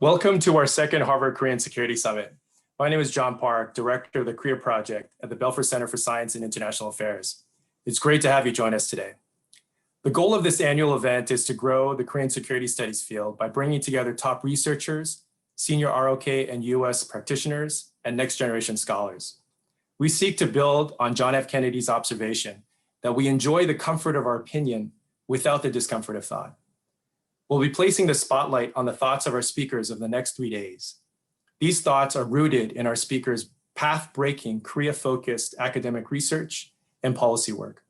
Welcome to our second Harvard Korean Security Summit. My name is John Park, Director of the Korea Project at the Belfer Center for Science and International Affairs. It's great to have you join us today. The goal of this annual event is to grow the Korean security studies field by bringing together top researchers, senior ROK and U.S. practitioners, and next generation scholars. We seek to build on John F. Kennedy's observation that we enjoy the comfort of our opinion without the discomfort of thought. We'll be placing the spotlight on the thoughts of our speakers of the next 3 days. These thoughts are rooted in our speakers' path-breaking, Korea-focused academic research and policy work.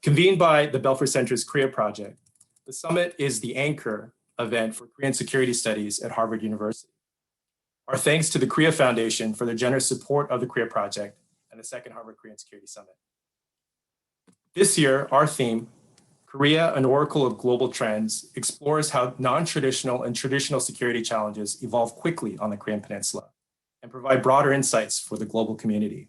Convened by the Belfer Center's Korea Project, the summit is the anchor event for Korean security studies at Harvard University. Our thanks to the Korea Foundation for their generous support of the Korea Project and the second Harvard Korean Security Summit. This year, our theme, Korea, an Oracle of Global Trends, explores how non-traditional and traditional security challenges evolve quickly on the Korean Peninsula and provide broader insights for the global community.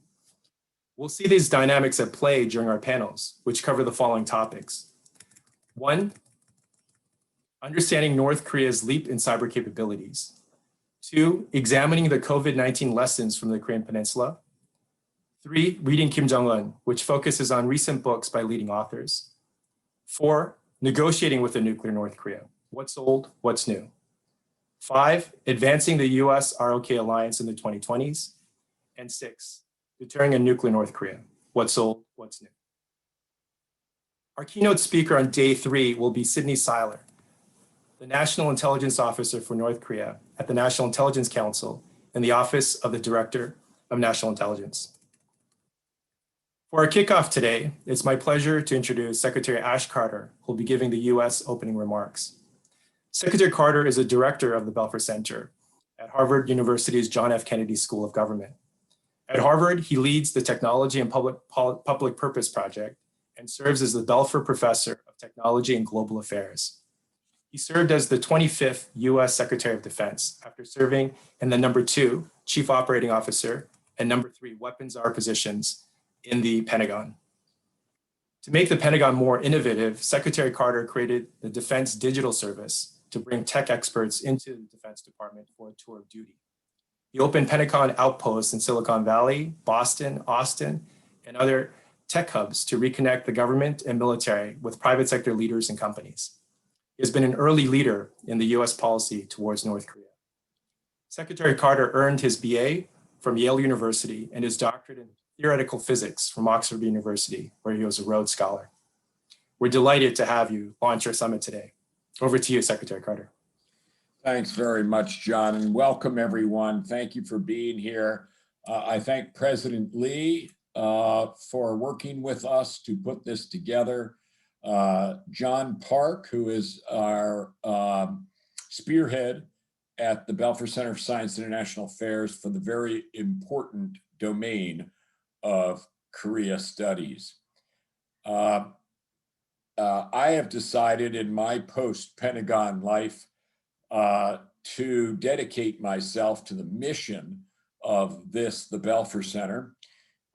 We'll see these dynamics at play during our panels, which cover the following topics. 1, understanding North Korea's leap in cyber capabilities. 2, examining the COVID-19 lessons from the Korean Peninsula. 3, reading Kim Jong-un, which focuses on recent books by leading authors. 4, negotiating with a nuclear North Korea. What's old, what's new? 5, advancing the U.S. ROK alliance in the 2020s. And 6, deterring a nuclear North Korea. What's old, what's new? Our keynote speaker on day 3 will be Sydney Seiler, the National Intelligence Officer for North Korea at the National Intelligence Council in the Office of the Director of National Intelligence. For our kickoff today, it's my pleasure to introduce Secretary Ash Carter, who will be giving the U.S. opening remarks. Secretary Carter is a director of the Belfer Center at Harvard University's John F. Kennedy School of Government. At Harvard, he leads the Technology and Public Purpose Project and serves as the Belfer Professor of Technology and Global Affairs. He served as the 25th U.S. Secretary of Defense after serving in the number 2 Chief Operating Officer and number 3 Weapons Czar positions in the Pentagon. To make the Pentagon more innovative, Secretary Carter created the Defense Digital Service to bring tech experts into the Defense Department for a tour of duty. He opened Pentagon outposts in Silicon Valley, Boston, Austin, and other tech hubs to reconnect the government and military with private sector leaders and companies. He has been an early leader in the U.S. policy towards North Korea. Secretary Carter earned his BA from Yale University and his doctorate in theoretical physics from Oxford University, where he was a Rhodes Scholar. We're delighted to have you launch our summit today. Over to you, Secretary Carter. Thanks very much, John, and welcome everyone. Thank you for being here. I thank President Lee for working with us to put this together. John Park, who is our spearhead at the Belfer Center for Science and International Affairs for the very important domain of Korea studies. I have decided in my post-Pentagon life to dedicate myself to the mission of the Belfer Center.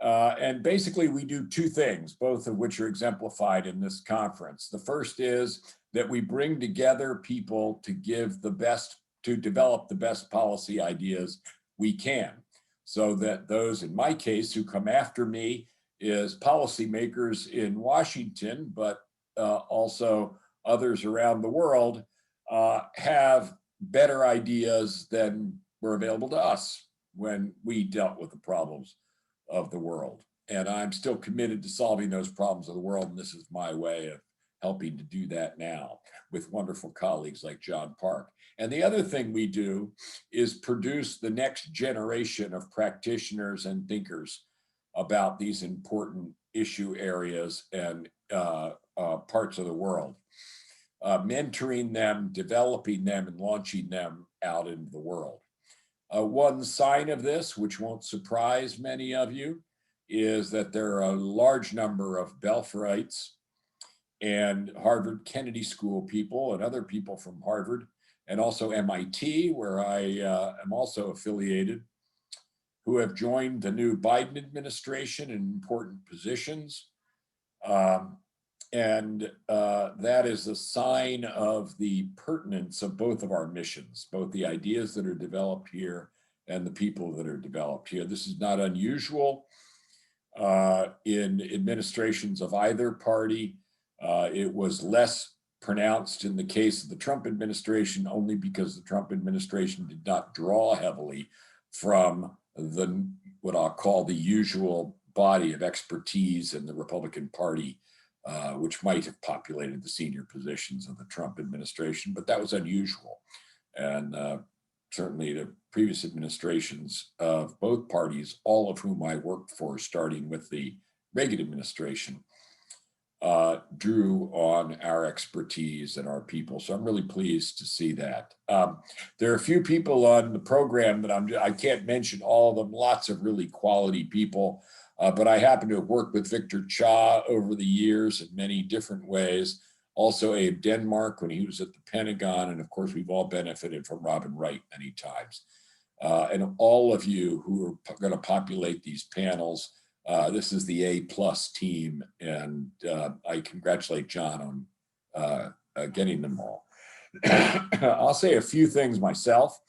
And basically we do 2 things, both of which are exemplified in this conference. The first is that we bring together people to develop the best policy ideas we can, so that those, in my case, who come after me is policymakers in Washington, but also others around the world, have better ideas than were available to us when we dealt with the problems of the world. And I'm still committed to solving those problems of the world, and this is my way of helping to do that now with wonderful colleagues like John Park. And the other thing we do is produce the next generation of practitioners and thinkers about these important issue areas and parts of the world, mentoring them, developing them, and launching them out into the world. One sign of this, which won't surprise many of you, is that there are a large number of Belferites and Harvard Kennedy School people and other people from Harvard, and also MIT, where I am also affiliated, who have joined the new Biden administration in important positions. And that is a sign of the pertinence of both of our missions, both the ideas that are developed here and the people that are developed here. This is not unusual in administrations of either party. It was less pronounced in the case of the Trump administration, only because the Trump administration did not draw heavily from the what I'll call the usual body of expertise in the Republican Party, which might have populated the senior positions of the Trump administration, but that was unusual. And certainly the previous administrations of both parties, all of whom I worked for, starting with the Reagan administration, drew on our expertise and our people. So I'm really pleased to see that. There are a few people on the program that I can't mention all of them, lots of really quality people, but I happen to have worked with Victor Cha over the years in many different ways. Also Abe Denmark when he was at the Pentagon, and of course we've all benefited from Robin Wright many times. And all of you who are going to populate these panels, this is the A+ team, and I congratulate John on getting them all. I'll say a few things myself,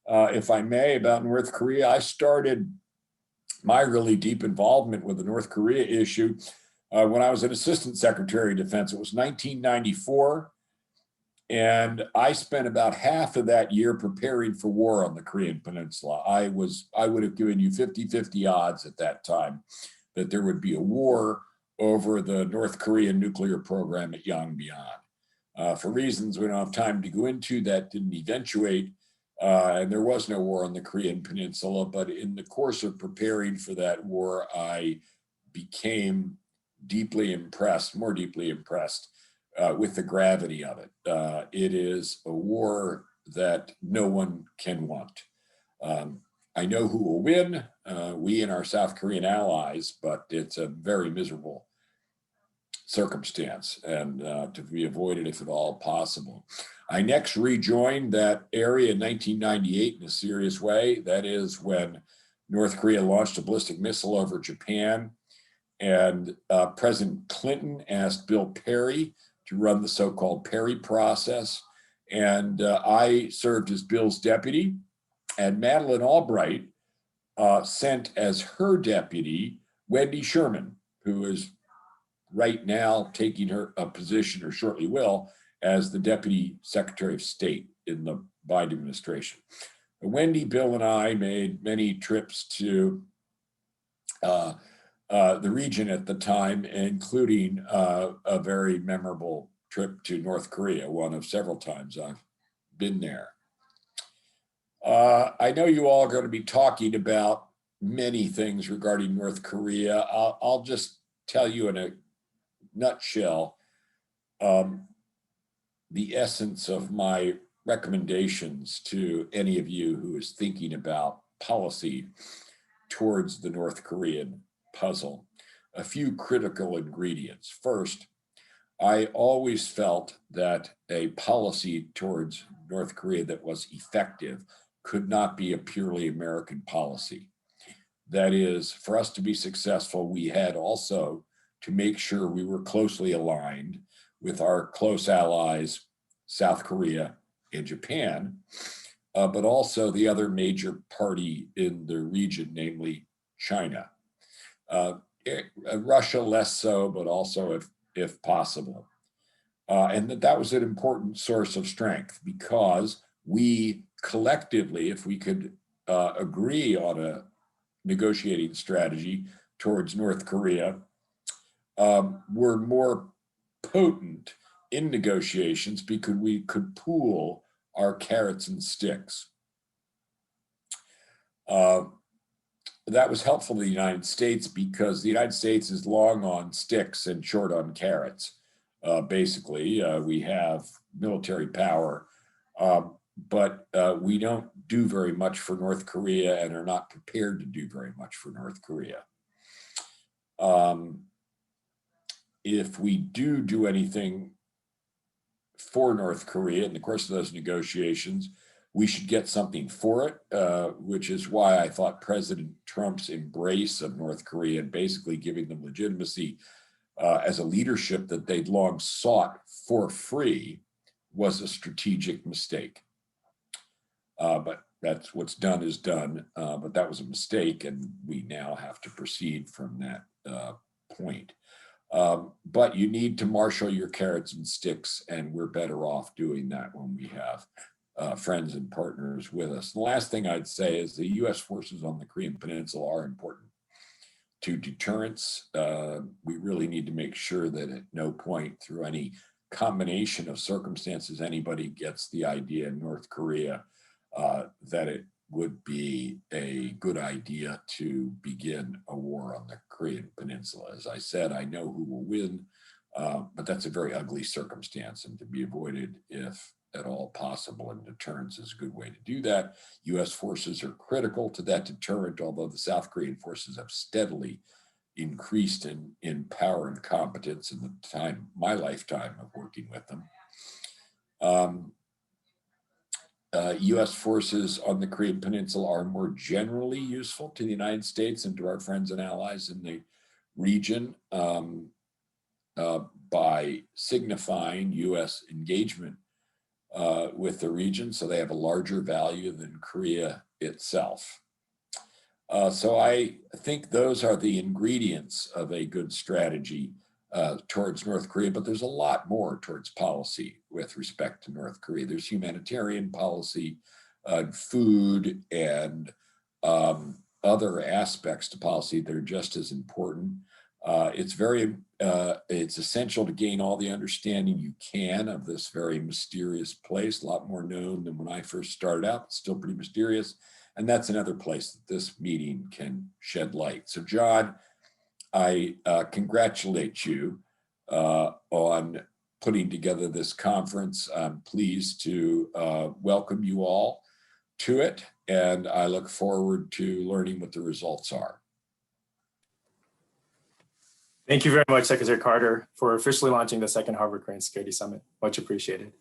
if I may, about North Korea. I started my really deep involvement with the North Korea issue when I was an Assistant Secretary of Defense. It was 1994. And I spent about half of that year preparing for war on the Korean Peninsula. I would have given you 50-50 odds at that time that there would be a war over the North Korean nuclear program at Yongbyon. For reasons we don't have time to go into, that didn't eventuate, and there was no war on the Korean Peninsula. But in the course of preparing for that war, I became deeply impressed, more deeply impressed, with the gravity of it. It is a war that no one can want. I know who will win, we and our South Korean allies, but it's a very miserable circumstance and to be avoided if at all possible. I next rejoined that area in 1998 in a serious way. That is when North Korea launched a ballistic missile over Japan, and President Clinton asked Bill Perry to run the so-called Perry process. And I served as Bill's deputy, and Madeleine Albright sent as her deputy Wendy Sherman, who is right now taking her position, or shortly will, as the Deputy Secretary of State in the Biden administration. Wendy, Bill, and I made many trips to the region at the time, including a very memorable trip to North Korea, one of several times I've been there. I know you all are going to be talking about many things regarding North Korea. I'll just tell you in a nutshell the essence of my recommendations to any of you who is thinking about policy towards the North Korean puzzle. A few critical ingredients. First, I always felt that a policy towards North Korea that was effective could not be a purely American policy. That is, for us to be successful, we had also to make sure we were closely aligned with our close allies, South Korea and Japan, but also the other major party in the region, namely China. Russia less so, but also if possible. And that was an important source of strength, because we collectively, if we could agree on a negotiating strategy towards North Korea, were more potent in negotiations because we could pool our carrots and sticks. That was helpful to the United States because the United States is long on sticks and short on carrots. Basically, we have military power, but we don't do very much for North Korea and are not prepared to do very much for North Korea. If we do anything for North Korea in the course of those negotiations, we should get something for it, which is why I thought President Trump's embrace of North Korea and basically giving them legitimacy as a leadership that they'd long sought for free was a strategic mistake. But that's what's done is done, but that was a mistake, and we now have to proceed from that point. But you need to marshal your carrots and sticks, and we're better off doing that when we have friends and partners with us. The last thing I'd say is the U.S. forces on the Korean Peninsula are important to deterrence. We really need to make sure that at no point through any combination of circumstances anybody gets the idea in North Korea that it would be a good idea to begin a war on the Korean Peninsula. As I said, I know who will win, but that's a very ugly circumstance and to be avoided if at all possible, and deterrence is a good way to do that. U.S. forces are critical to that deterrent, although the South Korean forces have steadily increased in power and competence in my lifetime of working with them. U.S. forces on the Korean Peninsula are more generally useful to the United States and to our friends and allies in the region by signifying U.S. engagement with the region, so they have a larger value than Korea itself. So I think those are the ingredients of a good strategy towards North Korea, but there's a lot more towards policy with respect to North Korea. There's humanitarian policy, food, and other aspects to policy that are just as important. It's essential to gain all the understanding you can of this very mysterious place, a lot more known than when I first started out, but still pretty mysterious. And that's another place that this meeting can shed light. So John, I congratulate you on putting together this conference. I'm pleased to welcome you all to it, and I look forward to learning what the results are. Thank you very much, Secretary Carter, for officially launching the second Harvard Korean Security Summit. Much appreciated.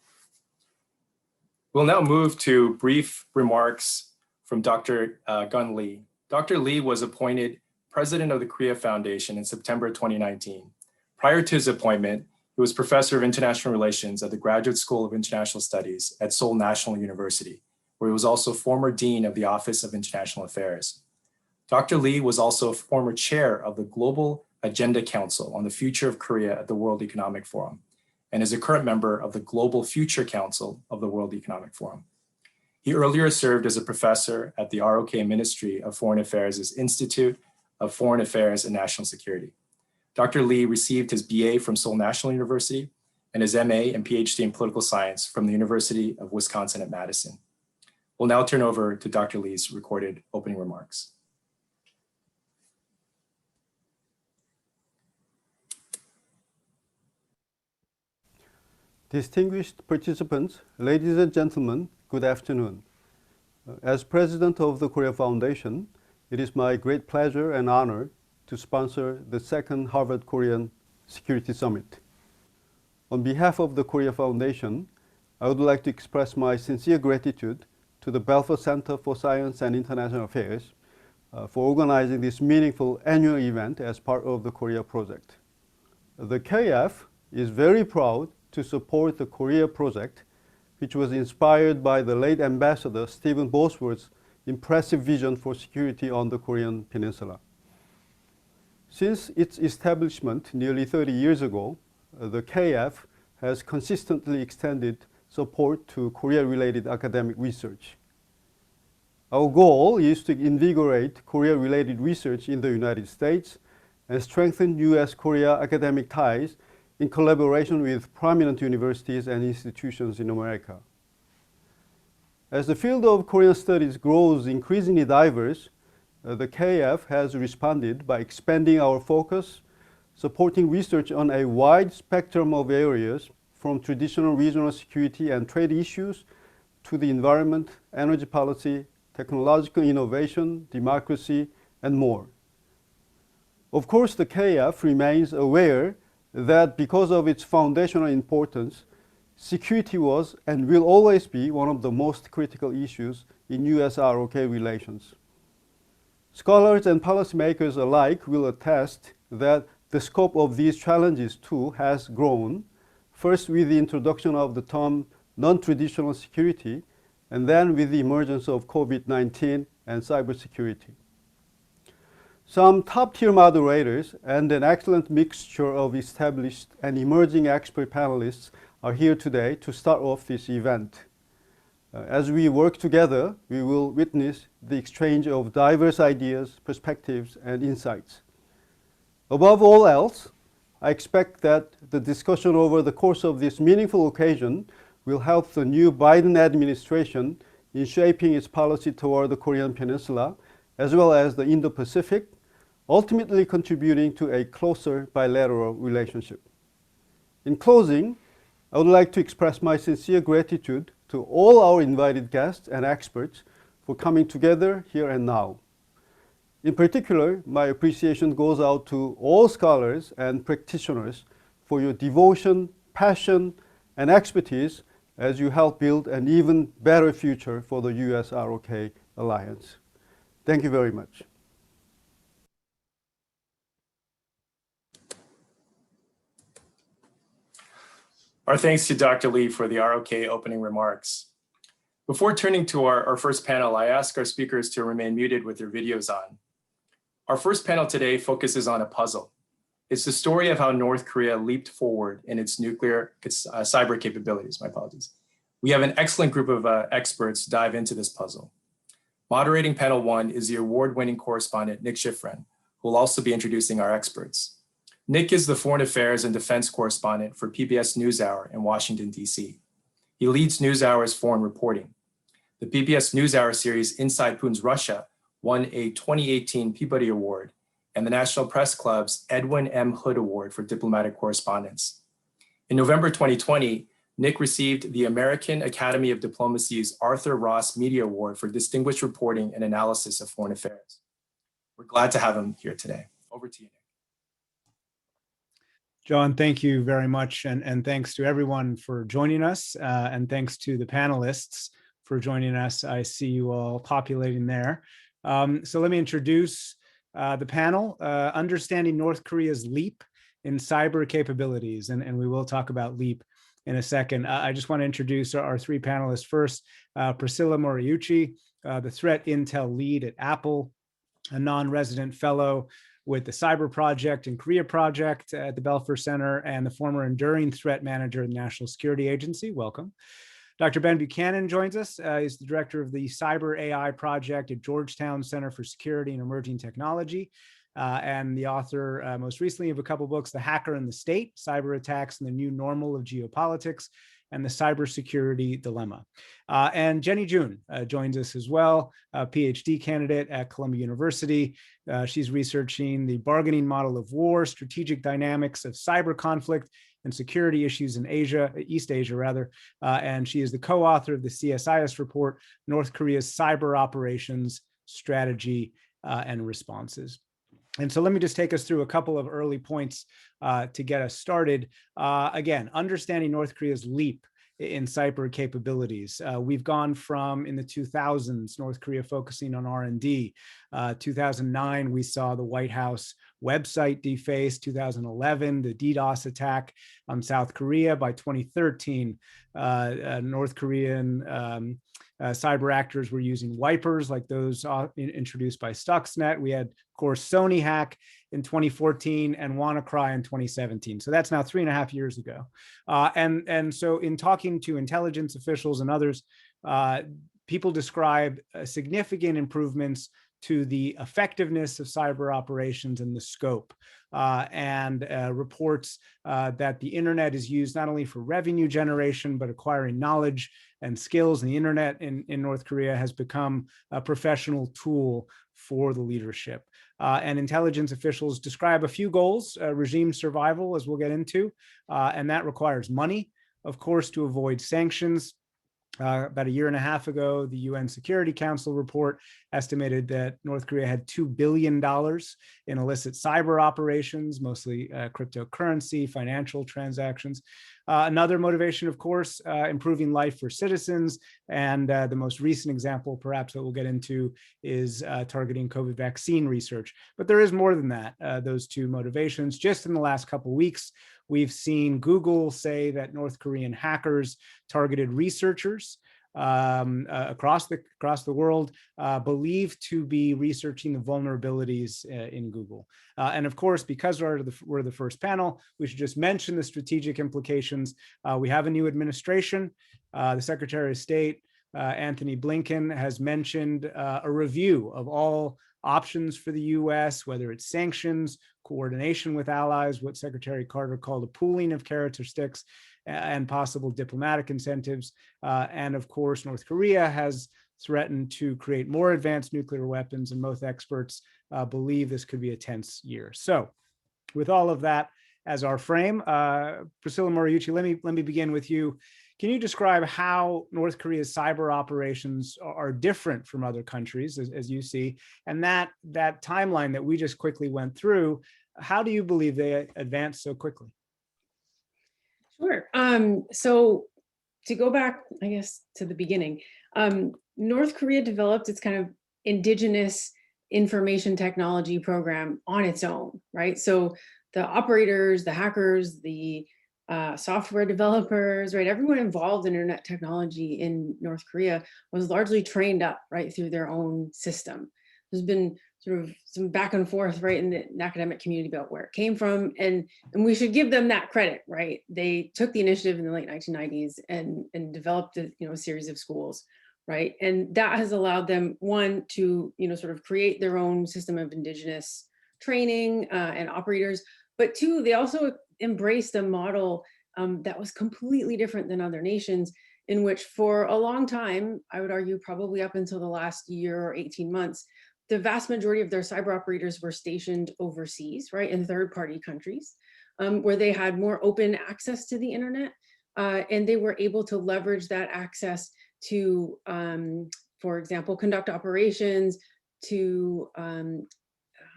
We'll now move to brief remarks from Dr. Gun Lee. Dr. Lee was appointed president of the Korea Foundation in September 2019. Prior to his appointment, he was professor of international relations at the Graduate School of International Studies at Seoul National University, where he was also former dean of the Office of International Affairs. Dr. Lee was also a former chair of the Global Agenda Council on the Future of Korea at the World Economic Forum, and is a current member of the Global Future Council of the World Economic Forum. He earlier served as a professor at the ROK Ministry of Foreign Affairs' Institute of Foreign Affairs and National Security. Dr. Lee received his BA from Seoul National University and his MA and PhD in political science from the University of Wisconsin at Madison. We'll now turn over to Dr. Lee's recorded opening remarks. Distinguished participants, ladies and gentlemen, good afternoon. As president of the Korea Foundation, it is my great pleasure and honor to sponsor the second Harvard Korean Security Summit. On behalf of the Korea Foundation, I would like to express my sincere gratitude to the Belfer Center for Science and International Affairs for organizing this meaningful annual event as part of the Korea Project. The KF is very proud to support the Korea Project, which was inspired by the late Ambassador Stephen Bosworth's impressive vision for security on the Korean Peninsula. Since its establishment nearly 30 years ago, the KF has consistently extended support to Korea-related academic research. Our goal is to invigorate Korea-related research in the United States and strengthen U.S.-Korea academic ties in collaboration with prominent universities and institutions in America. As the field of Korean studies grows increasingly diverse, the KF has responded by expanding our focus, supporting research on a wide spectrum of areas, from traditional regional security and trade issues to the environment, energy policy, technological innovation, democracy, and more. Of course, the KF remains aware that because of its foundational importance, security was and will always be one of the most critical issues in US-ROK relations. Scholars and policymakers alike will attest that the scope of these challenges too has grown, first with the introduction of the term non-traditional security, and then with the emergence of COVID-19 and cybersecurity. Some top-tier moderators and an excellent mixture of established and emerging expert panelists are here today to start off this event. As we work together, we will witness the exchange of diverse ideas, perspectives, and insights. Above all else, I expect that the discussion over the course of this meaningful occasion will help the new Biden administration in shaping its policy toward the Korean Peninsula, as well as the Indo-Pacific, ultimately contributing to a closer bilateral relationship. In closing, I would like to express my sincere gratitude to all our invited guests and experts for coming together here and now. In particular, my appreciation goes out to all scholars and practitioners for your devotion, passion, and expertise as you help build an even better future for the U.S. ROK Alliance. Thank you very much. Our thanks to Dr. Lee for the ROK opening remarks. Before turning to our first panel, I ask our speakers to remain muted with their videos on. Our first panel today focuses on a puzzle. It's the story of how North Korea leaped forward in its nuclear cyber capabilities. My apologies. We have an excellent group of experts to dive into this puzzle. Moderating panel one is the award-winning correspondent, Nick Schifrin, who will also be introducing our experts. Nick is the Foreign Affairs and Defense correspondent for PBS NewsHour in Washington, D.C. He leads NewsHour's foreign reporting. The PBS NewsHour series Inside Putin's Russia won a 2018 Peabody Award and the National Press Club's Edwin M. Hood Award for Diplomatic Correspondence. In November 2020, Nick received the American Academy of Diplomacy's Arthur Ross Media Award for distinguished reporting and analysis of foreign affairs. We're glad to have him here today. Over to you, Nick. John, thank you very much. And thanks to everyone for joining us. And thanks to the panelists for joining us. I see you all populating there. So let me introduce the panel, Understanding North Korea's Leap in Cyber Capabilities. And we will talk about LEAP in a second. I just want to introduce our three panelists. First, Priscilla Moriucci, the Threat Intel Lead at Apple, a non-resident fellow with the Cyber Project and Korea Project at the Belfer Center, and the former Enduring Threat Manager of the National Security Agency. Welcome. Dr. Ben Buchanan joins us. He's the director of the Cyber AI Project at Georgetown Center for Security and Emerging Technology, and the author most recently of a couple books, The Hacker and the State, Cyber Attacks and the New Normal of Geopolitics, and the Cybersecurity Dilemma. And Jenny June joins us as well, a PhD candidate at Columbia University. She's researching the bargaining model of war, strategic dynamics of cyber conflict, and security issues in Asia, East Asia rather. And she is the co-author of the CSIS report, North Korea's Cyber Operations Strategy and Responses. And so let me just take us through a couple of early points to get us started. Again, understanding North Korea's leap in cyber capabilities. We've gone from, in the 2000s, North Korea focusing on R&D. 2009, we saw the White House website defaced. 2011, the DDoS attack on South Korea. By 2013, North Korean cyber actors were using wipers like those introduced by Stuxnet. We had, of course, Sony hack in 2014 and WannaCry in 2017. So that's now 3.5 years ago. And so in talking to intelligence officials and others, people describe significant improvements to the effectiveness of cyber operations and the scope, and reports that the internet is used not only for revenue generation, but acquiring knowledge and skills. And the internet in North Korea has become a professional tool for the leadership. And intelligence officials describe a few goals: regime survival, as we'll get into, and that requires money, of course, to avoid sanctions, About a year and a half ago, the UN Security Council report estimated that North Korea had $2 billion in illicit cyber operations, mostly cryptocurrency, financial transactions. Another motivation, of course, improving life for citizens. And the most recent example, perhaps, that we'll get into is targeting COVID vaccine research. But there is more than that, those two motivations. Just in the last couple of weeks, we've seen Google say that North Korean hackers targeted researchers across the world, believed to be researching the vulnerabilities in Google. And of course, because we're the first panel, we should just mention the strategic implications. We have a new administration. The Secretary of State, Anthony Blinken, has mentioned a review of all options for the U.S., whether it's sanctions, coordination with allies, what Secretary Carter called a pooling of carrots or sticks, and possible diplomatic incentives. And of course, North Korea has threatened to create more advanced nuclear weapons, and most experts believe this could be a tense year. So with all of that as our frame, Priscilla Moriucci, let me begin with you. Can you describe how North Korea's cyber operations are different from other countries, as you see, and that timeline that we just quickly went through? How do you believe they advanced so quickly? Sure. So to go back, I guess, to the beginning, North Korea developed its kind of indigenous information technology program on its own, right? So the operators, the hackers, the software developers, right? Everyone involved in internet technology in North Korea was largely trained up, right, through their own system. There's been sort of some back and forth, right, in the academic community about where it came from, and we should give them that credit, right? They took the initiative in the late 1990s and developed a series of schools, right? And that has allowed them, one, to sort of create their own system of indigenous training and operators, but two, they also embraced a model that was completely different than other nations, in which for a long time, I would argue probably up until the last year or 18 months, the vast majority of their cyber operators were stationed overseas, right, in third-party countries, where they had more open access to the internet, and they were able to leverage that access to, for example, conduct operations, to,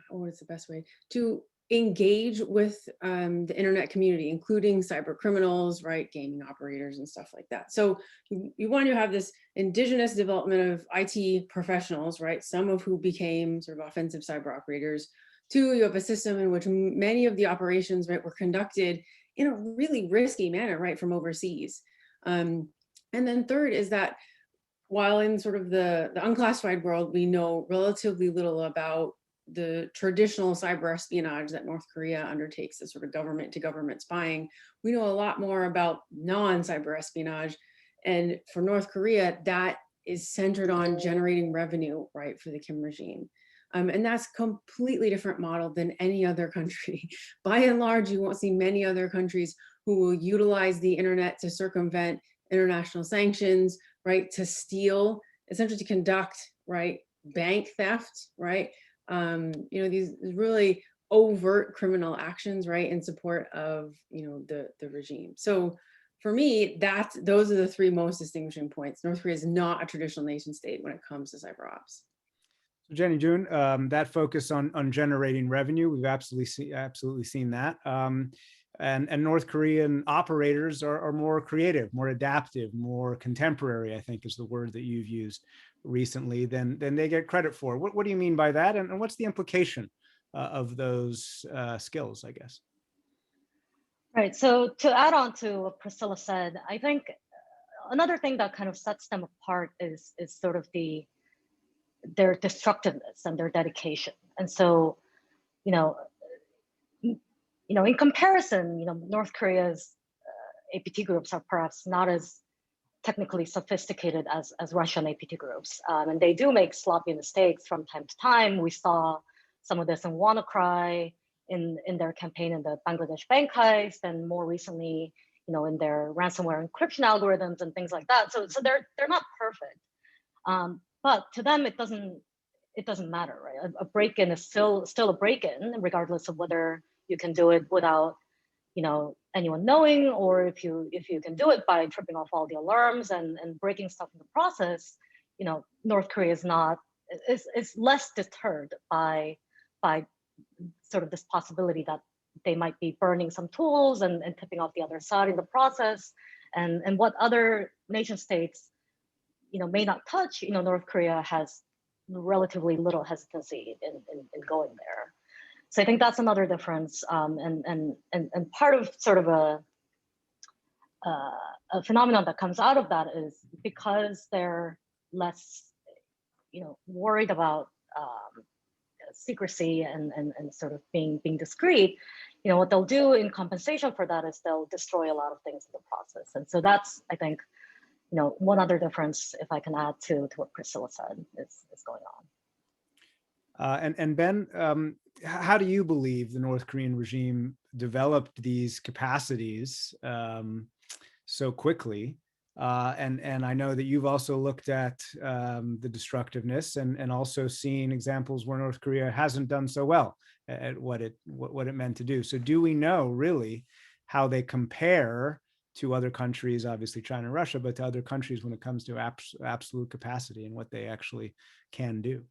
what is the best way, to engage with the internet community, including cyber criminals, right, gaming operators and stuff like that. So you want to have this indigenous development of IT professionals, right, some of who became sort of offensive cyber operators. Two, you have a system in which many of the operations, right, were conducted in a really risky manner, right, from overseas. And then third is that while in sort of the unclassified world, we know relatively little about the traditional cyber espionage that North Korea undertakes, as sort of government to government spying, we know a lot more about non-cyber espionage. And for North Korea, that is centered on generating revenue, right, for the Kim regime. And that's a completely different model than any other country. By and large, you won't see many other countries who will utilize the internet to circumvent international sanctions, right, to steal, essentially to conduct, right, bank theft, right? These really overt criminal actions, right, in support of the regime. So for me, those are the three most distinguishing points. North Korea is not a traditional nation state when it comes to cyber ops. So Jenny June, that focus on generating revenue, we've absolutely seen that. And North Korean operators are more creative, more adaptive, more contemporary, I think is the word that you've used recently, than they get credit for. What do you mean by that? And what's the implication of those skills, I guess? Right. So to add on to what Priscilla said, I think another thing that kind of sets them apart is sort of their destructiveness and their dedication. And so, in comparison, North Korea's APT groups are perhaps not as technically sophisticated as Russian APT groups. And they do make sloppy mistakes from time to time. We saw some of this in WannaCry, in their campaign in the Bangladesh bank heist, and more recently, in their ransomware encryption algorithms and things like that. So they're not perfect. But to them, it doesn't matter, right? A break-in is still a break-in, regardless of whether you can do it without anyone knowing, or if you can do it by tripping off all the alarms and breaking stuff in the process, North Korea is less deterred by sort of this possibility that they might be burning some tools and tipping off the other side in the process, and what other nation states may not touch. North Korea has relatively little hesitancy in going there. So I think that's another difference, and part of sort of a phenomenon that comes out of that is because they're less, worried about secrecy and sort of being discreet. What they'll do in compensation for that is they'll destroy a lot of things in the process, and so that's, I think, one other difference, if I can add to what Priscilla said, is going on. And Ben, how do you believe the North Korean regime developed these capacities so quickly? And I know that you've also looked at the destructiveness and also seen examples where North Korea hasn't done so well at what it meant to do. So do we know really how they compare to other countries, obviously China and Russia, but to other countries when it comes to absolute capacity and what they actually can do?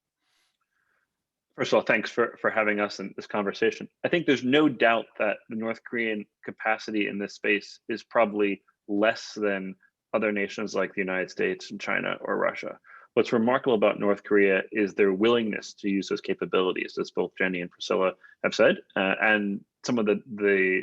First of all, thanks for having us in this conversation. I think there's no doubt that the North Korean capacity in this space is probably less than other nations like the United States and China or Russia. What's remarkable about North Korea is their willingness to use those capabilities, as both Jenny and Priscilla have said, and some of the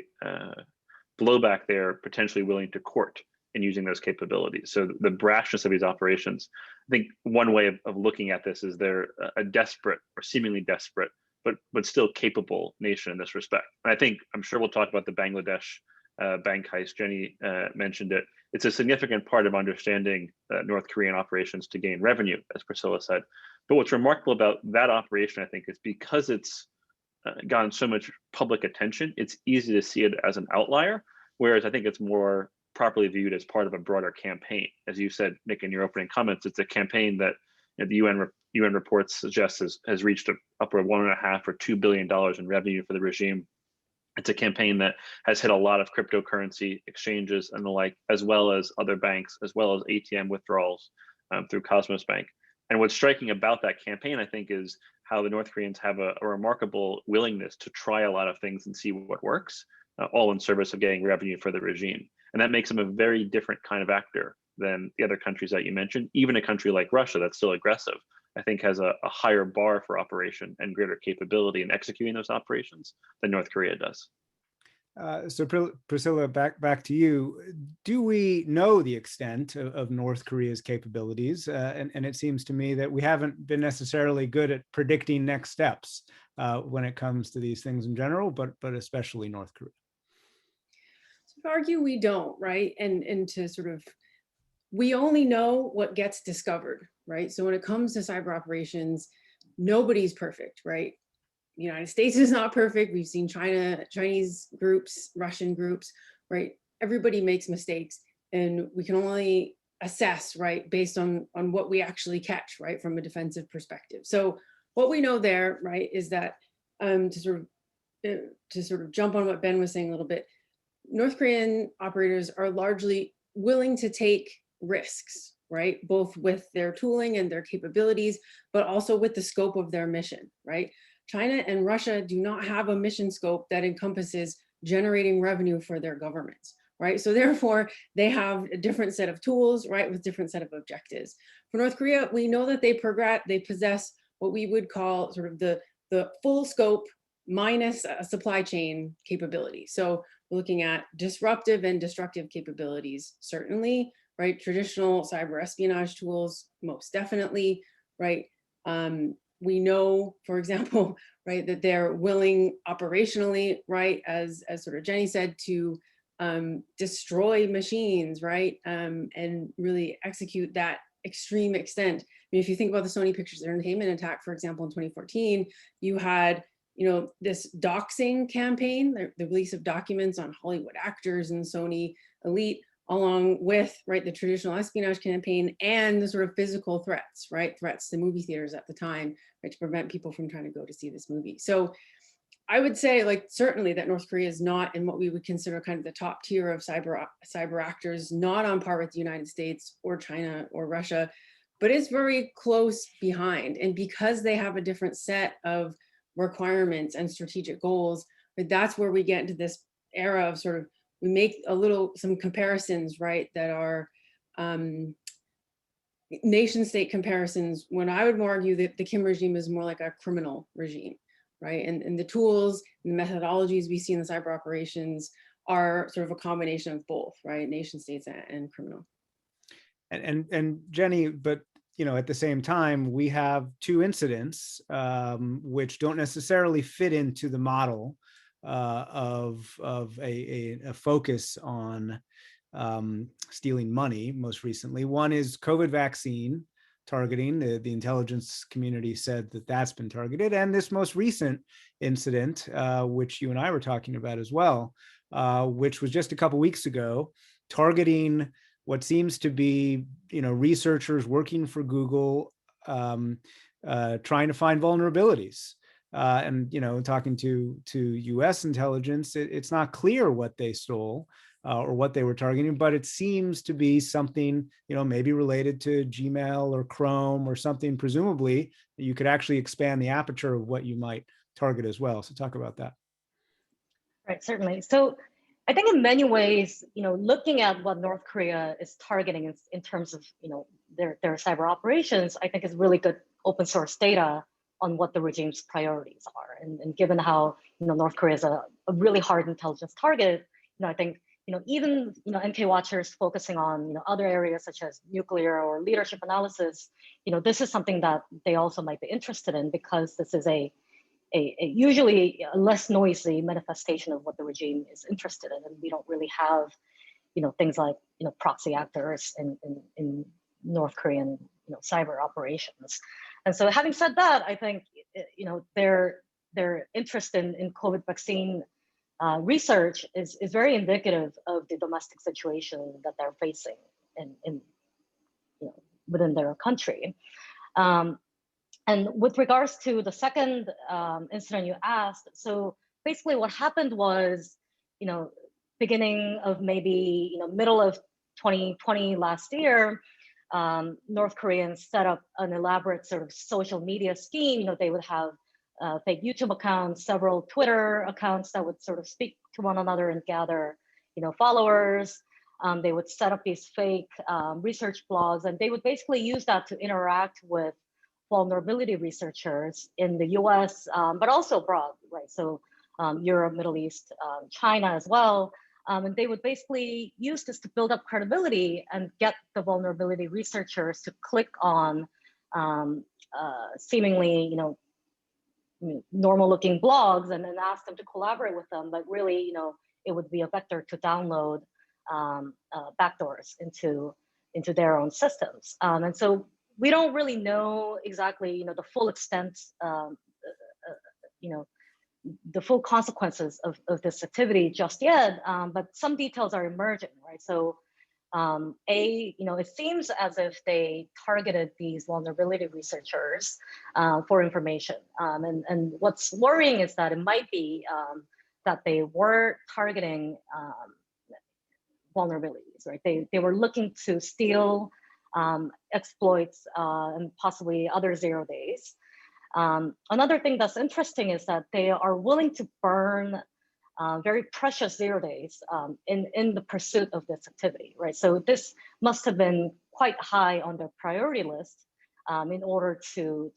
blowback they're potentially willing to court in using those capabilities. So the brashness of these operations, I think one way of looking at this is they're a desperate or seemingly desperate, but still capable nation in this respect. And I'm sure we'll talk about the Bangladesh bank heist. Jenny mentioned it. It's a significant part of understanding North Korean operations to gain revenue, as Priscilla said. But what's remarkable about that operation, I think, is because it's gotten so much public attention, it's easy to see it as an outlier, whereas I think it's more properly viewed as part of a broader campaign. As you said, Nick, in your opening comments, it's a campaign that the UN reports suggest has reached upward of $1.5 or $2 billion in revenue for the regime. It's a campaign that has hit a lot of cryptocurrency exchanges and the like, as well as other banks, as well as ATM withdrawals through Cosmos Bank. And what's striking about that campaign, I think, is how the North Koreans have a remarkable willingness to try a lot of things and see what works, all in service of getting revenue for the regime. And that makes them a very different kind of actor than the other countries that you mentioned. Even a country like Russia that's still aggressive, I think, has a higher bar for operation and greater capability in executing those operations than North Korea does. So Priscilla, back to you. Do we know the extent of North Korea's capabilities? And it seems to me that we haven't been necessarily good at predicting next steps when it comes to these things in general, but especially North Korea. So I argue we don't, right? And to sort of, we only know what gets discovered, right? So when it comes to cyber operations, nobody's perfect, right? The United States is not perfect. We've seen Chinese groups, Russian groups, right? Everybody makes mistakes, and we can only assess, right, based on what we actually catch, right, from a defensive perspective. So what we know there, right, is that to sort of jump on what Ben was saying a little bit, North Korean operators are largely willing to take risks, right, both with their tooling and their capabilities, but also with the scope of their mission, right? China and Russia do not have a mission scope that encompasses generating revenue for their governments, right? So therefore, they have a different set of tools, right, with different set of objectives. For North Korea, we know that they possess what we would call sort of the full scope minus a supply chain capability. So we're looking at disruptive and destructive capabilities, certainly, right? Traditional cyber espionage tools, most definitely, right? We know, for example, right, that they're willing operationally, right, as sort of Jenny said, to destroy machines, right, and really execute that extreme extent. I mean, if you think about the Sony Pictures Entertainment attack, for example, in 2014, you had, this doxing campaign, the release of documents on Hollywood actors and Sony elite, along with, right, the traditional espionage campaign and the sort of physical threats, right, threats to movie theaters at the time, right, to prevent people from trying to go to see this movie. So I would say, like, certainly that North Korea is not in what we would consider kind of the top tier of cyber actors, not on par with the United States or China or Russia, but it's very close behind. And because they have a different set of requirements and strategic goals, but that's where we get into this era of sort of, we make some comparisons, right, that are nation state comparisons, when I would argue that the Kim regime is more like a criminal regime, right? And the tools and the methodologies we see in the cyber operations are sort of a combination of both, right? Nation states and criminal. And Jenny, but at the same time, we have two incidents which don't necessarily fit into the model of a focus on stealing money. Most recently, one is COVID vaccine targeting. The intelligence community said that that's been targeted, and this most recent incident, which you and I were talking about as well, which was just a couple weeks ago, targeting what seems to be researchers working for Google, trying to find vulnerabilities. And talking to U.S. intelligence, it's not clear what they stole or what they were targeting, but it seems to be something maybe related to Gmail or Chrome or something. Presumably, you could actually expand the aperture of what you might target as well. So talk about that. Right, certainly. So I think in many ways, looking at what North Korea is targeting in terms of their cyber operations, I think is really good open source data on what the regime's priorities are. And given how North Korea is a really hard intelligence target, I think even NK watchers focusing on other areas such as nuclear or leadership analysis, this is something that they also might be interested in, because this is a usually a less noisy manifestation of what the regime is interested in, and we don't really have things like proxy actors in North Korean cyber operations. And so, having said that, I think their interest in COVID vaccine research is very indicative of the domestic situation that they're facing in within their country. And with regards to the second incident you asked, so basically what happened was, beginning of maybe middle of 2020 last year, North Koreans set up an elaborate sort of social media scheme. They would have fake YouTube accounts, several Twitter accounts that would sort of speak to one another and gather, followers. They would set up these fake research blogs, and they would basically use that to interact with vulnerability researchers in the U.S., but also abroad, right? So Europe, Middle East, China as well. And they would basically use this to build up credibility and get the vulnerability researchers to click on seemingly, normal-looking blogs and then ask them to collaborate with them. But really, it would be a vector to download backdoors into their own systems. And so we don't really know exactly, the full extent, the full consequences of this activity just yet, but some details are emerging, right? So, it seems as if they targeted these vulnerability researchers for information. And what's worrying is that it might be that they were targeting vulnerabilities, right? They were looking to steal exploits and possibly other 0 days. Another thing that's interesting is that they are willing to burn very precious 0 days in the pursuit of this activity, right? So this must have been quite high on their priority list in order to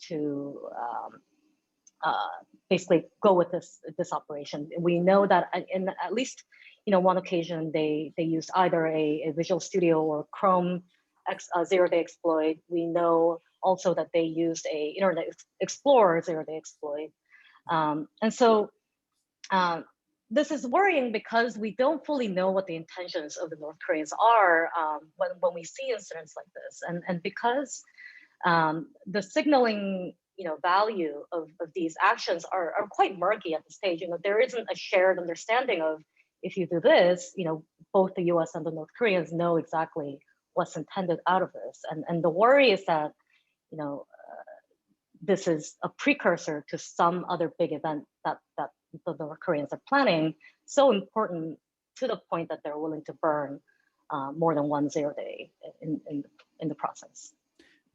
basically go with this operation. We know that in at least one occasion they used either a Visual Studio or Chrome 0-day exploit. We know also that they used a Internet Explorer 0-day exploit. And so this is worrying because we don't fully know what the intentions of the North Koreans are when we see incidents like this. And because the signaling value of these actions are quite murky at this stage. There isn't a shared understanding of, if you do this, both the US and the North Koreans know exactly what's intended out of this. And the worry is that, this is a precursor to some other big event that the North Koreans are planning so important to the point that they're willing to burn more than 1 0 day in the process.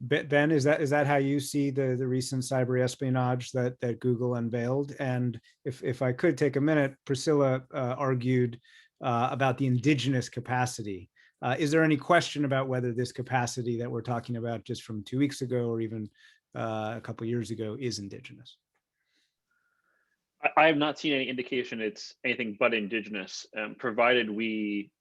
Ben, is that how you see the recent cyber espionage that Google unveiled? And if I could take a minute, Priscilla argued about the indigenous capacity. Is there any question about whether this capacity that we're talking about just from 2 weeks ago or even a couple of years ago is indigenous? I have not seen any indication it's anything but indigenous, provided we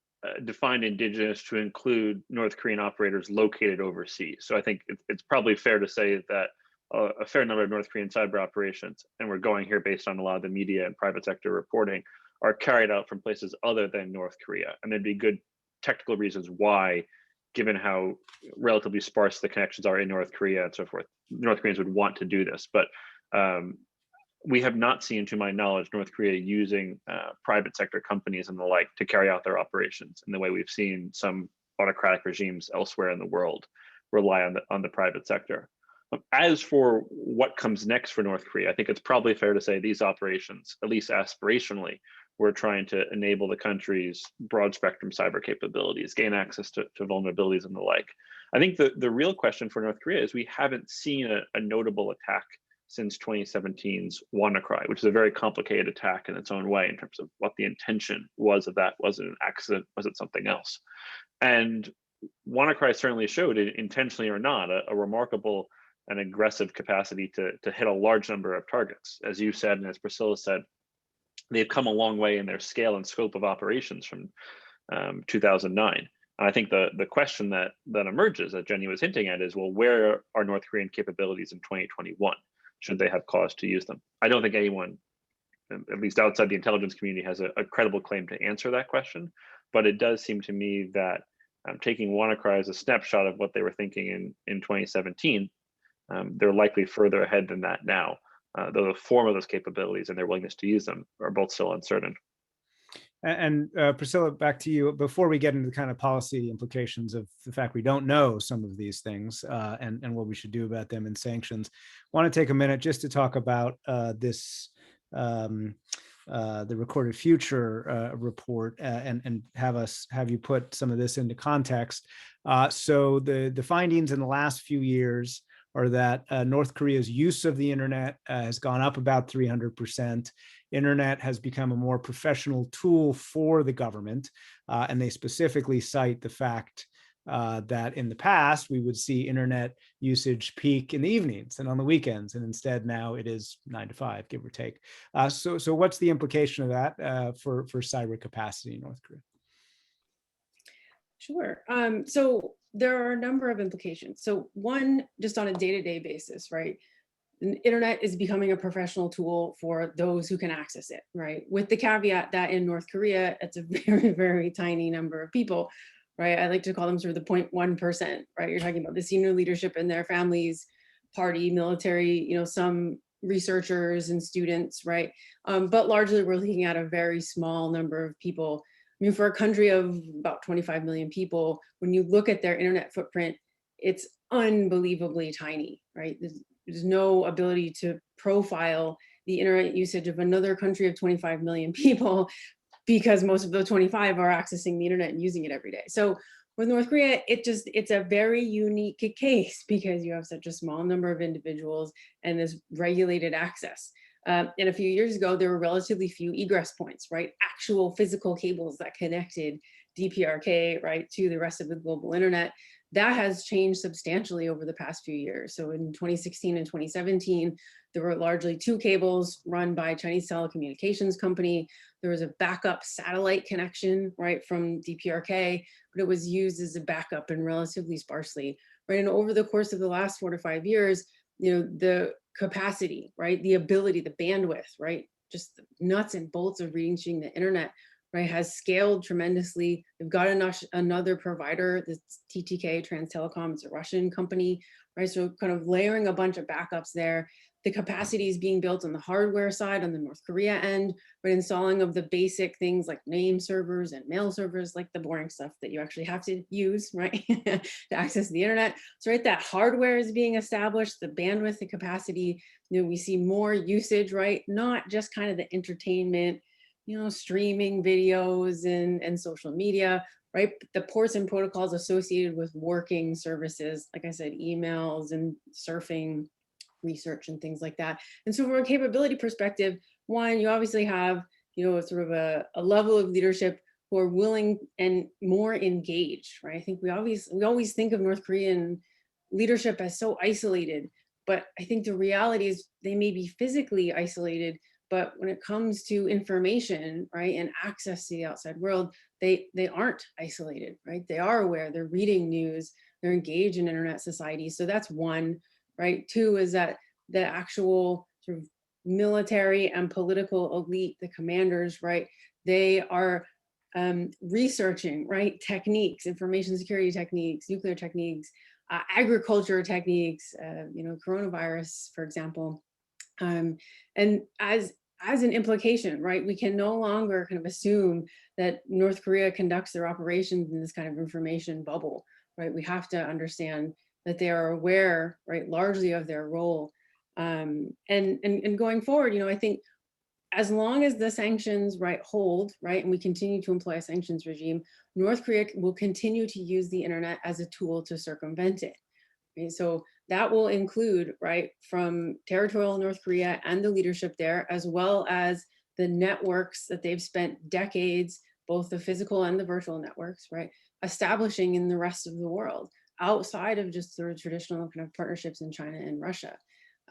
define indigenous to include North Korean operators located overseas. So I think it's probably fair to say that a fair number of North Korean cyber operations, and we're going here based on a lot of the media and private sector reporting, are carried out from places other than North Korea. And there'd be good technical reasons why, given how relatively sparse the connections are in North Korea and so forth, North Koreans would want to do this. But we have not seen, to my knowledge, North Korea using private sector companies and the like to carry out their operations in the way we've seen some autocratic regimes elsewhere in the world rely on the private sector. As for what comes next for North Korea, I think it's probably fair to say these operations, at least aspirationally, we're trying to enable the country's broad spectrum cyber capabilities, gain access to vulnerabilities and the like. I think the real question for North Korea is we haven't seen a notable attack since 2017's WannaCry, which is a very complicated attack in its own way in terms of what the intention was of that. Was it an accident? Was it something else? And WannaCry certainly showed, intentionally or not, a remarkable and aggressive capacity to hit a large number of targets. As you said, and as Priscilla said, they've come a long way in their scale and scope of operations from 2009. And I think the question that emerges, that Jenny was hinting at, is, well, where are North Korean capabilities in 2021? Should they have cause to use them? I don't think anyone, at least outside the intelligence community, has a credible claim to answer that question. But it does seem to me that taking WannaCry as a snapshot of what they were thinking in 2017, they're likely further ahead than that now, though the form of those capabilities and their willingness to use them are both still uncertain. And Priscilla, back to you. Before we get into the kind of policy implications of the fact we don't know some of these things and what we should do about them in sanctions, I want to take a minute just to talk about this, the Recorded Future report and have you put some of this into context. So the findings in the last few years are that North Korea's use of the internet has gone up about 300%. Internet has become a more professional tool for the government. And they specifically cite the fact that in the past, we would see internet usage peak in the evenings and on the weekends. And instead now it is 9 to 5, give or take. So what's the implication of that for cyber capacity in North Korea? Sure. So there are a number of implications. So one, just on a day-to-day basis, right? The internet is becoming a professional tool for those who can access it, right? With the caveat that in North Korea, it's a very, very tiny number of people, right? I like to call them sort of the 0.1%, right? You're talking about the senior leadership and their families, party, military, some researchers and students, right? But largely we're looking at a very small number of people. I mean, for a country of about 25 million people, when you look at their internet footprint, it's unbelievably tiny, right? There's no ability to profile the internet usage of another country of 25 million people because most of those 25 are accessing the internet and using it every day. So with North Korea, it's a very unique case because you have such a small number of individuals and this regulated access. And a few years ago, there were relatively few egress points, right? Actual physical cables that connected DPRK, right, to the rest of the global internet. That has changed substantially over the past few years. So in 2016 and 2017, there were largely 2 cables run by a Chinese telecommunications company. There was a backup satellite connection, right, from DPRK, but it was used as a backup and relatively sparsely, right? And over the course of the last 4 to 5 years, the capacity, right, the ability, the bandwidth, right, just the nuts and bolts of reaching the internet right, has scaled tremendously. They've got another provider, this TTK, Trans Telecom, it's a Russian company, right? So kind of layering a bunch of backups there. The capacities being built on the hardware side, on the North Korea end, but installing of the basic things like name servers and mail servers, like the boring stuff that you actually have to use, right, to access the internet. So right, that hardware is being established, the bandwidth, the capacity, we see more usage, right? Not just kind of the entertainment, streaming videos and social media, right? The ports and protocols associated with working services, like I said, emails and surfing, research and things like that. And so from a capability perspective, one, you obviously have, sort of a level of leadership who are willing and more engaged, right? I think we always think of North Korean leadership as so isolated, but I think the reality is they may be physically isolated, but when it comes to information, right, and access to the outside world, they aren't isolated, right? They are aware, they're reading news, they're engaged in internet society. So that's one. Right. Two is that the actual sort of military and political elite, the commanders, right, they are researching, right, techniques, information security techniques, nuclear techniques, agriculture techniques, coronavirus, for example. And as an implication, right, we can no longer kind of assume that North Korea conducts their operations in this kind of information bubble, right? We have to understand that they are aware, right, largely of their role. And going forward, I think as long as the sanctions, right, hold, right, and we continue to employ a sanctions regime, North Korea will continue to use the internet as a tool to circumvent it. Right? So that will include, right, from territorial North Korea and the leadership there, as well as the networks that they've spent decades, both the physical and the virtual networks, right, establishing in the rest of the world, outside of just the traditional kind of partnerships in China and Russia.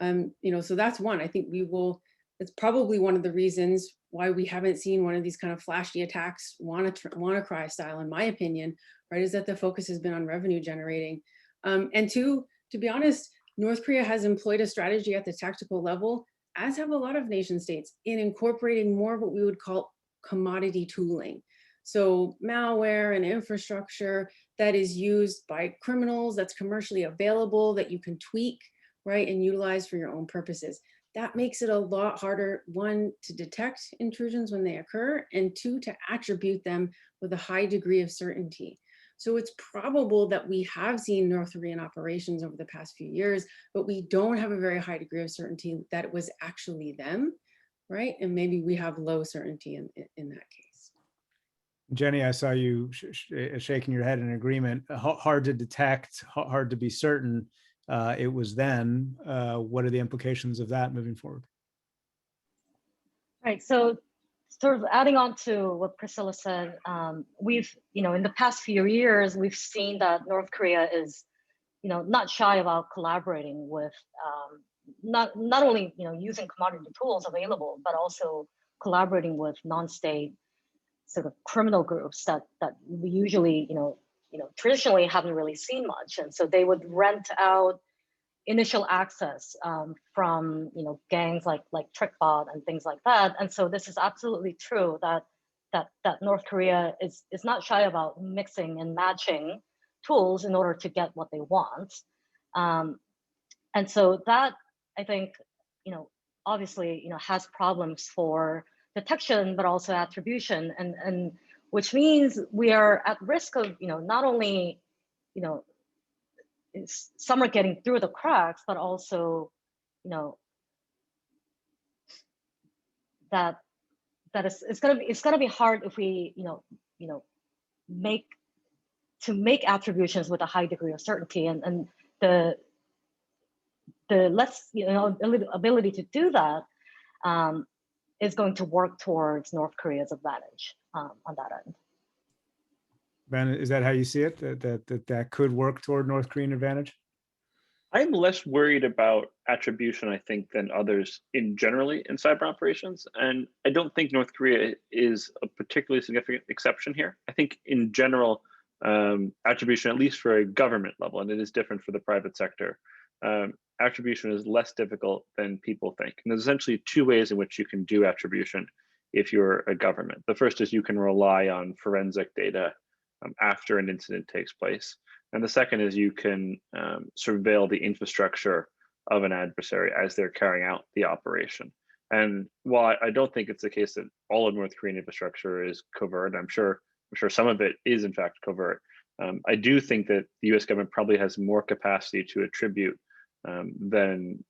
So that's one. I think it's probably one of the reasons why we haven't seen one of these kind of flashy attacks, WannaCry style, in my opinion, right, is that the focus has been on revenue generating. And two, to be honest, North Korea has employed a strategy at the tactical level, as have a lot of nation states, in incorporating more of what we would call commodity tooling. So malware and infrastructure that is used by criminals, that's commercially available, that you can tweak, right, and utilize for your own purposes. That makes it a lot harder, one, to detect intrusions when they occur, and two, to attribute them with a high degree of certainty. So it's probable that we have seen North Korean operations over the past few years, but we don't have a very high degree of certainty that it was actually them, right? And maybe we have low certainty in that case. Jenny, I saw you shaking your head in agreement. Hard to detect, hard to be certain it was then. What are the implications of that moving forward? Right. So sort of adding on to what Priscilla said, we've, in the past few years, we've seen that North Korea is, not shy about collaborating with, not only, using commodity tools available, but also collaborating with non-state sort of criminal groups that we usually, traditionally haven't really seen much. And so they would rent out initial access from gangs like TrickBot and things like that. And so this is absolutely true that North Korea is not shy about mixing and matching tools in order to get what they want. And so that, I think, obviously, has problems for detection, but also attribution, and which means we are at risk of, not only, some are getting through the cracks, but also, that it's gonna be hard if we, make attributions with a high degree of certainty, and the ability to do that is going to work towards North Korea's advantage on that end. Ben, is that how you see it? That could work toward North Korean advantage? I'm less worried about attribution, I think, than others generally in cyber operations. And I don't think North Korea is a particularly significant exception here. I think in general, attribution, at least for a government level, and it is different for the private sector, attribution is less difficult than people think. And there's essentially two ways in which you can do attribution. if you're a government. The first is you can rely on forensic data after an incident takes place. And the second is you can surveil the infrastructure of an adversary as they're carrying out the operation. And while I don't think it's the case that all of North Korean infrastructure is covert, I'm sure some of it is in fact covert. I do think that the U.S. government probably has more capacity to attribute than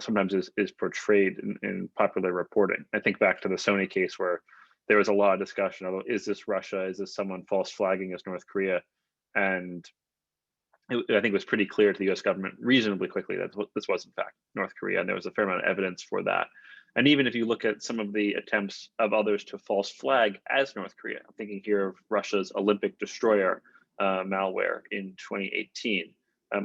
sometimes is portrayed in popular reporting. I think back to the Sony case where there was a lot of discussion of, is this Russia? Is this someone false flagging as North Korea? And I think it was pretty clear to the U.S. government reasonably quickly that this was in fact North Korea, and there was a fair amount of evidence for that. And even if you look at some of the attempts of others to false flag as North Korea, I'm thinking here of Russia's Olympic destroyer malware in 2018.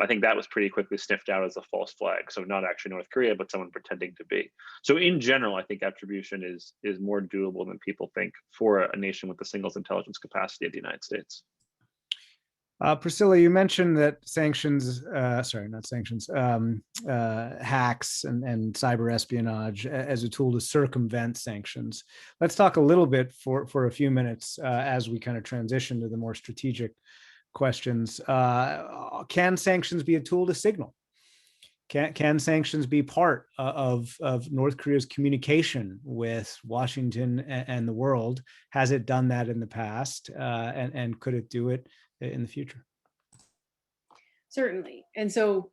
I think that was pretty quickly sniffed out as a false flag. So not actually North Korea, but someone pretending to be. So in general, I think attribution is more doable than people think for a nation with the singles intelligence capacity of the United States. Priscilla, you mentioned that sanctions, hacks and cyber espionage as a tool to circumvent sanctions. Let's talk a little bit for a few minutes as we kind of transition to the more strategic questions. Can sanctions be a tool to signal? Can sanctions be part of North Korea's communication with Washington and the world? Has it done that in the past? And could it do it in the future? Certainly. And so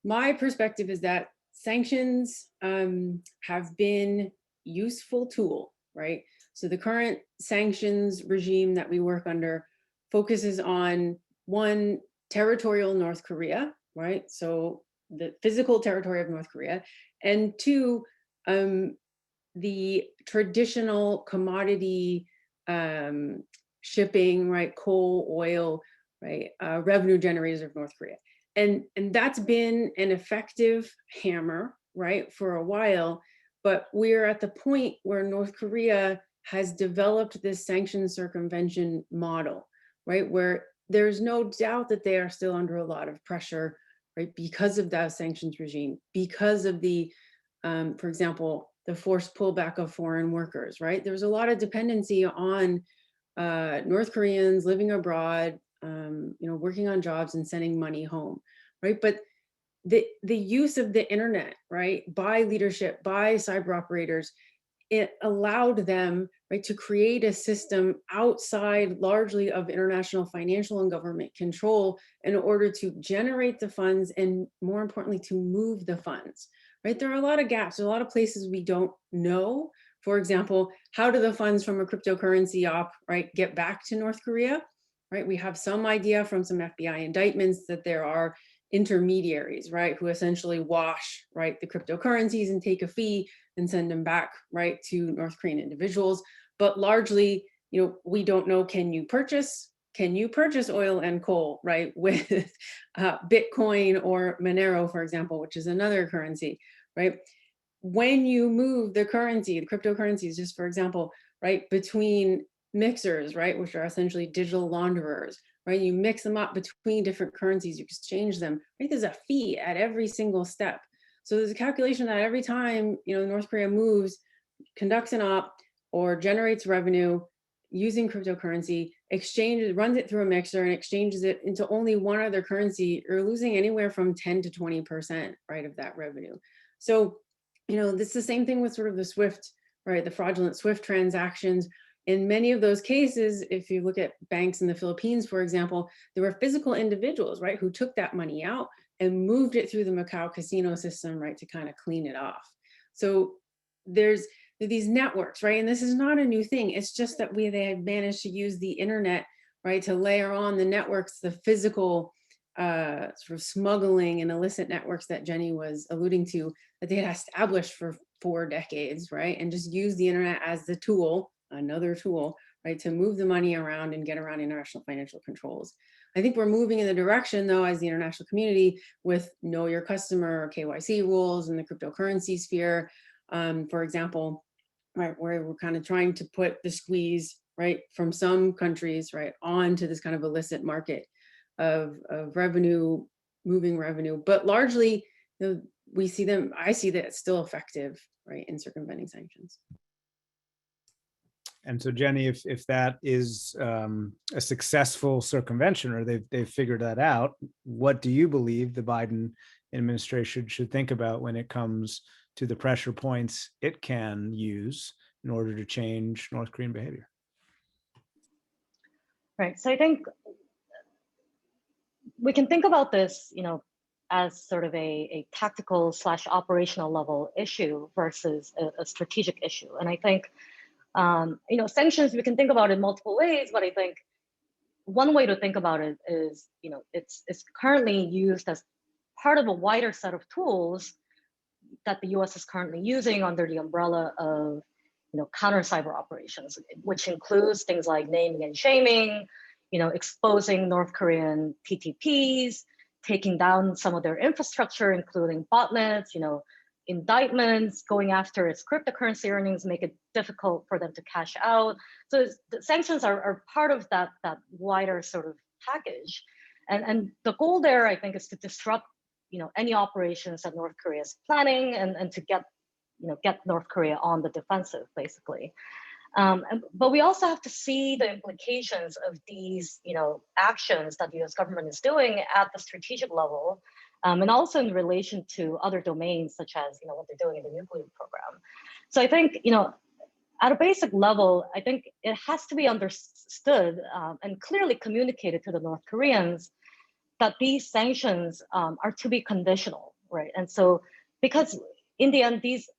my perspective is that sanctions have been useful tool, right? So the current sanctions regime that we work under focuses on, one, territorial North Korea, right? So the physical territory of North Korea, and two, the traditional commodity shipping, right? Coal, oil, right? Revenue generators of North Korea. And that's been an effective hammer, right? For a while, but we're at the point where North Korea has developed this sanction circumvention model, right? Where there's no doubt that they are still under a lot of pressure, right? Because of that sanctions regime, because of the, for example, the forced pullback of foreign workers, right? There's a lot of dependency on North Koreans living abroad, working on jobs and sending money home, right? But the use of the internet, right, by leadership, by cyber operators, it allowed them, right, to create a system outside largely of international financial and government control in order to generate the funds and, more importantly, to move the funds, right? There are a lot of gaps, there are a lot of places we don't know. For example, how do the funds from a cryptocurrency op, right, get back to North Korea? Right, we have some idea from some FBI indictments that there are intermediaries, right, who essentially wash, right, the cryptocurrencies and take a fee and send them back, right, to North Korean individuals. But largely, we don't know, can you purchase oil and coal, right, with Bitcoin or Monero, for example, which is another currency, right? When you move the currency, the cryptocurrencies, just for example, right, between mixers, right, which are essentially digital launderers, right? You mix them up between different currencies, you exchange them, right? There's a fee at every single step. So there's a calculation that every time, North Korea moves, conducts an op or generates revenue using cryptocurrency, runs it through a mixer and exchanges it into only one other currency, you're losing anywhere from 10 to 20%, right, of that revenue. So, this is the same thing with sort of the SWIFT, right, the fraudulent SWIFT transactions. In many of those cases, if you look at banks in the Philippines, for example, there were physical individuals, right, who took that money out and moved it through the Macau casino system, right, to kind of clean it off. So there's these networks, right, and this is not a new thing. It's just that they had managed to use the internet, right, to layer on the networks, the physical sort of smuggling and illicit networks that Jenny was alluding to, that they had established for 4 decades, right, and just use the internet as the tool, another tool, right, to move the money around and get around international financial controls. I think we're moving in the direction, though, as the international community, with know your customer or KYC rules in the cryptocurrency sphere, for example, right, where we're kind of trying to put the squeeze, right, from some countries, right, onto this kind of illicit market of revenue, moving revenue. But largely, I see that it's still effective, right, in circumventing sanctions. And so, Jenny, if that is a successful circumvention, or they've figured that out, what do you believe the Biden administration should think about when it comes to the pressure points it can use in order to change North Korean behavior? Right. So I think we can think about this, as sort of a tactical / operational level issue versus a strategic issue. And I think, sanctions, we can think about it multiple ways, but I think one way to think about it is, it's currently used as part of a wider set of tools that the US is currently using under the umbrella of, counter cyber operations, which includes things like naming and shaming, exposing North Korean PTPs, taking down some of their infrastructure, including botnets, indictments, going after its cryptocurrency earnings, make it difficult for them to cash out. So the sanctions are part of that wider sort of package. And the goal there, I think, is to disrupt, any operations that North Korea is planning and to get North Korea on the defensive, basically. But we also have to see the implications of these, actions that the US government is doing at the strategic level, and also in relation to other domains, such as, what they're doing in the nuclear program. So I think, at a basic level, I think it has to be understood and clearly communicated to the North Koreans that these sanctions are to be conditional, right? And so, because in the end, these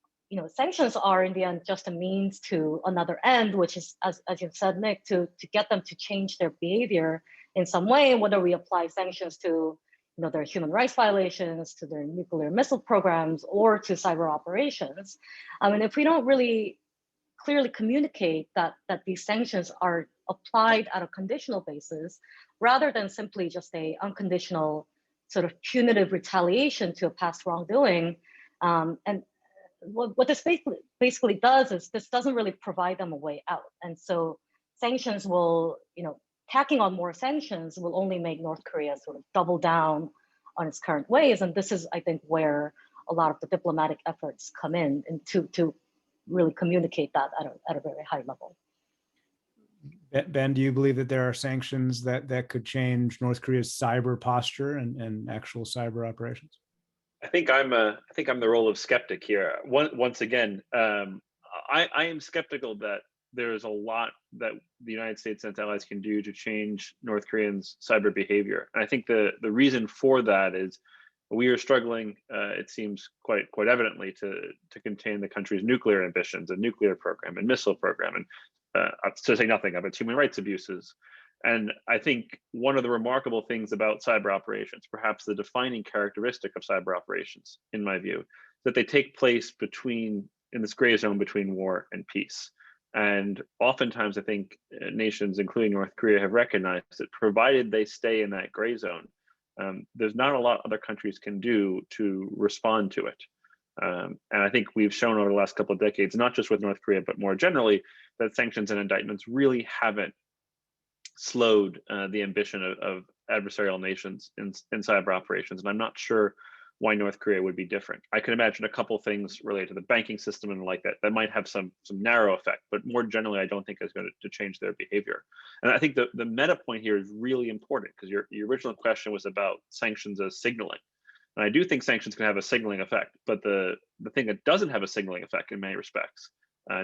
sanctions are in the end just a means to another end, which is, as you've said, Nick, to get them to change their behavior in some way, whether we apply sanctions to their human rights violations, to their nuclear missile programs, or to cyber operations. And if we don't really clearly communicate that these sanctions are applied at a conditional basis, rather than simply just a unconditional sort of punitive retaliation to a past wrongdoing, and what this basically does is this doesn't really provide them a way out. And so sanctions will, tacking on more sanctions will only make North Korea sort of double down on its current ways. And this is, I think, where a lot of the diplomatic efforts come in and to really communicate that at a very high level. Ben, do you believe that there are sanctions that could change North Korea's cyber posture and actual cyber operations? I think I'm the role of skeptic here. Once again, I am skeptical that there is a lot that the United States and its allies can do to change North Koreans' cyber behavior. And I think the reason for that is we are struggling, it seems quite evidently, to contain the country's nuclear ambitions and nuclear program and missile program, and to say nothing of its human rights abuses. And I think one of the remarkable things about cyber operations, perhaps the defining characteristic of cyber operations, in my view, that they take place in this gray zone between war and peace. And oftentimes I think nations, including North Korea, have recognized that provided they stay in that gray zone, there's not a lot other countries can do to respond to it. And I think we've shown over the last couple of decades, not just with North Korea, but more generally, that sanctions and indictments really haven't slowed the ambition of adversarial nations in cyber operations. And I'm not sure why North Korea would be different. I can imagine a couple things related to the banking system and like that might have some narrow effect, but more generally, I don't think it's going to change their behavior. And I think the meta point here is really important, because your original question was about sanctions as signaling. And I do think sanctions can have a signaling effect, but the thing that doesn't have a signaling effect in many respects,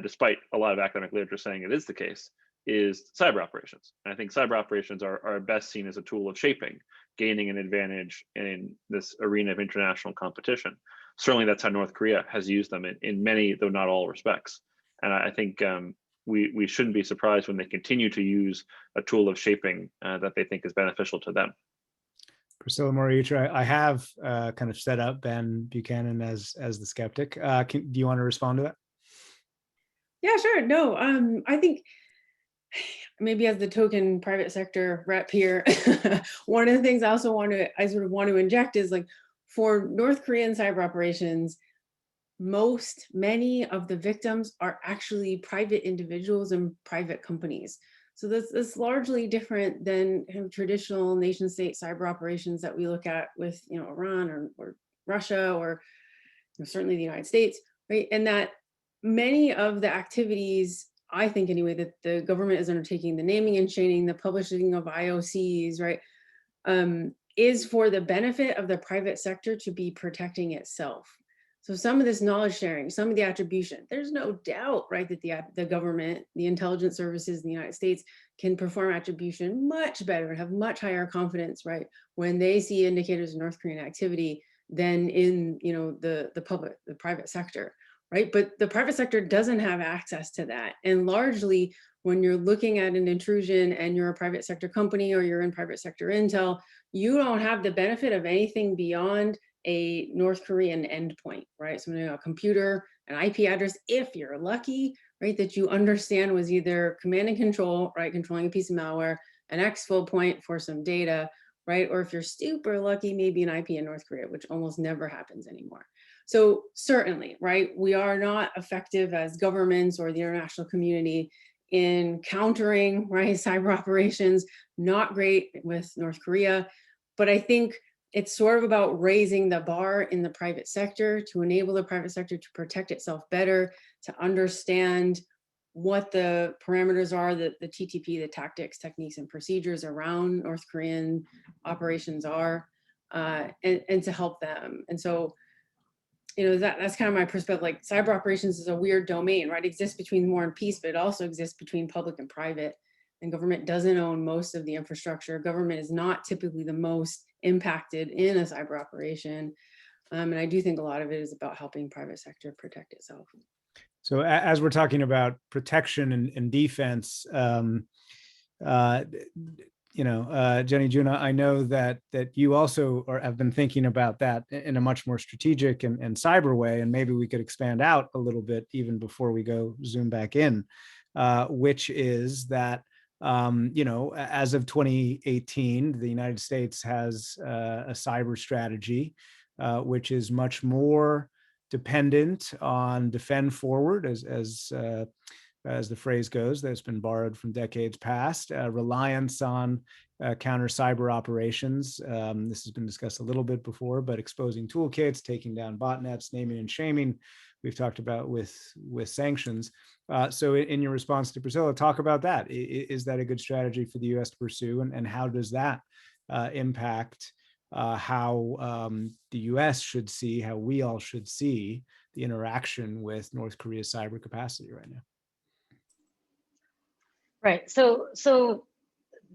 despite a lot of academic literature saying it is the case, is cyber operations. And I think cyber operations are best seen as a tool of shaping, gaining an advantage in this arena of international competition. Certainly that's how North Korea has used them in many, though not all, respects. And I think we shouldn't be surprised when they continue to use a tool of shaping that they think is beneficial to them. Priscilla Moriutra, I have kind of set up Ben Buchanan as the skeptic. Do you want to respond to that? Yeah, sure. No, I think maybe as the token private sector rep here, one of the things I sort of want to inject is, like, for North Korean cyber operations, many of the victims are actually private individuals and private companies. So that's largely different than kind of traditional nation state cyber operations that we look at with, Iran or Russia, or certainly the United States, right? And that many of the activities I think anyway, that the government is undertaking, the naming and shaming, the publishing of IOCs, right, is for the benefit of the private sector to be protecting itself. So some of this knowledge sharing, some of the attribution, there's no doubt, right, that the government, the intelligence services in the United States can perform attribution much better and have much higher confidence, right, when they see indicators of North Korean activity than in, you know, the private sector, right? But the private sector doesn't have access to that. And largely, when you're looking at an intrusion and you're a private sector company or you're in private sector intel, you don't have the benefit of anything beyond a North Korean endpoint, right? So a computer, an IP address, if you're lucky, right, that you understand was either command and control, right, controlling a piece of malware, an exfil point for some data, right? Or if you're super lucky, maybe an IP in North Korea, which almost never happens anymore. So certainly, right, we are not effective as governments or the international community in countering, right, cyber operations, not great with North Korea. But I think it's sort of about raising the bar in the private sector to enable the private sector to protect itself better, to understand what the parameters are, the TTP, the tactics, techniques, and procedures around North Korean operations are, and to help them. And so, you know, that's kind of my perspective. Like, cyber operations is a weird domain, right? It exists between war and peace, but it also exists between public and private. And government doesn't own most of the infrastructure. Government is not typically the most impacted in a cyber operation. And I do think a lot of it is about helping private sector protect itself. So as we're talking about protection and defense, you know, Jenny Juna, I know that you also have been thinking about that in a much more strategic and cyber way, and maybe we could expand out a little bit even before we go zoom back in, which is that, you know, as of 2018, the United States has a cyber strategy, which is much more dependent on defend forward, as the phrase goes, that's been borrowed from decades past, reliance on counter cyber operations. This has been discussed a little bit before, but exposing toolkits, taking down botnets, naming and shaming, we've talked about with sanctions. So in your response to Priscilla, talk about that. Is that a good strategy for the U.S. to pursue, and how does that impact how the U.S. should see, how we all should see the interaction with North Korea's cyber capacity right now? Right. So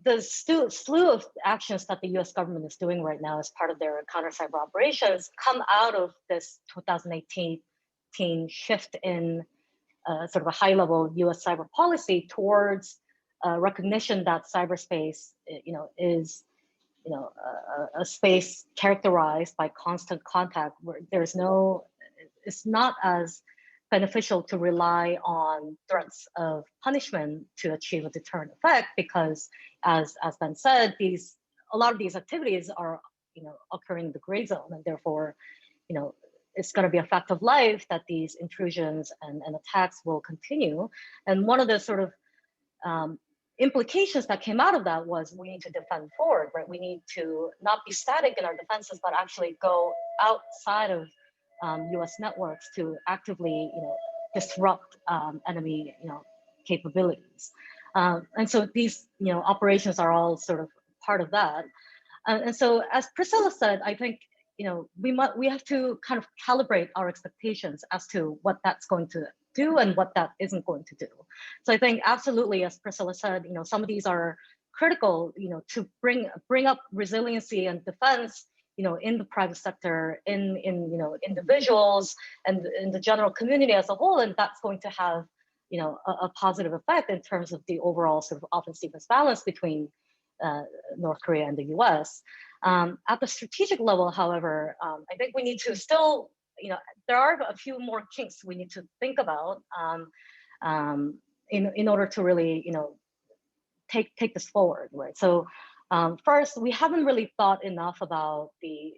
the slew of actions that the U.S. government is doing right now as part of their counter cyber operations come out of this 2018 shift in sort of a high-level U.S. cyber policy towards recognition that cyberspace, you know, is, you know, a space characterized by constant contact, where there's no, it's not as beneficial to rely on threats of punishment to achieve a deterrent effect, because as Ben said, a lot of these activities are, you know, occurring in the gray zone, and therefore, you know, it's going to be a fact of life that these intrusions and attacks will continue. And one of the sort of implications that came out of that was we need to defend forward, right? We need to not be static in our defenses, but actually go outside of U.S. networks to actively, you know, disrupt enemy, you know, capabilities. And so these, you know, operations are all sort of part of that. And so, as Priscilla said, I think, you know, we have to kind of calibrate our expectations as to what that's going to do and what that isn't going to do. So I think absolutely, as Priscilla said, you know, some of these are critical, you know, to bring up resiliency and defense, you know, in the private sector, in you know, individuals and in the general community as a whole, and that's going to have, you know, a positive effect in terms of the overall sort of offense-defense balance between North Korea and the U.S. At the strategic level, however, I think we need to still, you know, there are a few more kinks we need to think about in order to really, you know, take this forward, right? So first, we haven't really thought enough about the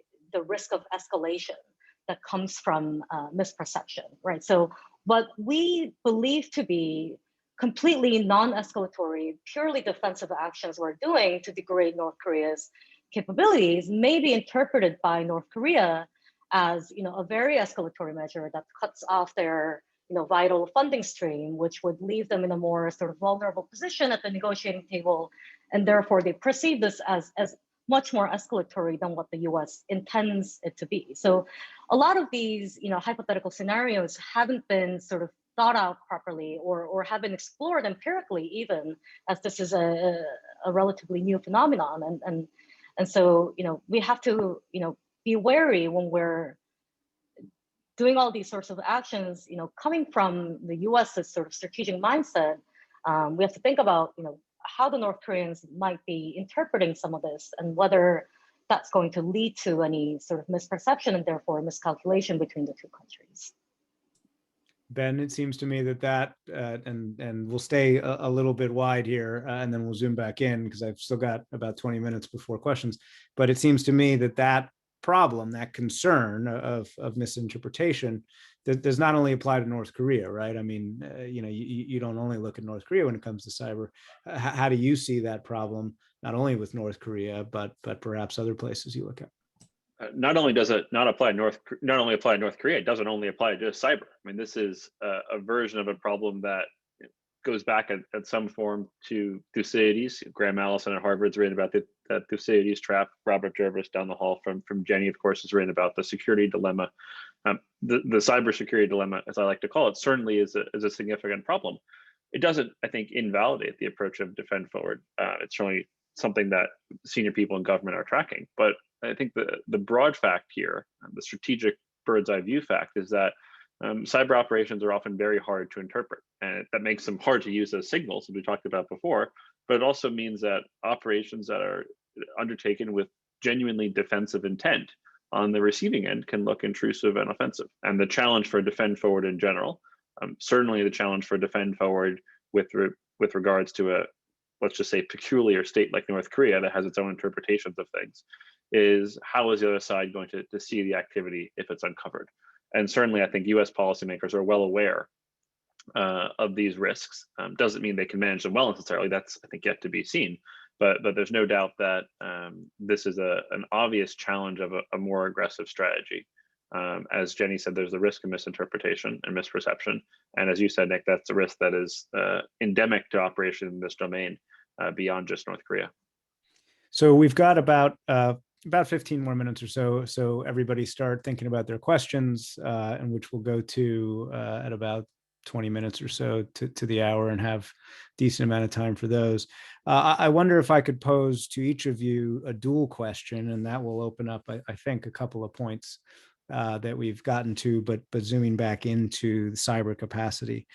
risk of escalation that comes from misperception, right? So what we believe to be completely non-escalatory, purely defensive actions we're doing to degrade North Korea's capabilities may be interpreted by North Korea as, you know, a very escalatory measure that cuts off their, vital funding stream, which would leave them in a more sort of vulnerable position at the negotiating table. And therefore they perceive this as much more escalatory than what the US intends it to be. So a lot of these, hypothetical scenarios haven't been sort of thought out properly or have been explored empirically, even as this is a relatively new phenomenon. And so, we have to, be wary when we're doing all these sorts of actions, coming from the US's sort of strategic mindset. We have to think about, how the North Koreans might be interpreting some of this and whether that's going to lead to any sort of misperception and therefore miscalculation between the two countries. Ben, it seems to me that and we'll stay a little bit wide here and then we'll zoom back in because I've still got about 20 minutes before questions. But it seems to me that problem, that concern of misinterpretation, that does not only apply to North Korea, right? I mean, you don't only look at North Korea when it comes to cyber. How do you see that problem, not only with North Korea, but perhaps other places you look at? Not only does it not apply to North Korea, it doesn't only apply to cyber. I mean, this is a version of a problem that goes back at some form to Thucydides. Graham Allison at Harvard's written about the Thucydides trap. Robert Jervis down the hall from Jenny, of course, has written about the security dilemma. The cybersecurity dilemma, as I like to call it, certainly is a significant problem. It doesn't, I think, invalidate the approach of defend forward. It's certainly something that senior people in government are tracking. But I think the broad fact here, the strategic bird's eye view fact, is that cyber operations are often very hard to interpret, and that makes them hard to use as signals, as we talked about before. But it also means that operations that are undertaken with genuinely defensive intent on the receiving end can look intrusive and offensive. And the challenge for defend forward in general, certainly the challenge for defend forward with regards to a, let's just say, peculiar state like North Korea that has its own interpretations of things, is how is the other side going to see the activity if it's uncovered? And certainly I think US policymakers are well aware of these risks. Doesn't mean they can manage them well necessarily. That's, I think, yet to be seen. But there's no doubt that this is an obvious challenge of a more aggressive strategy. As Jenny said, there's the risk of misinterpretation and misperception. And as you said, Nick, that's a risk that is endemic to operation in this domain beyond just North Korea. So we've got about 15 more minutes or so. So everybody start thinking about their questions, and which we'll go to at about 20 minutes or so to the hour and have a decent amount of time for those. I wonder if I could pose to each of you a dual question, and that will open up, I think, a couple of points that we've gotten to, but zooming back into the cyber capacity.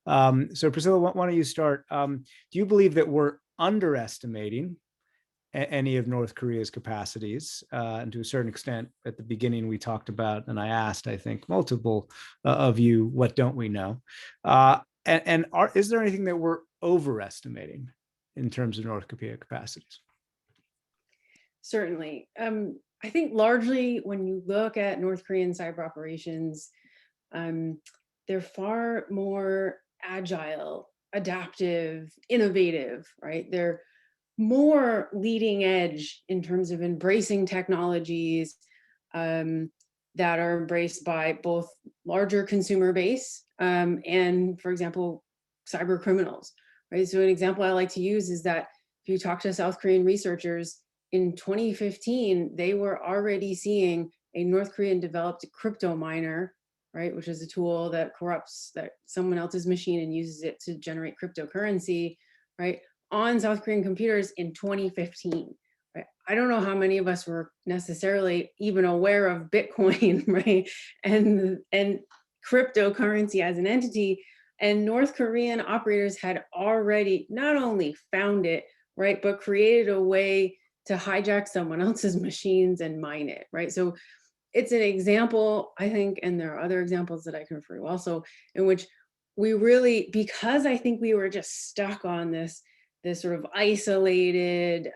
So Priscilla, why don't you start? Do you believe that we're underestimating any of North Korea's capacities? And to a certain extent, at the beginning, we talked about, and I asked, I think, multiple of you, what don't we know? Is there anything that we're overestimating in terms of North Korea capacities? Certainly. I think largely when you look at North Korean cyber operations, they're far more agile, adaptive, innovative, right? They're more leading edge in terms of embracing technologies that are embraced by both larger consumer base and, for example, cyber criminals, right? So an example I like to use is that if you talk to South Korean researchers, in 2015, they were already seeing a North Korean developed crypto miner, right, which is a tool that corrupts someone else's machine and uses it to generate cryptocurrency, right, on South Korean computers in 2015. Right? I don't know how many of us were necessarily even aware of Bitcoin, right, and cryptocurrency as an entity. And North Korean operators had already not only found it, right, but created a way to hijack someone else's machines and mine it, right? So it's an example, I think, and there are other examples that I can refer to also, in which we really, because I think we were just stuck on this sort of isolated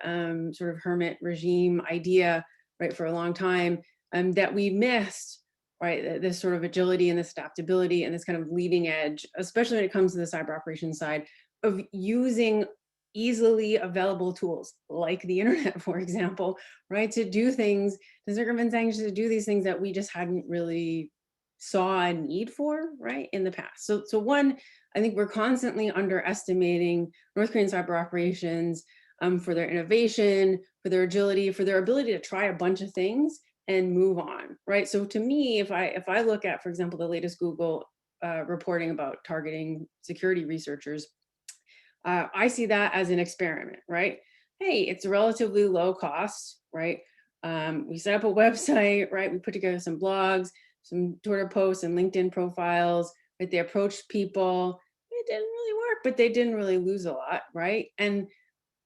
sort of hermit regime idea, right, for a long time, that we missed, right, this sort of agility and this adaptability and this kind of leading edge, especially when it comes to the cyber operations side, of using easily available tools like the internet, for example, right, to do things, to circumvent sanctions, to do these things that we just hadn't really saw a need for, right, in the past. So one, I think we're constantly underestimating North Korean cyber operations for their innovation, for their agility, for their ability to try a bunch of things and move on, right? So to me, if I look at, for example, the latest Google reporting about targeting security researchers, I see that as an experiment, right? Hey, it's relatively low cost, right? We set up a website, right? We put together some blogs, some Twitter posts and LinkedIn profiles, right? They approached people. It didn't really work, but they didn't really lose a lot, right? And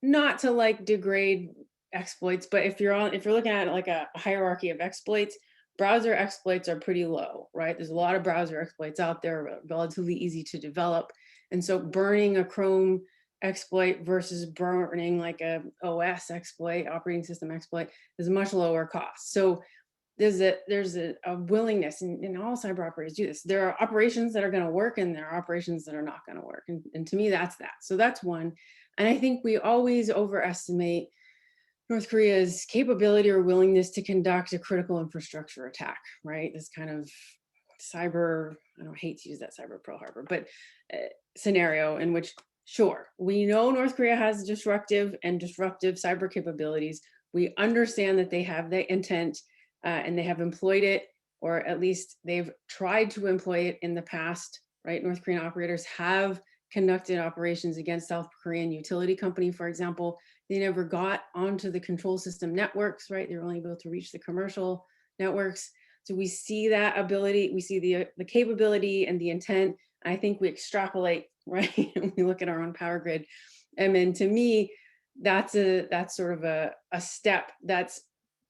not to like degrade exploits, but if you're looking at like a hierarchy of exploits, browser exploits are pretty low, right? There's a lot of browser exploits out there, relatively easy to develop. And so burning a Chrome exploit versus burning like a OS exploit, operating system exploit, is much lower cost. So there's a willingness, and all cyber operators do this. There are operations that are going to work and there are operations that are not going to work. And to me, that's that. So that's one. And I think we always overestimate North Korea's capability or willingness to conduct a critical infrastructure attack, right? This kind of cyber, I don't hate to use that cyber Pearl Harbor, but scenario in which, sure, we know North Korea has disruptive cyber capabilities. We understand that they have the intent and they have employed it, or at least they've tried to employ it in the past, right? North Korean operators have conducted operations against South Korean utility company, for example. They never got onto the control system networks, right? They were only able to reach the commercial networks. So we see that ability, we see the capability and the intent. I think we extrapolate, right? We look at our own power grid. And then to me, that's sort of a step that's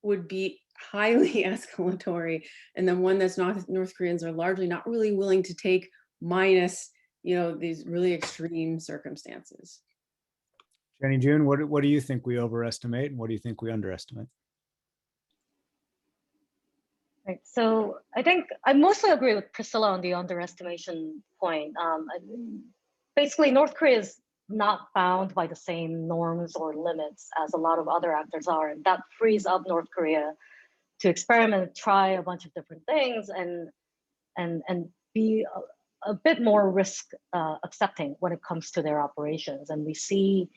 would be highly escalatory, and then one that's North Koreans are largely not really willing to take, minus these really extreme circumstances. Jenny June, what do you think we overestimate and what do you think we underestimate? Right. So I think I mostly agree with Priscilla on the underestimation point. Basically, North Korea is not bound by the same norms or limits as a lot of other actors are, and that frees up North Korea to experiment, try a bunch of different things, and be a bit more risk accepting when it comes to their operations. And we see,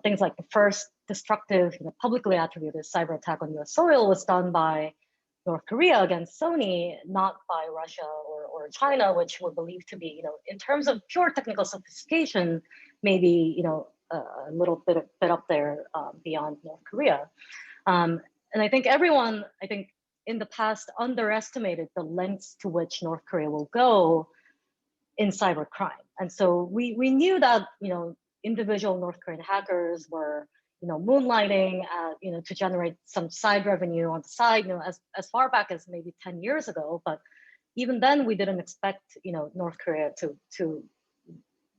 things like the first destructive, publicly attributed cyber attack on U.S. soil was done by North Korea against Sony, not by Russia or China, which were believed to be, in terms of pure technical sophistication, maybe, a little bit up there beyond North Korea. And I think everyone, in the past underestimated the lengths to which North Korea will go in cybercrime. And so we knew that, individual North Korean hackers were, moonlighting, to generate some side revenue on the side, as far back as maybe 10 years ago. But even then, we didn't expect, North Korea to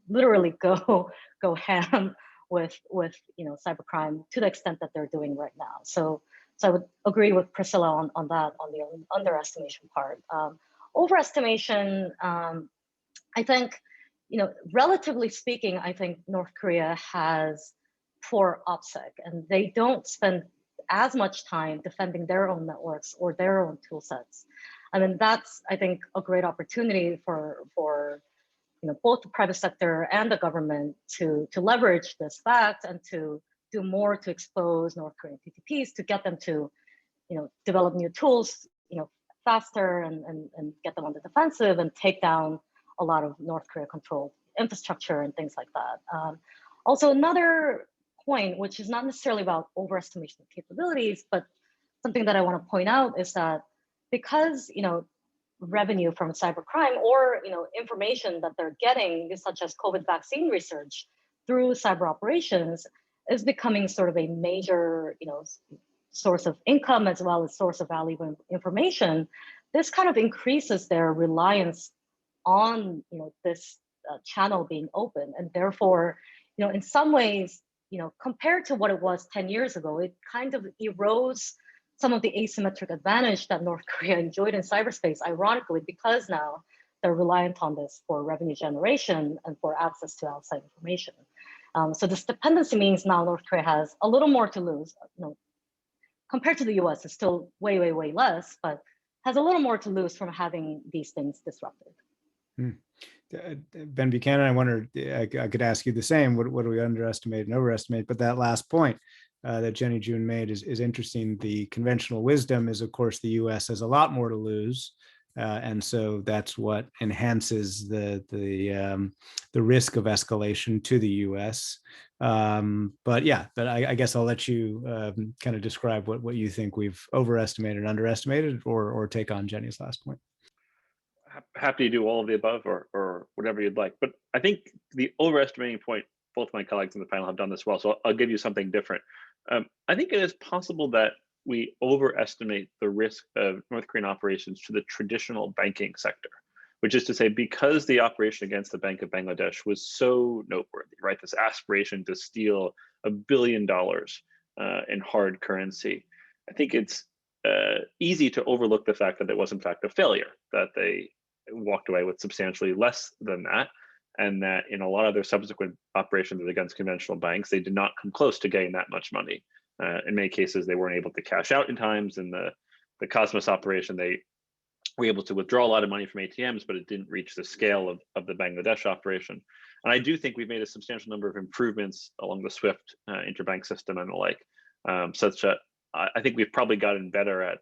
literally go ham with cybercrime to the extent that they're doing right now. So I would agree with Priscilla on that, on the underestimation part. Overestimation, I think, relatively speaking, I think North Korea has poor OPSEC, and they don't spend as much time defending their own networks or their own tool sets. I mean, that's, I think, a great opportunity for both the private sector and the government to leverage this fact and to do more to expose North Korean TTPs, to get them to, develop new tools, faster and get them on the defensive and take down a lot of North Korea controlled infrastructure and things like that. Also, another point, which is not necessarily about overestimation of capabilities, but something that I want to point out is that because, revenue from cybercrime or, information that they're getting, such as COVID vaccine research through cyber operations, is becoming sort of a major, source of income as well as source of valuable information. This kind of increases their reliance on, this channel being open, and therefore, in some ways, compared to what it was 10 years ago, it kind of erodes some of the asymmetric advantage that North Korea enjoyed in cyberspace, ironically, because now they're reliant on this for revenue generation and for access to outside information. So this dependency means now North Korea has a little more to lose. Compared to the US, it's still way, way, way less, but has a little more to lose from having these things disrupted. Ben Buchanan, I wonder, I could ask you the same. What do we underestimate and overestimate? But that last point that Jenny June made is interesting. The conventional wisdom is, of course, the U.S. has a lot more to lose. And so that's what enhances the risk of escalation to the U.S. But I guess I'll let you kind of describe what you think we've overestimated, underestimated, or take on Jenny's last point. Happy to do all of the above or whatever you'd like. But I think the overestimating point, both my colleagues on the panel have done this well, so I'll give you something different. I think it is possible that we overestimate the risk of North Korean operations to the traditional banking sector, which is to say, because the operation against the Bank of Bangladesh was so noteworthy, right? This aspiration to steal $1 billion in hard currency. I think it's easy to overlook the fact that it was in fact a failure, that they walked away with substantially less than that, and that in a lot of their subsequent operations against conventional banks, they did not come close to getting that much money. In many cases, they weren't able to cash out in times. In the Cosmos operation, they were able to withdraw a lot of money from ATMs, but it didn't reach the scale of the Bangladesh operation. And I do think we've made a substantial number of improvements along the SWIFT interbank system and the like, such that I think we've probably gotten better at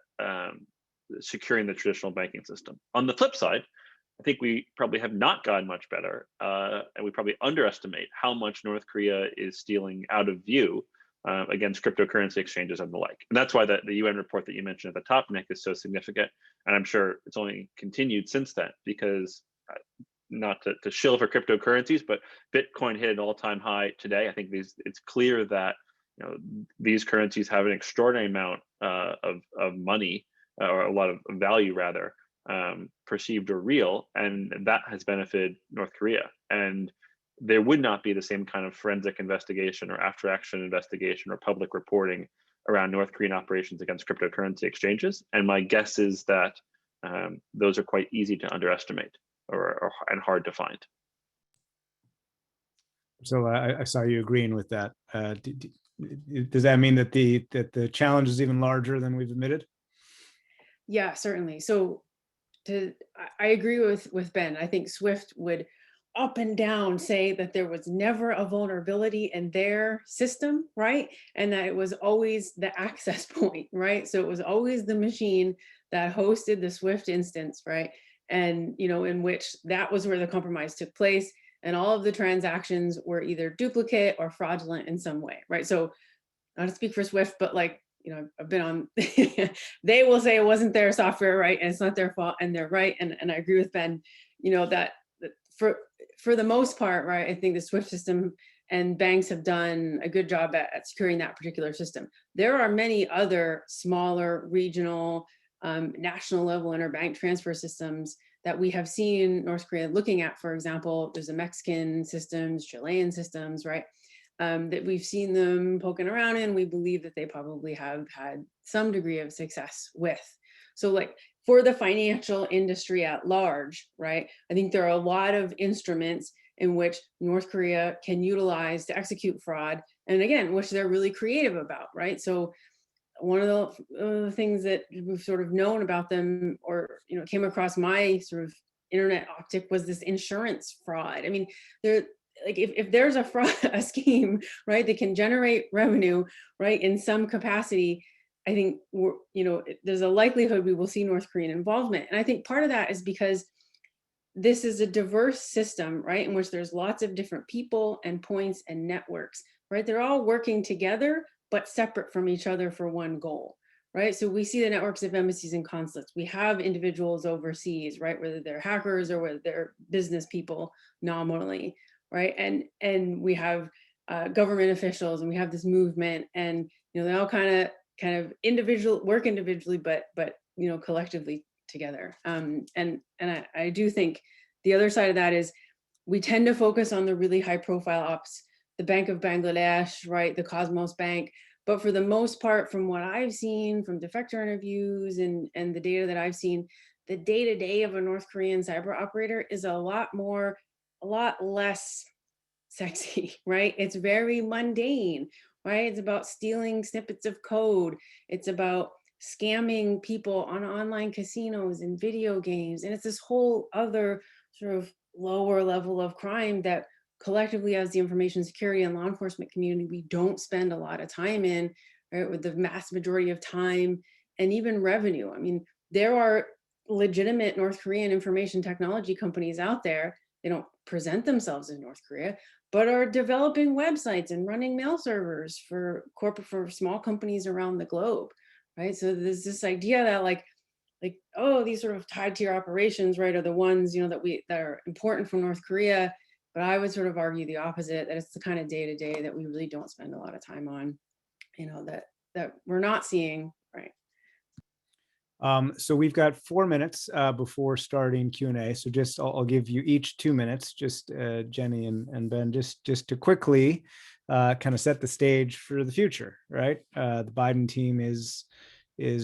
securing the traditional banking system. On the flip side, I think we probably have not gotten much better, and we probably underestimate how much North Korea is stealing out of view against cryptocurrency exchanges and the like. And that's why the UN report that you mentioned at the top, Nick, is so significant. And I'm sure it's only continued since then, because not to shill for cryptocurrencies, but Bitcoin hit an all-time high today. I think it's clear that these currencies have an extraordinary amount of money, or a lot of value rather, perceived or real, and that has benefited North Korea. And there would not be the same kind of forensic investigation or after action investigation or public reporting around North Korean operations against cryptocurrency exchanges. And my guess is that those are quite easy to underestimate and hard to find. So I saw you agreeing with that. Does that mean that the challenge is even larger than we've admitted? Yeah, certainly. So I agree with Ben. I think SWIFT would up and down say that there was never a vulnerability in their system, right? And that it was always the access point, right? So it was always the machine that hosted the SWIFT instance, right? And, in which that was where the compromise took place. And all of the transactions were either duplicate or fraudulent in some way, right? So not to speak for SWIFT, but I've been on, they will say it wasn't their software, right? And it's not their fault, and they're right. And I agree with Ben, that for the most part, right, I think the SWIFT system and banks have done a good job at securing that particular system. There are many other smaller regional, national level interbank transfer systems that we have seen North Korea looking at. For example, there's the Mexican systems, Chilean systems, right? That we've seen them poking around in. We believe that they probably have had some degree of success with. So for the financial industry at large, right, I think there are a lot of instruments in which North Korea can utilize to execute fraud, and again, which they're really creative about, right? So one of the things that we've sort of known about them, or came across my sort of internet optic, was this insurance fraud. I mean, if there's a scheme, right, that can generate revenue, right, in some capacity, I think there's a likelihood we will see North Korean involvement. And I think part of that is because this is a diverse system, right, in which there's lots of different people and points and networks, right? They're all working together, but separate from each other for one goal, right? So we see the networks of embassies and consulates. We have individuals overseas, right, whether they're hackers or whether they're business people nominally, right? And we have government officials, and we have this movement, and they all kind of work individually, but collectively together. And I do think the other side of that is we tend to focus on the really high profile ops, the Bank of Bangladesh, right, the Cosmos Bank. But for the most part, from what I've seen from defector interviews and the data that I've seen, the day-to-day of a North Korean cyber operator is a lot less sexy, right? It's very mundane, right? It's about stealing snippets of code. It's about scamming people on online casinos and video games. And it's this whole other sort of lower level of crime that collectively, as the information security and law enforcement community, we don't spend a lot of time in, right? With the vast majority of time and even revenue. I mean, there are legitimate North Korean information technology companies out there. They don't present themselves in North Korea, but are developing websites and running mail servers for small companies around the globe, right? So there's this idea that like, oh, these sort of tied tier operations, right, are the ones, you know, that are important for North Korea. But I would sort of argue the opposite, that it's the kind of day-to-day that we really don't spend a lot of time on, you know, that we're not seeing, right? So we've got 4 minutes before starting Q&A. So just I'll give you each 2 minutes, just Jenny and Ben, just to quickly kind of set the stage for the future, right? The Biden team is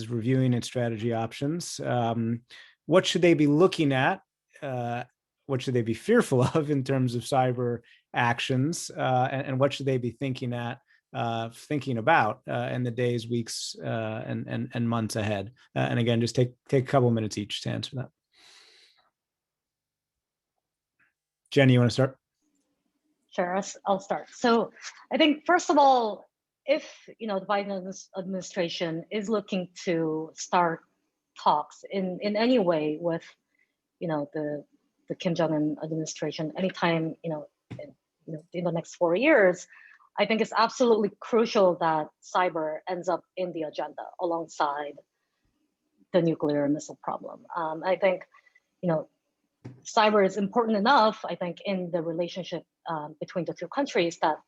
reviewing its strategy options. What should they be looking at? What should they be fearful of in terms of cyber actions? And what should they be thinking about in the days, weeks, and months ahead? And again, just take a couple minutes each to answer that. Jenny, you want to start? Sure, I'll start. So I think, first of all, if the Biden administration is looking to start talks in any way with the Kim Jong-un administration anytime in the next 4 years, I think it's absolutely crucial that cyber ends up in the agenda alongside the nuclear missile problem. I think cyber is important enough, I think, in the relationship between the two countries that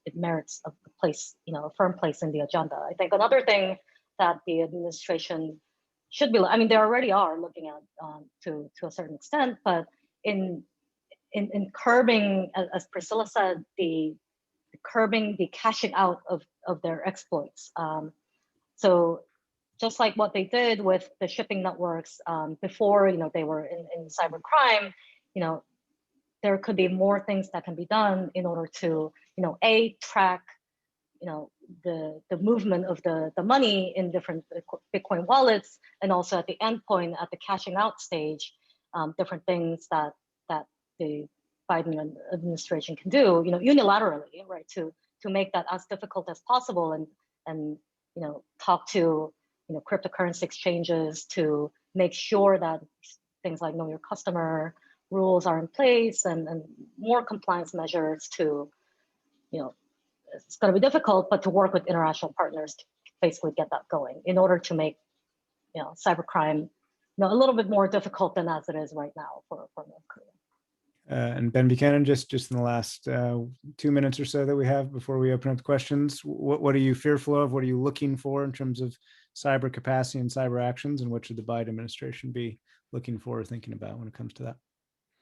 it merits a place, a firm place in the agenda. I think another thing that the administration should be, I mean, they already are looking at to a certain extent, but in curbing, as Priscilla said, curbing the cashing out of their exploits. So just like what they did with the shipping networks before, they were in cyber crime, there could be more things that can be done in order to, track, the movement of the money in different Bitcoin wallets, and also at the endpoint, at the cashing out stage, different things that the Biden administration can do, unilaterally, right, to make that as difficult as possible, and talk to cryptocurrency exchanges to make sure that things like know your customer rules are in place, and more compliance measures to, it's going to be difficult, but to work with international partners to basically get that going in order to make, cybercrime, a little bit more difficult than as it is right now for North Korea. And Ben Buchanan, just in the last 2 minutes or so that we have before we open up the questions, what are you fearful of? What are you looking for in terms of cyber capacity and cyber actions? And what should the Biden administration be looking for or thinking about when it comes to that?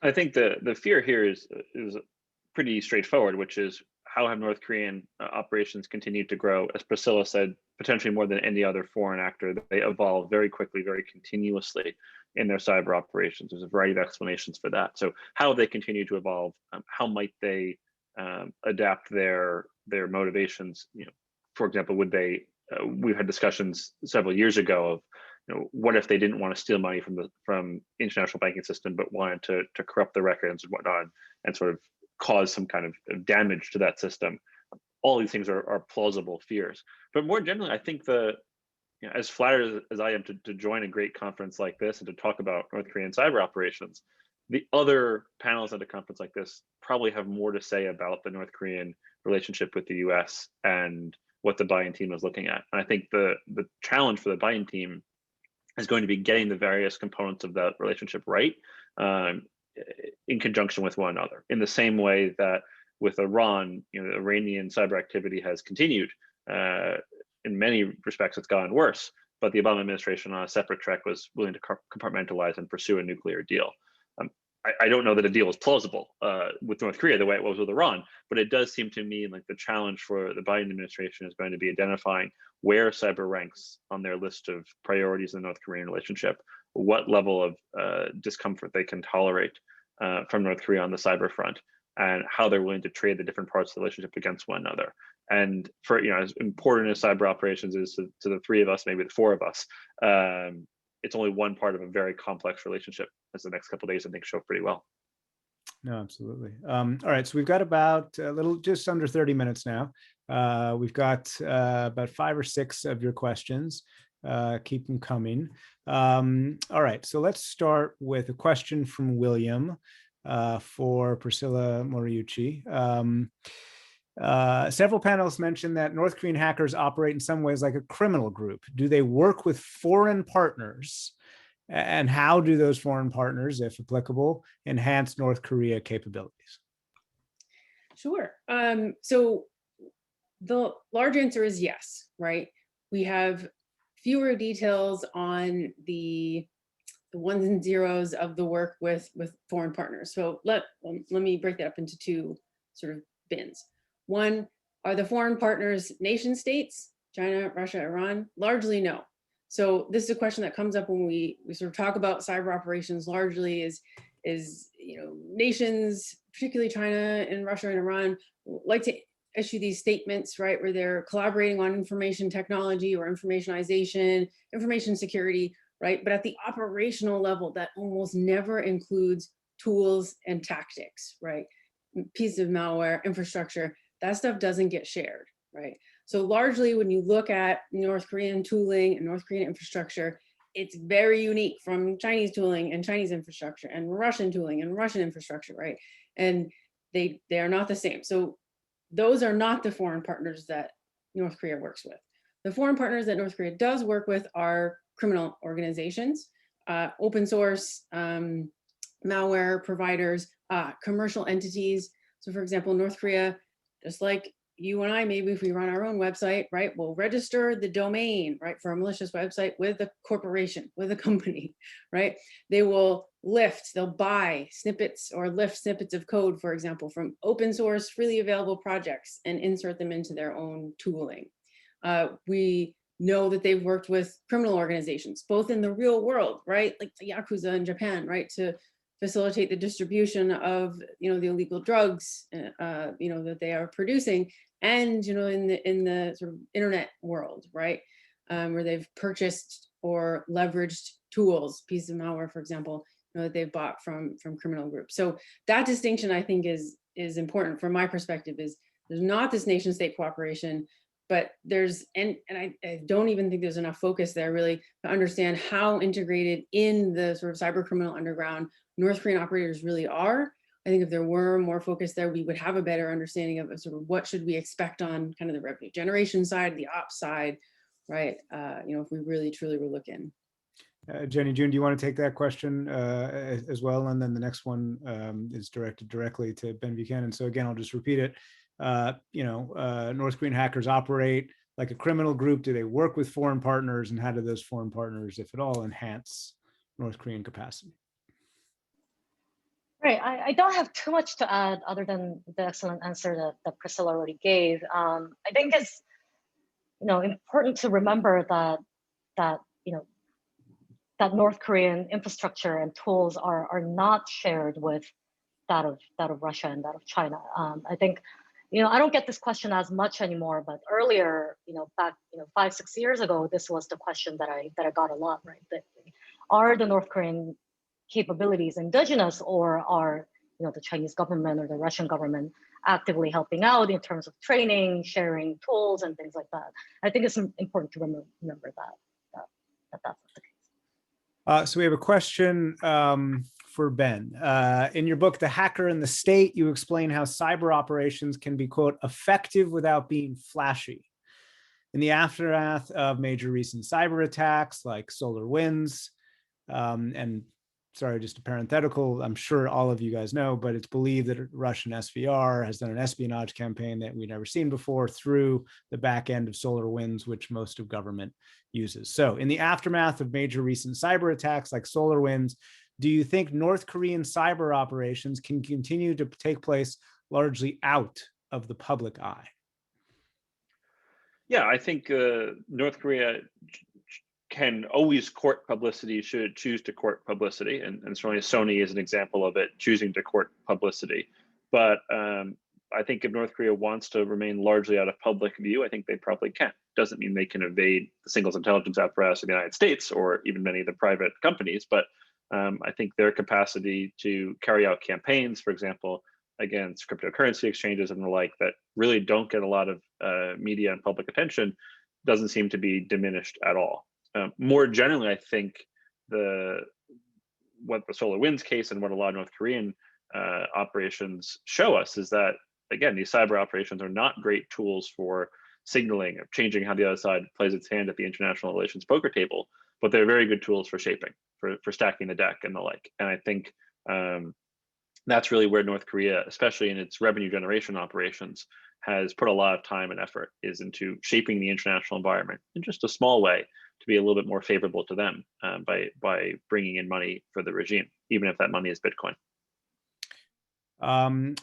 I think the fear here is pretty straightforward, which is how have North Korean operations continued to grow? As Priscilla said, potentially more than any other foreign actor, they evolve very quickly, very continuously in their cyber operations. There's a variety of explanations for that. So how they continue to evolve, how might they adapt their motivations? For example, would they? We've had discussions several years ago of, what if they didn't want to steal money from international banking system, but wanted to corrupt the records and whatnot, and sort of cause some kind of damage to that system? All these things are plausible fears. But more generally, I think as flattered as I am to join a great conference like this and to talk about North Korean cyber operations, the other panels at a conference like this probably have more to say about the North Korean relationship with the U.S. and what the Biden team is looking at. And I think the challenge for the Biden team is going to be getting the various components of that relationship right, in conjunction with one another. In the same way that with Iran, the Iranian cyber activity has continued. In many respects, it's gotten worse, but the Obama administration on a separate track was willing to compartmentalize and pursue a nuclear deal. I don't know that a deal is plausible with North Korea the way it was with Iran, but it does seem to me like the challenge for the Biden administration is going to be identifying where cyber ranks on their list of priorities in the North Korean relationship, what level of discomfort they can tolerate from North Korea on the cyber front, and how they're willing to trade the different parts of the relationship against one another. And for, as important as cyber operations is to the three of us, maybe the four of us, it's only one part of a very complex relationship, as the next couple of days I think show pretty well. No, absolutely. All right, so we've got about just under 30 minutes now. We've got about 5 or 6 of your questions. Keep them coming. All right, so let's start with a question from William for Priscilla Moriucci. Several panelists mentioned that North Korean hackers operate in some ways like a criminal group. Do they work with foreign partners? And how do those foreign partners, if applicable, enhance North Korea capabilities? Sure. So the large answer is yes, right? We have fewer details on the ones and zeros of the work with foreign partners. So let me break that up into 2 sort of bins. One, are the foreign partners nation states, China, Russia, Iran? Largely no. So this is a question that comes up when we sort of talk about cyber operations. Largely is nations, particularly China and Russia and Iran, like to issue these statements, right, where they're collaborating on information technology or informationization, information security, right? But at the operational level, that almost never includes tools and tactics, right? Pieces of malware, infrastructure, that stuff doesn't get shared, right? So largely when you look at North Korean tooling and North Korean infrastructure, it's very unique from Chinese tooling and Chinese infrastructure and Russian tooling and Russian infrastructure, right? And they are not the same. So those are not the foreign partners that North Korea works with. The foreign partners that North Korea does work with are criminal organizations, open source, malware providers, commercial entities. So for example, North Korea, just like you and I, maybe if we run our own website, right, we'll register the domain, right, for a malicious website with a corporation, with a company, right? They will they'll buy snippets or lift snippets of code, for example, from open source, freely available projects and insert them into their own tooling. We know that they've worked with criminal organizations, both in the real world, right, like the Yakuza in Japan, right, to facilitate the distribution of the illegal drugs that they are producing, and in the sort of internet world, right, where they've purchased or leveraged tools, pieces of malware, for example, that they've bought from criminal groups. So that distinction, I think, is important from my perspective. Is there's not this nation state cooperation, but there's and I don't even think there's enough focus there really to understand how integrated in the sort of cyber criminal underground North Korean operators really are. I think if there were more focus there, we would have a better understanding of sort of what should we expect on kind of the revenue generation side, the ops side, right? If we really truly were looking. Jenny June, do you want to take that question as well? And then the next one is directed directly to Ben Buchanan. So again, I'll just repeat it. North Korean hackers operate like a criminal group. Do they work with foreign partners, and how do those foreign partners, if at all, enhance North Korean capacity? Right, I don't have too much to add other than the excellent answer that Priscilla already gave. I think it's important to remember that North Korean infrastructure and tools are not shared with that of Russia and that of China. I think I don't get this question as much anymore, but earlier, back 5-6 years ago, this was the question that I got a lot, right? Are the North Korean capabilities indigenous, or are the Chinese government or the Russian government actively helping out in terms of training, sharing tools, and things like that? I think it's important to remember that's the case. So we have a question for Ben. In your book, The Hacker and the State, you explain how cyber operations can be, quote, effective without being flashy. In the aftermath of major recent cyber attacks like SolarWinds, and sorry, just a parenthetical, I'm sure all of you guys know, but it's believed that Russian SVR has done an espionage campaign that we've never seen before through the back end of SolarWinds, which most of government uses. So in the aftermath of major recent cyber attacks like SolarWinds, do you think North Korean cyber operations can continue to take place largely out of the public eye? Yeah, I think North Korea can always court publicity should it choose to court publicity. And certainly Sony is an example of it choosing to court publicity. But I think if North Korea wants to remain largely out of public view, I think they probably can. Doesn't mean they can evade the singles intelligence apparatus of the United States or even many of the private companies, but I think their capacity to carry out campaigns, for example, against cryptocurrency exchanges and the like that really don't get a lot of media and public attention doesn't seem to be diminished at all. More generally, I think what the SolarWinds case and what a lot of North Korean operations show us is that, again, these cyber operations are not great tools for signaling or changing how the other side plays its hand at the international relations poker table, but they're very good tools for shaping, for stacking the deck and the like. And I think that's really where North Korea, especially in its revenue generation operations, has put a lot of time and effort, is into shaping the international environment in just a small way to be a little bit more favorable to them by bringing in money for the regime, even if that money is Bitcoin.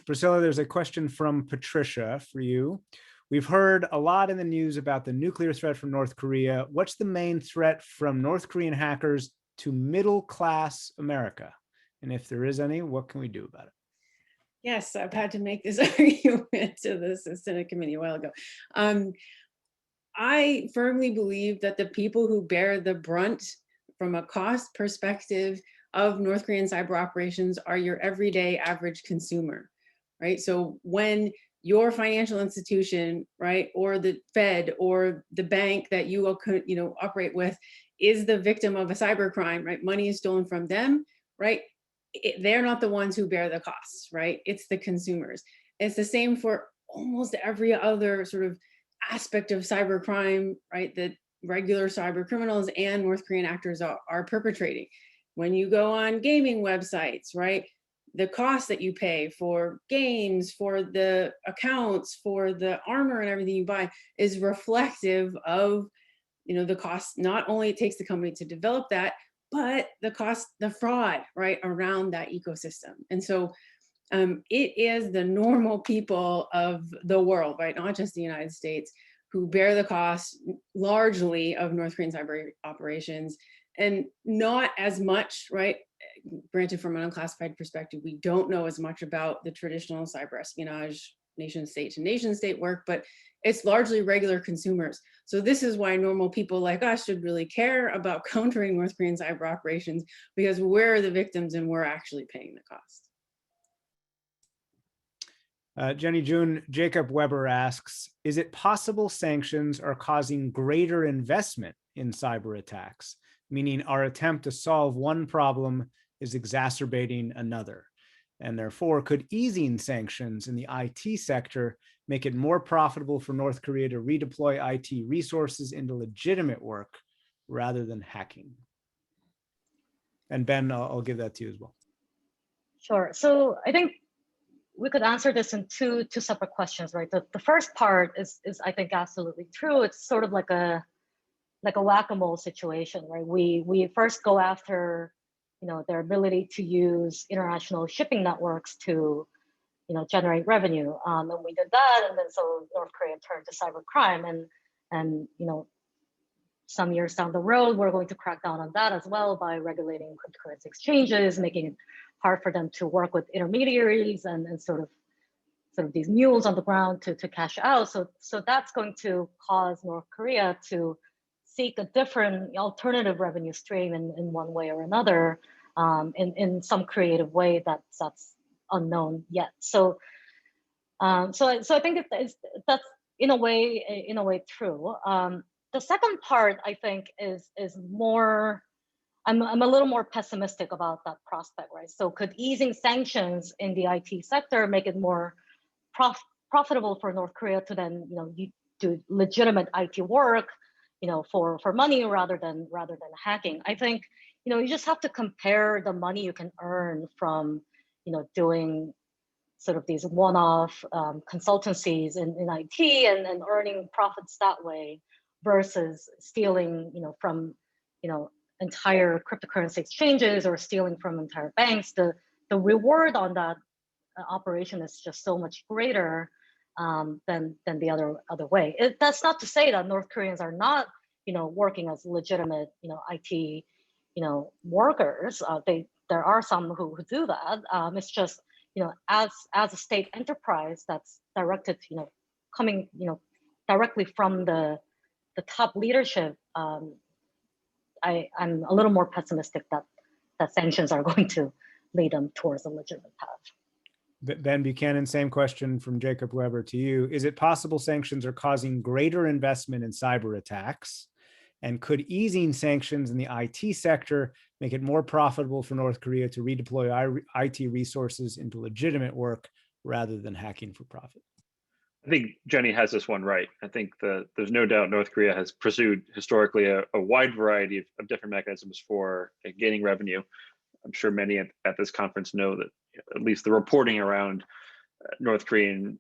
Priscilla, there's a question from Patricia for you. We've heard a lot in the news about the nuclear threat from North Korea. What's the main threat from North Korean hackers to middle-class America? And if there is any, what can we do about it? Yes, I've had to make this argument to the Senate committee a while ago. I firmly believe that the people who bear the brunt from a cost perspective of North Korean cyber operations are your everyday average consumer, right? So when your financial institution, right, or the Fed or the bank that you operate with is the victim of a cyber crime, right? Money is stolen from them, right? They're not the ones who bear the costs, right? It's the consumers. It's the same for almost every other sort of aspect of cyber crime, right? That regular cyber criminals and North Korean actors are perpetrating. When you go on gaming websites, right? The cost that you pay for games, for the accounts, for the armor and everything you buy is reflective of, the cost. Not only it takes the company to develop that, but the cost, the fraud, right, around that ecosystem. And so it is the normal people of the world, right, not just the United States, who bear the cost largely of North Korean cyber operations, and not as much, right? Granted, from an unclassified perspective, we don't know as much about the traditional cyber espionage, nation state to nation state work, but it's largely regular consumers. So this is why normal people like us should really care about countering North Korean cyber operations, because we're the victims and we're actually paying the cost. Jenny June, Jacob Weber asks, is it possible sanctions are causing greater investment in cyber attacks, meaning our attempt to solve one problem is exacerbating another? And therefore, could easing sanctions in the IT sector make it more profitable for North Korea to redeploy IT resources into legitimate work rather than hacking? And Ben, I'll give that to you as well. Sure. So I think we could answer this in two separate questions, right? The first part is I think absolutely true. It's sort of like a whack-a-mole situation, right? We first go after, their ability to use international shipping networks to, generate revenue, and we did that, and then so North Korea turned to cybercrime, and some years down the road, we're going to crack down on that as well by regulating cryptocurrency exchanges, making it hard for them to work with intermediaries and sort of these mules on the ground to cash out. So that's going to cause North Korea to seek a different alternative revenue stream in one way or another, in some creative way that's unknown yet. So I think that's in a way true. The second part, I think, is more, I'm a little more pessimistic about that prospect, right? So could easing sanctions in the IT sector make it more profitable for North Korea to then, do legitimate IT work, for money rather than hacking? I think, you just have to compare the money you can earn from, doing sort of these one-off consultancies in IT and earning profits that way versus stealing, from, entire cryptocurrency exchanges or stealing from entire banks. The reward on that operation is just so much greater than the other way. That's not to say that North Koreans are not, working as legitimate, IT, workers. There are some who do that. It's just, as a state enterprise that's directed, coming, directly from the top leadership, I'm a little more pessimistic that sanctions are going to lead them towards a legitimate path. Ben Buchanan, same question from Jacob Weber to you. Is it possible sanctions are causing greater investment in cyber attacks? And could easing sanctions in the IT sector make it more profitable for North Korea to redeploy IT resources into legitimate work rather than hacking for profit? I think Jenny has this one right. I think there's no doubt North Korea has pursued historically a wide variety of different mechanisms for gaining revenue. I'm sure many at this conference know that at least the reporting around North Korean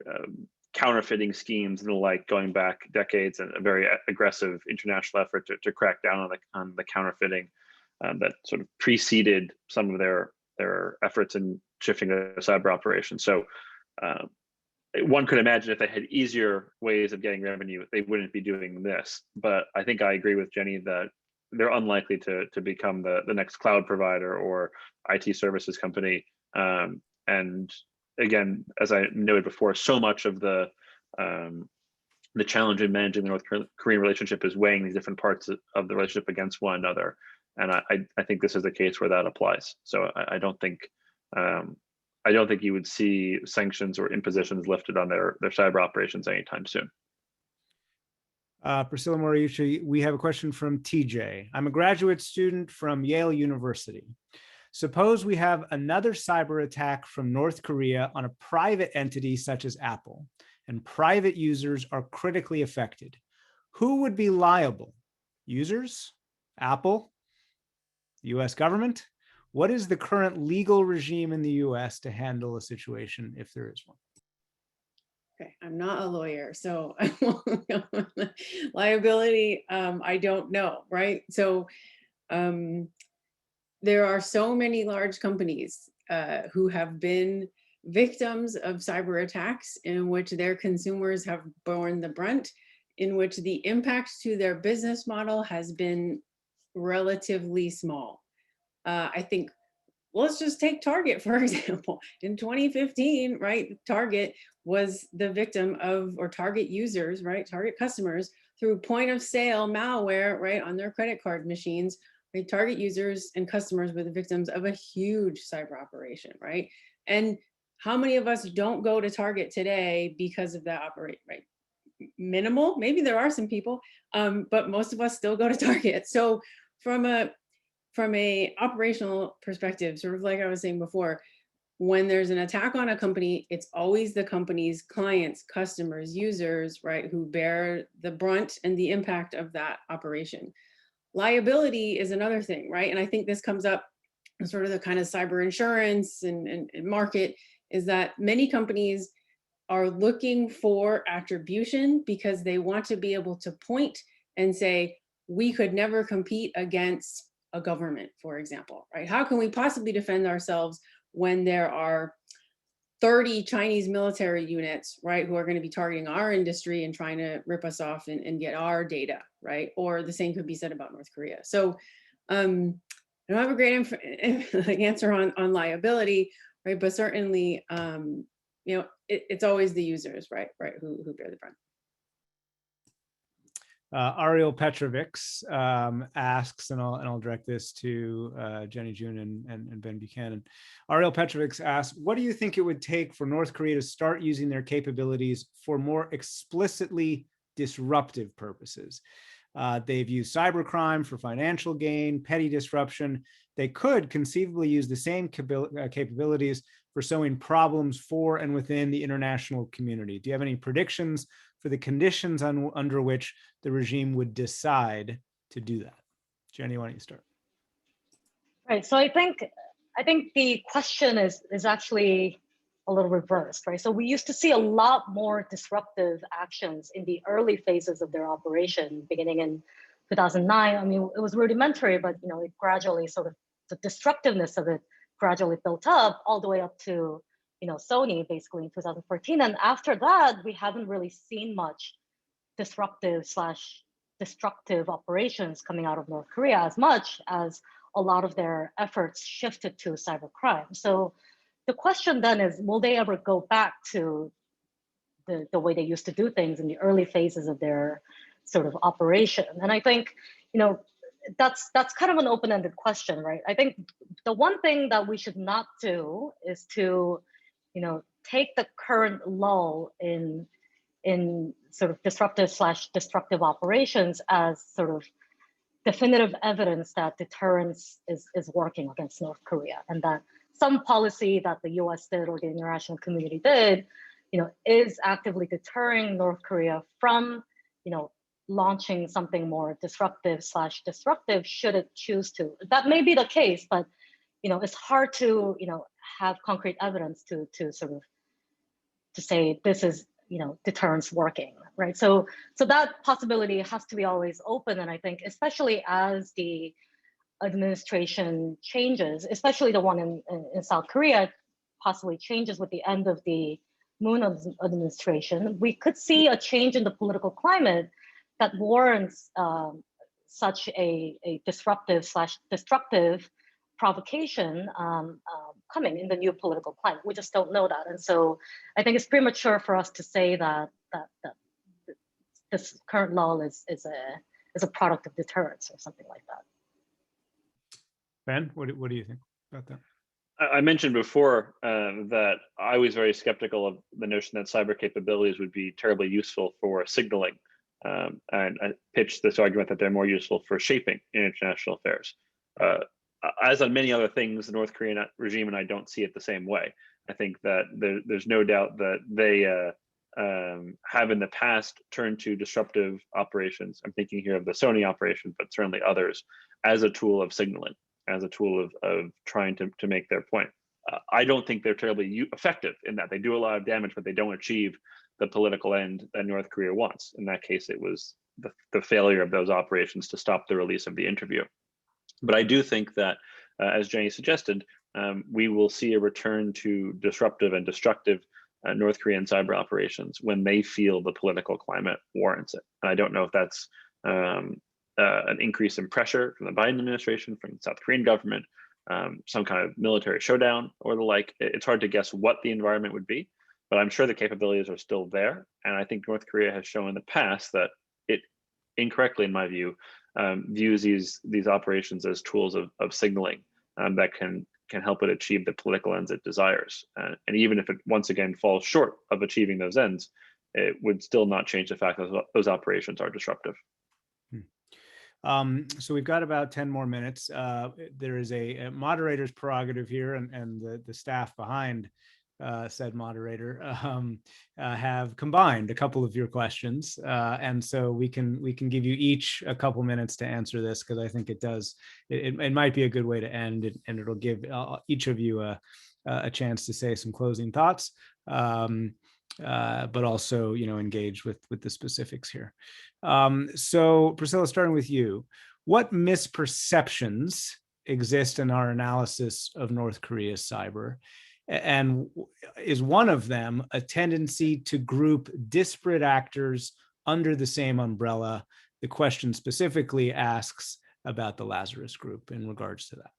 counterfeiting schemes and the like going back decades, and a very aggressive international effort to crack down on the counterfeiting that sort of preceded some of their efforts in shifting their cyber operations. So one could imagine if they had easier ways of getting revenue, they wouldn't be doing this. But I think I agree with Jenny that they're unlikely to become the next cloud provider or IT services company. And again, as I noted before, so much of the challenge in managing the North Korean relationship is weighing these different parts of the relationship against one another. And I think this is the case where that applies. So I don't think you would see sanctions or impositions lifted on their cyber operations anytime soon. Priscilla Moriucci, we have a question from TJ. I'm a graduate student from Yale University. Suppose we have another cyber attack from North Korea on a private entity such as Apple, and private users are critically affected. Who would be liable? Users? Apple? The US government? What is the current legal regime in the US to handle a situation if there is one? Okay, I'm not a lawyer, so I won't go on the liability. I don't know, right? So there are so many large companies who have been victims of cyber attacks in which their consumers have borne the brunt, in which the impact to their business model has been relatively small. I think, let's just take Target, for example. In 2015, right, Target was the victim of, or Target users, right, Target customers, through point of sale malware, right, on their credit card machines. Right, Target users and customers were the victims of a huge cyber operation, right? And how many of us don't go to Target today because of that operation, right? Minimal, maybe there are some people, but most of us still go to Target. So from a operational perspective, sort of like I was saying before, when there's an attack on a company, it's always the company's clients, customers, users, right, who bear the brunt and the impact of that operation. Liability is another thing, right? And I think this comes up in sort of the kind of cyber insurance and market, is that many companies are looking for attribution because they want to be able to point and say, we could never compete against a government, for example, right? How can we possibly defend ourselves when there are 30 Chinese military units, right, who are going to be targeting our industry and trying to rip us off and get our data, right? Or the same could be said about North Korea. So I don't have a great answer on liability, right? But certainly, it's always the users, right, who bear the brunt. Ariel Petrovics asks, and I'll direct this to Jenny June and Ben Buchanan. Ariel Petrovics asks, what do you think it would take for North Korea to start using their capabilities for more explicitly disruptive purposes? They've used cybercrime for financial gain, petty disruption. They could conceivably use the same capabilities for sowing problems for and within the international community. Do you have any predictions for the conditions under which the regime would decide to do that? Jenny, why don't you start? Right. So I think the question is actually a little reversed, right? So we used to see a lot more disruptive actions in the early phases of their operation, beginning in 2009. I mean, it was rudimentary, but it gradually sort of, the destructiveness of it gradually built up all the way up to Sony basically in 2014. And after that, we haven't really seen much disruptive operations coming out of North Korea, as much as a lot of their efforts shifted to cybercrime. So the question then is, will they ever go back to the way they used to do things in the early phases of their sort of operation? And I think, that's kind of an open-ended question, right? I think the one thing that we should not do is to, take the current lull in sort of disruptive/destructive operations as sort of definitive evidence that deterrence is working against North Korea, and that some policy that the U.S. did or the international community did, is actively deterring North Korea from, launching something more disruptive/destructive should it choose to. That may be the case, but it's hard to have concrete evidence to sort of to say this is deterrence working, right? So that possibility has to be always open, and I think especially as the administration changes, especially the one in South Korea, possibly changes with the end of the Moon administration, we could see a change in the political climate that warrants such a disruptive/destructive provocation coming in the new political climate. We just don't know that, and so I think it's premature for us to say that this current lull is a product of deterrence or something like that. Ben, what do you think about that? I mentioned before that I was very skeptical of the notion that cyber capabilities would be terribly useful for signaling. And I pitched this argument that they're more useful for shaping in international affairs. As on many other things, the North Korean regime and I don't see it the same way. I think that there's no doubt that they have in the past turned to disruptive operations. I'm thinking here of the Sony operation, but certainly others, as a tool of signaling, as a tool of trying to make their point. I don't think they're terribly effective in that. They do a lot of damage, but they don't achieve the political end that North Korea wants. In that case, it was the failure of those operations to stop the release of the interview. But I do think that, as Jenny suggested, we will see a return to disruptive and destructive North Korean cyber operations when they feel the political climate warrants it. And I don't know if that's an increase in pressure from the Biden administration, from the South Korean government, some kind of military showdown or the like. It's hard to guess what the environment would be, but I'm sure the capabilities are still there. And I think North Korea has shown in the past that it, incorrectly in my view, views these operations as tools of signaling that can help it achieve the political ends it desires. And even if it once again falls short of achieving those ends, it would still not change the fact that those operations are disruptive. So we've got about 10 more minutes. There is a moderator's prerogative here, and the staff behind said moderator have combined a couple of your questions, and so we can give you each a couple minutes to answer this, because I think it might be a good way to end it, and it'll give each of you a chance to say some closing thoughts, but also engage with the specifics here. So Priscilla, starting with you, what misperceptions exist in our analysis of North Korea's cyber? And is one of them a tendency to group disparate actors under the same umbrella? The question specifically asks about the Lazarus Group in regards to that.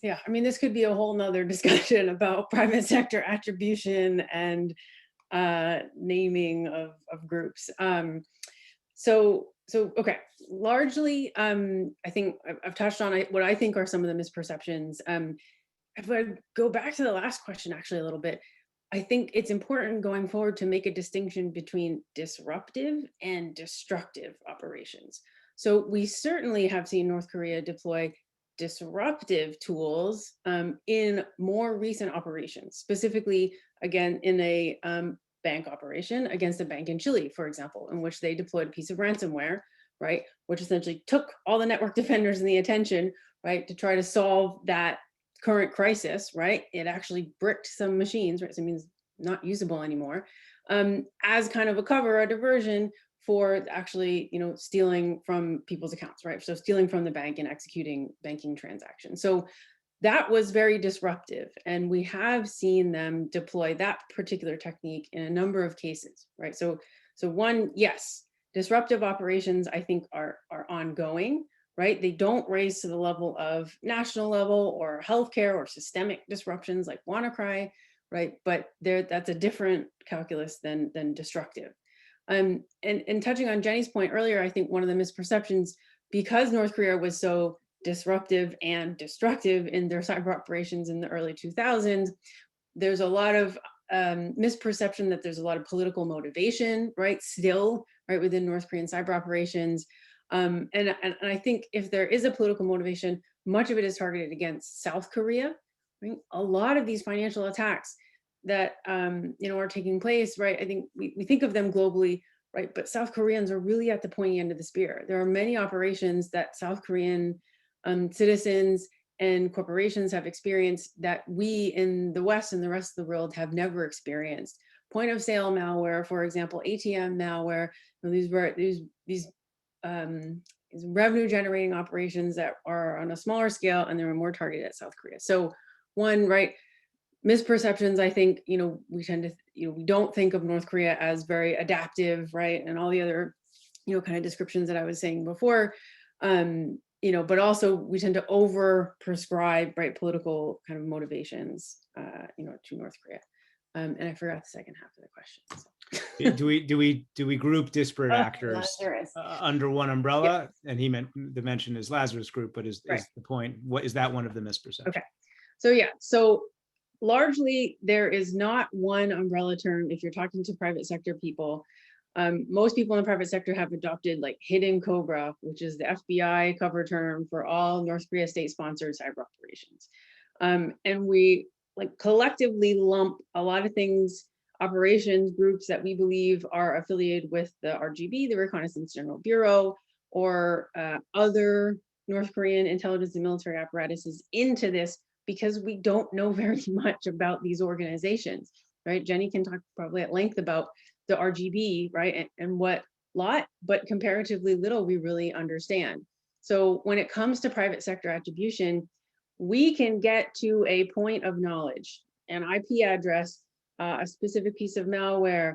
Yeah, I mean, this could be a whole nother discussion about private sector attribution and naming of groups. So okay, largely, I think I've touched on what I think are some of the misperceptions. If I go back to the last question actually a little bit, I think it's important going forward to make a distinction between disruptive and destructive operations. So we certainly have seen North Korea deploy disruptive tools in more recent operations, specifically, again, in a bank operation against a bank in Chile, for example, in which they deployed a piece of ransomware, right, which essentially took all the network defenders and the attention, right, to try to solve that current crisis, right? It actually bricked some machines, right? So it means not usable anymore, as kind of a cover, a diversion for actually, stealing from people's accounts, right? So stealing from the bank and executing banking transactions. So that was very disruptive. And we have seen them deploy that particular technique in a number of cases, right? So one, yes, disruptive operations, I think, are ongoing, right? They don't raise to the level of national level or healthcare or systemic disruptions like WannaCry, right? But that's a different calculus than destructive. And touching on Jenny's point earlier, I think one of the misperceptions, because North Korea was so disruptive and destructive in their cyber operations in the early 2000s, there's a lot of misperception that there's a lot of political motivation, right? Still, right, within North Korean cyber operations. And I think if there is a political motivation, much of it is targeted against South Korea, right? A lot of these financial attacks that are taking place, right? I think we think of them globally, right? But South Koreans are really at the pointy end of the spear. There are many operations that South Korean citizens and corporations have experienced that we in the West and the rest of the world have never experienced. Point of sale malware, for example, ATM malware. These revenue generating operations that are on a smaller scale, and they were more targeted at South Korea. So one, right, misperceptions, I think, we tend to, we don't think of North Korea as very adaptive, right? And all the other, kind of descriptions that I was saying before, but also we tend to over prescribe, right, political kind of motivations, to North Korea. And I forgot the second half of the question. So. Do we group disparate actors under one umbrella? Yeah. And he meant the mention is Lazarus Group, but is the point, what is that one of the misperceptions? Okay. So yeah, so largely there is not one umbrella term. If you're talking to private sector people, most people in the private sector have adopted like Hidden Cobra, which is the FBI cover term for all North Korea state-sponsored cyber operations. And we like collectively lump a lot of things, operations groups that we believe are affiliated with the RGB, the Reconnaissance General Bureau, or other North Korean intelligence and military apparatuses into this, because we don't know very much about these organizations, right? Jenny can talk probably at length about the RGB, right? And what lot, but comparatively little we really understand. So when it comes to private sector attribution, we can get to a point of knowledge, an IP address, a specific piece of malware,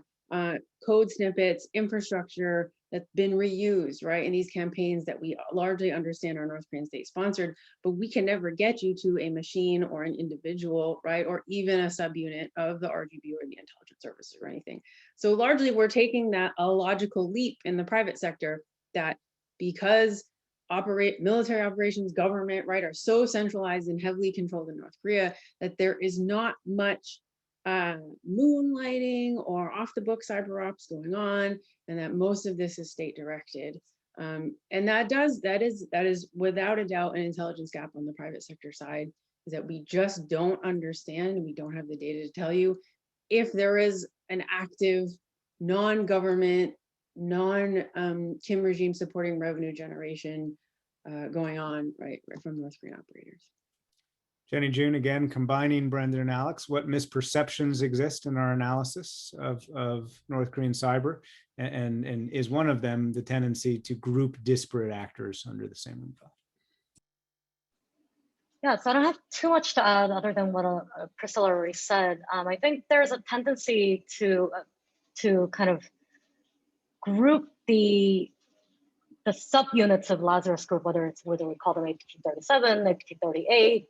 code snippets, infrastructure that's been reused, right, in these campaigns that we largely understand are North Korean state sponsored, but we can never get you to a machine or an individual, right, or even a subunit of the RGB or the intelligence services or anything. So largely we're taking that a logical leap in the private sector, that because military operations, government, right, are so centralized and heavily controlled in North Korea, that there is not much moonlighting or off the book cyber ops going on, and that most of this is state directed. And that is without a doubt an intelligence gap on the private sector side, is that we just don't understand, and we don't have the data to tell you if there is an active non-government, non-Kim regime supporting revenue generation going on right from North Korean operators. Jenny June, again, combining Brendan and Alex, what misperceptions exist in our analysis of North Korean cyber? And is one of them the tendency to group disparate actors under the same umbrella? Yeah, so I don't have too much to add other than what Priscilla already said. I think there's a tendency to kind of group the subunits of Lazarus Group, whether we call them APT-37, APT-38,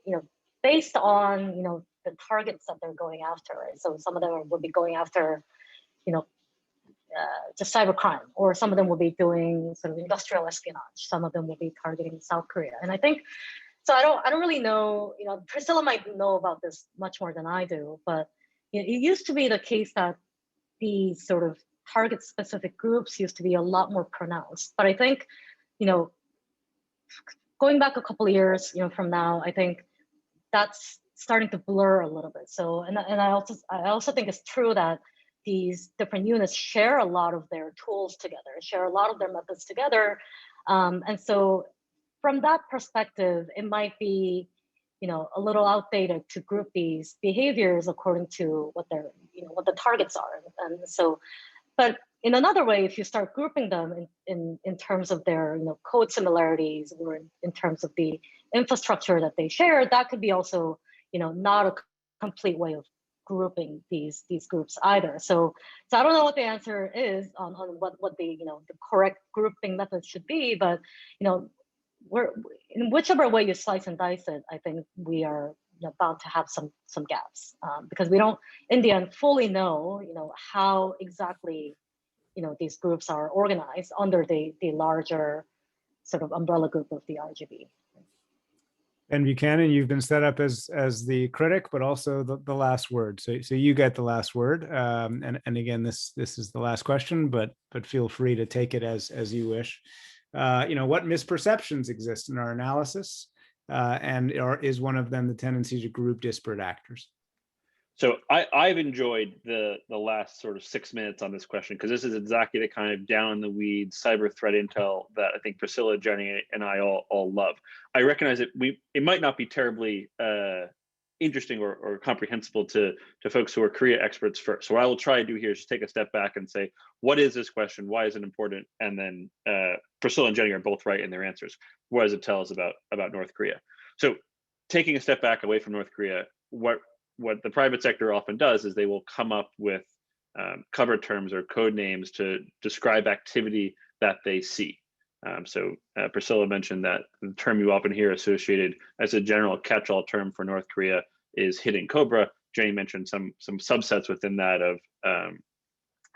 based on the targets that they're going after, right? So some of them will be going after just cybercrime, or some of them will be doing sort of industrial espionage, some of them will be targeting South Korea. And I think so I don't really know, Priscilla might know about this much more than I do, but it used to be the case that these sort of target specific groups used to be a lot more pronounced. But I think going back a couple of years from now, I think that's starting to blur a little bit. So, and I also think it's true that these different units share a lot of their tools together, share a lot of their methods together. And so from that perspective, it might be, a little outdated to group these behaviors according to what their, what the targets are. And so, but in another way, if you start grouping them in terms of their, code similarities, or in terms of the infrastructure that they share, that could be also, not a complete way of grouping these groups either. So I don't know what the answer is on what the the correct grouping method should be, but in whichever way you slice and dice it, I think we are bound to have some gaps because we don't, in the end, fully know, how exactly, these groups are organized under the larger sort of umbrella group of the RGB. And Buchanan, you've been set up as the critic, but also the last word. So you get the last word. And again, this is the last question, but feel free to take it as you wish. What misperceptions exist in our analysis, and is one of them the tendency to group disparate actors? So I've enjoyed the last sort of 6 minutes on this question, because this is exactly the kind of down in the weeds cyber threat intel that I think Priscilla, Jenny, and I all love. I recognize that it might not be terribly interesting or comprehensible to folks who are Korea experts first. So what I will try to do here is just take a step back and say, what is this question? Why is it important? And then Priscilla and Jenny are both right in their answers. What does it tell us about North Korea? So taking a step back away from North Korea, what the private sector often does is they will come up with cover terms or code names to describe activity that they see. So Priscilla mentioned that the term you often hear associated as a general catch-all term for North Korea is Hidden Cobra. Jenny mentioned some subsets within that of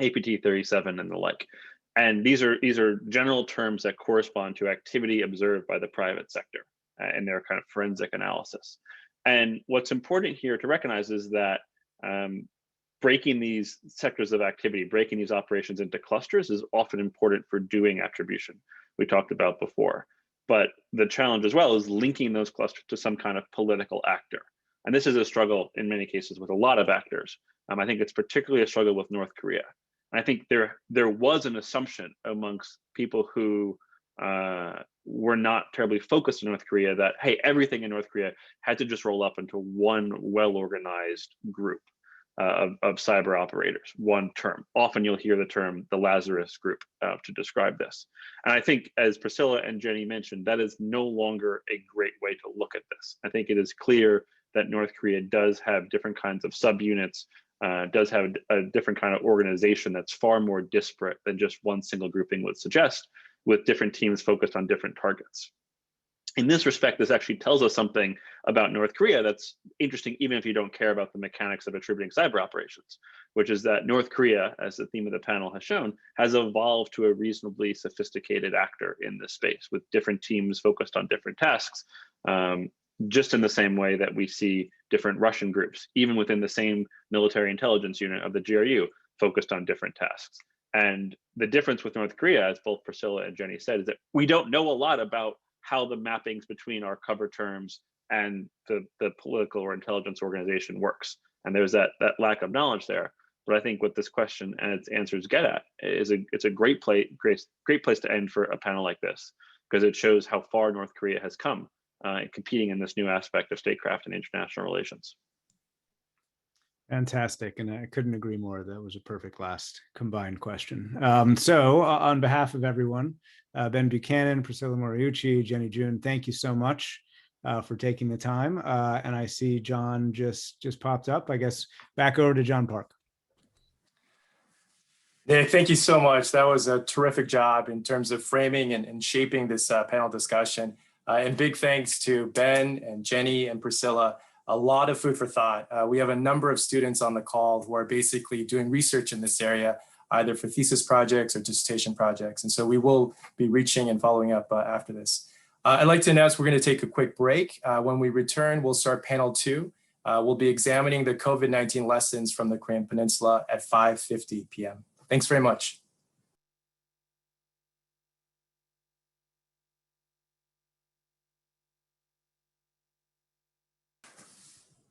APT-37 and the like. And these are general terms that correspond to activity observed by the private sector in their kind of forensic analysis. And what's important here to recognize is that breaking these sectors of activity, breaking these operations into clusters is often important for doing attribution, we talked about before. But the challenge as well is linking those clusters to some kind of political actor. And this is a struggle in many cases with a lot of actors. I think it's particularly a struggle with North Korea. And I think there was an assumption amongst people who were not terribly focused in North Korea that, hey, everything in North Korea had to just roll up into one well-organized group of cyber operators, one term. Often you'll hear the term the Lazarus group to describe this. And I think, as Priscilla and Jenny mentioned, that is no longer a great way to look at this. I think it is clear that North Korea does have different kinds of subunits, does have a different kind of organization that's far more disparate than just one single grouping would suggest, with different teams focused on different targets. In this respect, this actually tells us something about North Korea that's interesting, even if you don't care about the mechanics of attributing cyber operations, which is that North Korea, as the theme of the panel has shown, has evolved to a reasonably sophisticated actor in this space, with different teams focused on different tasks, just in the same way that we see different Russian groups, even within the same military intelligence unit of the GRU, focused on different tasks. And the difference with North Korea, as both Priscilla and Jenny said, is that we don't know a lot about how the mappings between our cover terms and the political or intelligence organization works. And there's that lack of knowledge there. But I think what this question and its answers get at is it's a great place to end for a panel like this, because it shows how far North Korea has come in competing in this new aspect of statecraft and international relations. Fantastic, and I couldn't agree more. That was a perfect last combined question. So on behalf of everyone, Ben Buchanan, Priscilla Moriucci, Jenny June, thank you so much for taking the time. And I see John just popped up. I guess back over to John Park. Nick, thank you so much. That was a terrific job in terms of framing and shaping this panel discussion. And big thanks to Ben and Jenny and Priscilla. A lot of food for thought. We have a number of students on the call who are basically doing research in this area, either for thesis projects or dissertation projects. And so we will be reaching and following up after this. I'd like to announce we're going to take a quick break. When we return, we'll start panel 2. We'll be examining the COVID-19 lessons from the Korean Peninsula at 5:50 p.m. Thanks very much.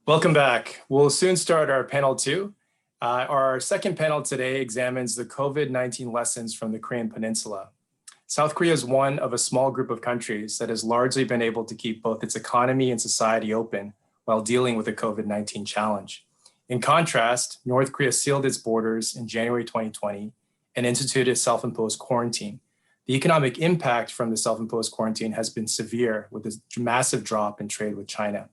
Welcome back. We'll soon start our panel 2. Our second panel today examines the COVID-19 lessons from the Korean Peninsula. South Korea is one of a small group of countries that has largely been able to keep both its economy and society open while dealing with the COVID-19 challenge. In contrast, North Korea sealed its borders in January 2020 and instituted self-imposed quarantine. The economic impact from the self-imposed quarantine has been severe, with a massive drop in trade with China.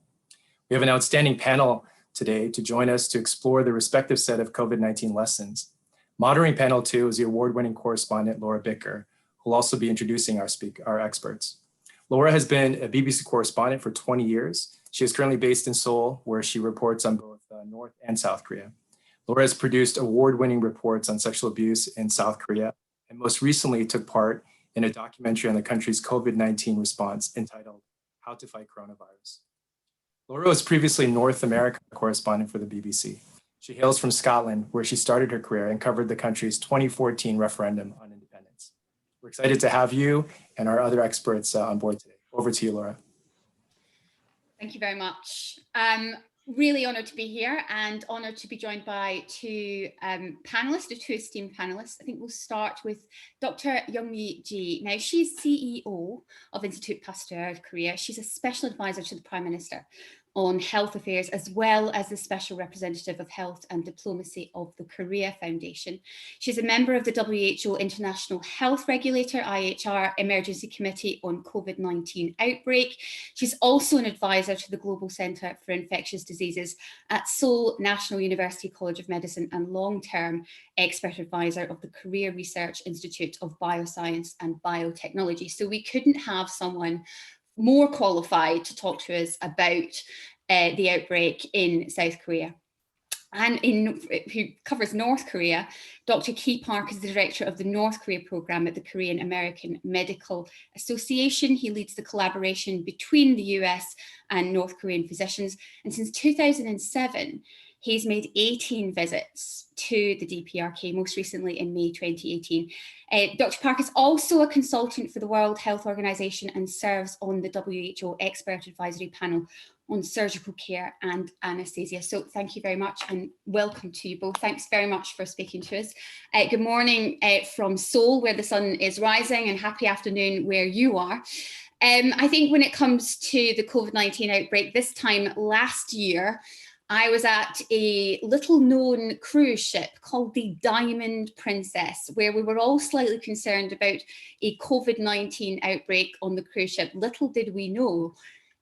We have an outstanding panel today to join us to explore the respective set of COVID-19 lessons. Moderating panel 2 is the award-winning correspondent, Laura Bicker, who will also be introducing our experts. Laura has been a BBC correspondent for 20 years. She is currently based in Seoul, where she reports on both North and South Korea. Laura has produced award-winning reports on sexual abuse in South Korea, and most recently took part in a documentary on the country's COVID-19 response entitled How to Fight Coronavirus. Laura was previously North America correspondent for the BBC. She hails from Scotland, where she started her career and covered the country's 2014 referendum on independence. We're excited to have you and our other experts on board today. Over to you, Laura. Thank you very much. Really honoured to be here and honoured to be joined by two panellists, the two esteemed panellists. I think we'll start with Dr. Young-mi Ji. Now, she's CEO of Institute Pasteur of Korea. She's a special advisor to the Prime Minister on health affairs, as well as the special representative of health and diplomacy of the Korea Foundation. She's a member of the WHO International Health Regulator, IHR, Emergency Committee on COVID-19 Outbreak. She's also an advisor to the Global Centre for Infectious Diseases at Seoul National University College of Medicine and long-term expert advisor of the Korea Research Institute of Bioscience and Biotechnology. So we couldn't have someone more qualified to talk to us about the outbreak in South Korea. And who covers North Korea, Dr. Ki Park is the director of the North Korea program at the Korean American Medical Association. He leads the collaboration between the US and North Korean physicians. And since 2007, he's made 18 visits to the DPRK, most recently in May 2018. Dr. Park is also a consultant for the World Health Organization and serves on the WHO Expert Advisory Panel on Surgical Care and Anesthesia. So thank you very much and welcome to you both. Thanks very much for speaking to us. Good morning from Seoul, where the sun is rising, and happy afternoon where you are. I think when it comes to the COVID-19 outbreak, this time last year, I was at a little known cruise ship called the Diamond Princess, where we were all slightly concerned about a COVID-19 outbreak on the cruise ship. Little did we know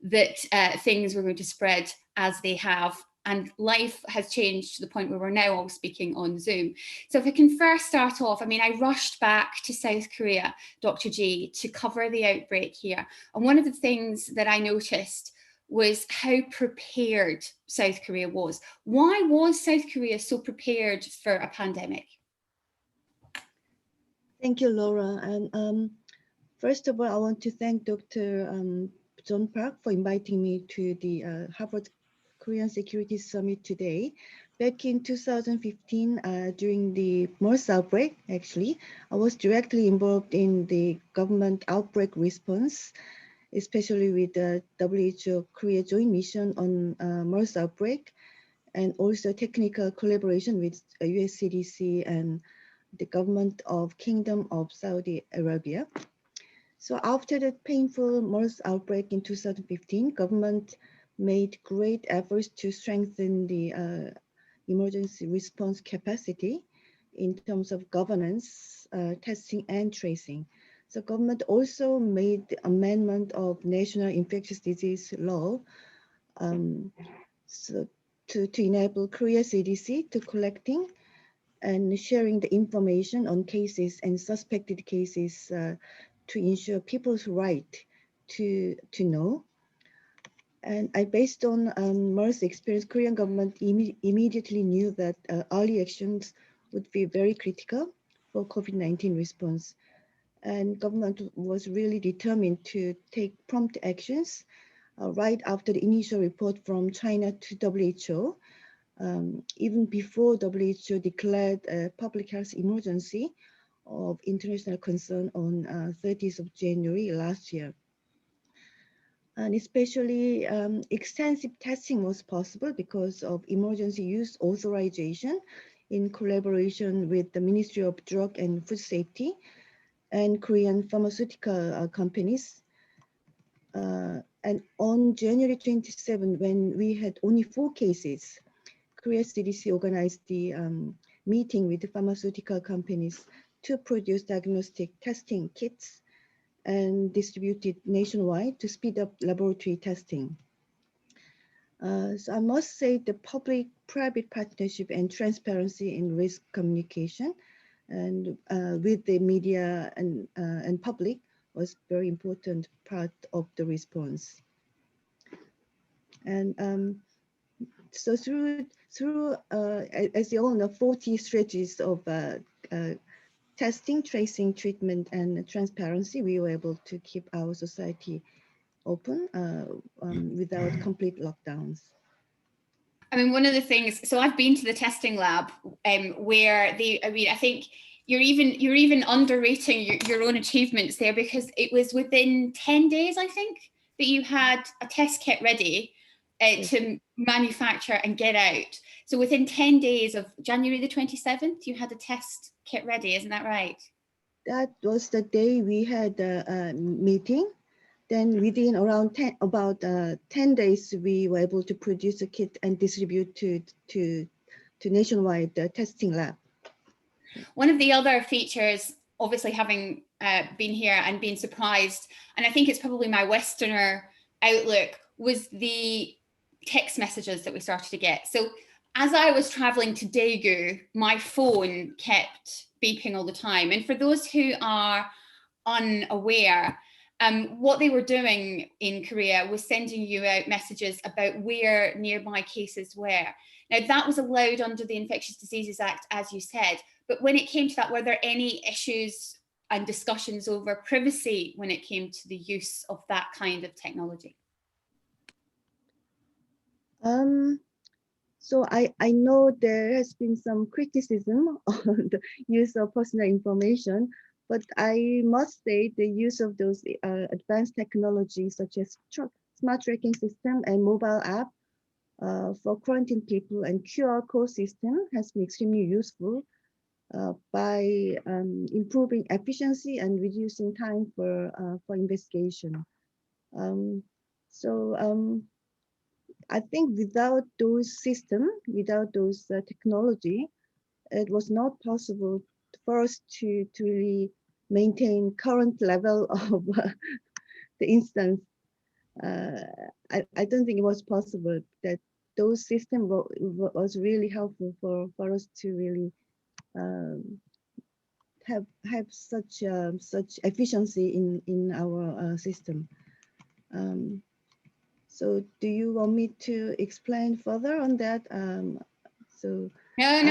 that things were going to spread as they have, and life has changed to the point where we're now all speaking on Zoom. So if I can first start off, I mean, I rushed back to South Korea, Dr. Ji, to cover the outbreak here. And one of the things that I noticed was how prepared South Korea was. Why was South Korea so prepared for a pandemic? Thank you, Laura. And first of all, I want to thank Dr. John Park for inviting me to the Harvard Korean Security Summit today. Back in 2015, during the MERS outbreak, actually, I was directly involved in the government outbreak response, especially with the WHO Korea Joint Mission on MERS outbreak, and also technical collaboration with US CDC and the government of Kingdom of Saudi Arabia. So after the painful MERS outbreak in 2015, government made great efforts to strengthen the emergency response capacity in terms of governance, testing and tracing. So government also made the amendment of National Infectious Disease Law so to enable Korea CDC to collecting and sharing the information on cases and suspected cases to ensure people's right to know. And based on MERS experience, Korean government immediately knew that early actions would be very critical for COVID-19 response. And government was really determined to take prompt actions right after the initial report from China to WHO, even before WHO declared a public health emergency of international concern on 30th of January last year. And especially extensive testing was possible because of emergency use authorization in collaboration with the Ministry of Drug and Food Safety and Korean pharmaceutical companies. And on January 27, when we had only 4 cases, Korea CDC organized the meeting with the pharmaceutical companies to produce diagnostic testing kits and distributed nationwide to speed up laboratory testing. So I must say the public-private partnership and transparency in risk communication and with the media and public was very important part of the response. And so through as you all know, 40 strategies of testing, tracing, treatment, and transparency, we were able to keep our society open without complete lockdowns. I mean, one of the things, so I've been to the testing lab where I think you're even underrating your own achievements there, because it was within 10 days, I think, that you had a test kit ready to manufacture and get out. So within 10 days of January the 27th, you had a test kit ready, isn't that right? That was the day we had a meeting. Then within around 10 days, we were able to produce a kit and distribute to nationwide testing lab. One of the other features, obviously having been here and been surprised, and I think it's probably my Westerner outlook, was the text messages that we started to get. So as I was traveling to Daegu, my phone kept beeping all the time. And for those who are unaware, what they were doing in Korea was sending you out messages about where nearby cases were. Now, that was allowed under the Infectious Diseases Act, as you said, but when it came to that, were there any issues and discussions over privacy when it came to the use of that kind of technology? So I know there has been some criticism on the use of personal information, but I must say the use of those advanced technologies such as smart tracking system and mobile app for quarantine people and QR code system has been extremely useful by improving efficiency and reducing time for investigation. I think without those systems, without those technology, it was not possible for us to really maintain current level of the instance. I don't think it was possible. That those systems was really helpful for us to really have such efficiency in our system. So do you want me to explain further on that? No,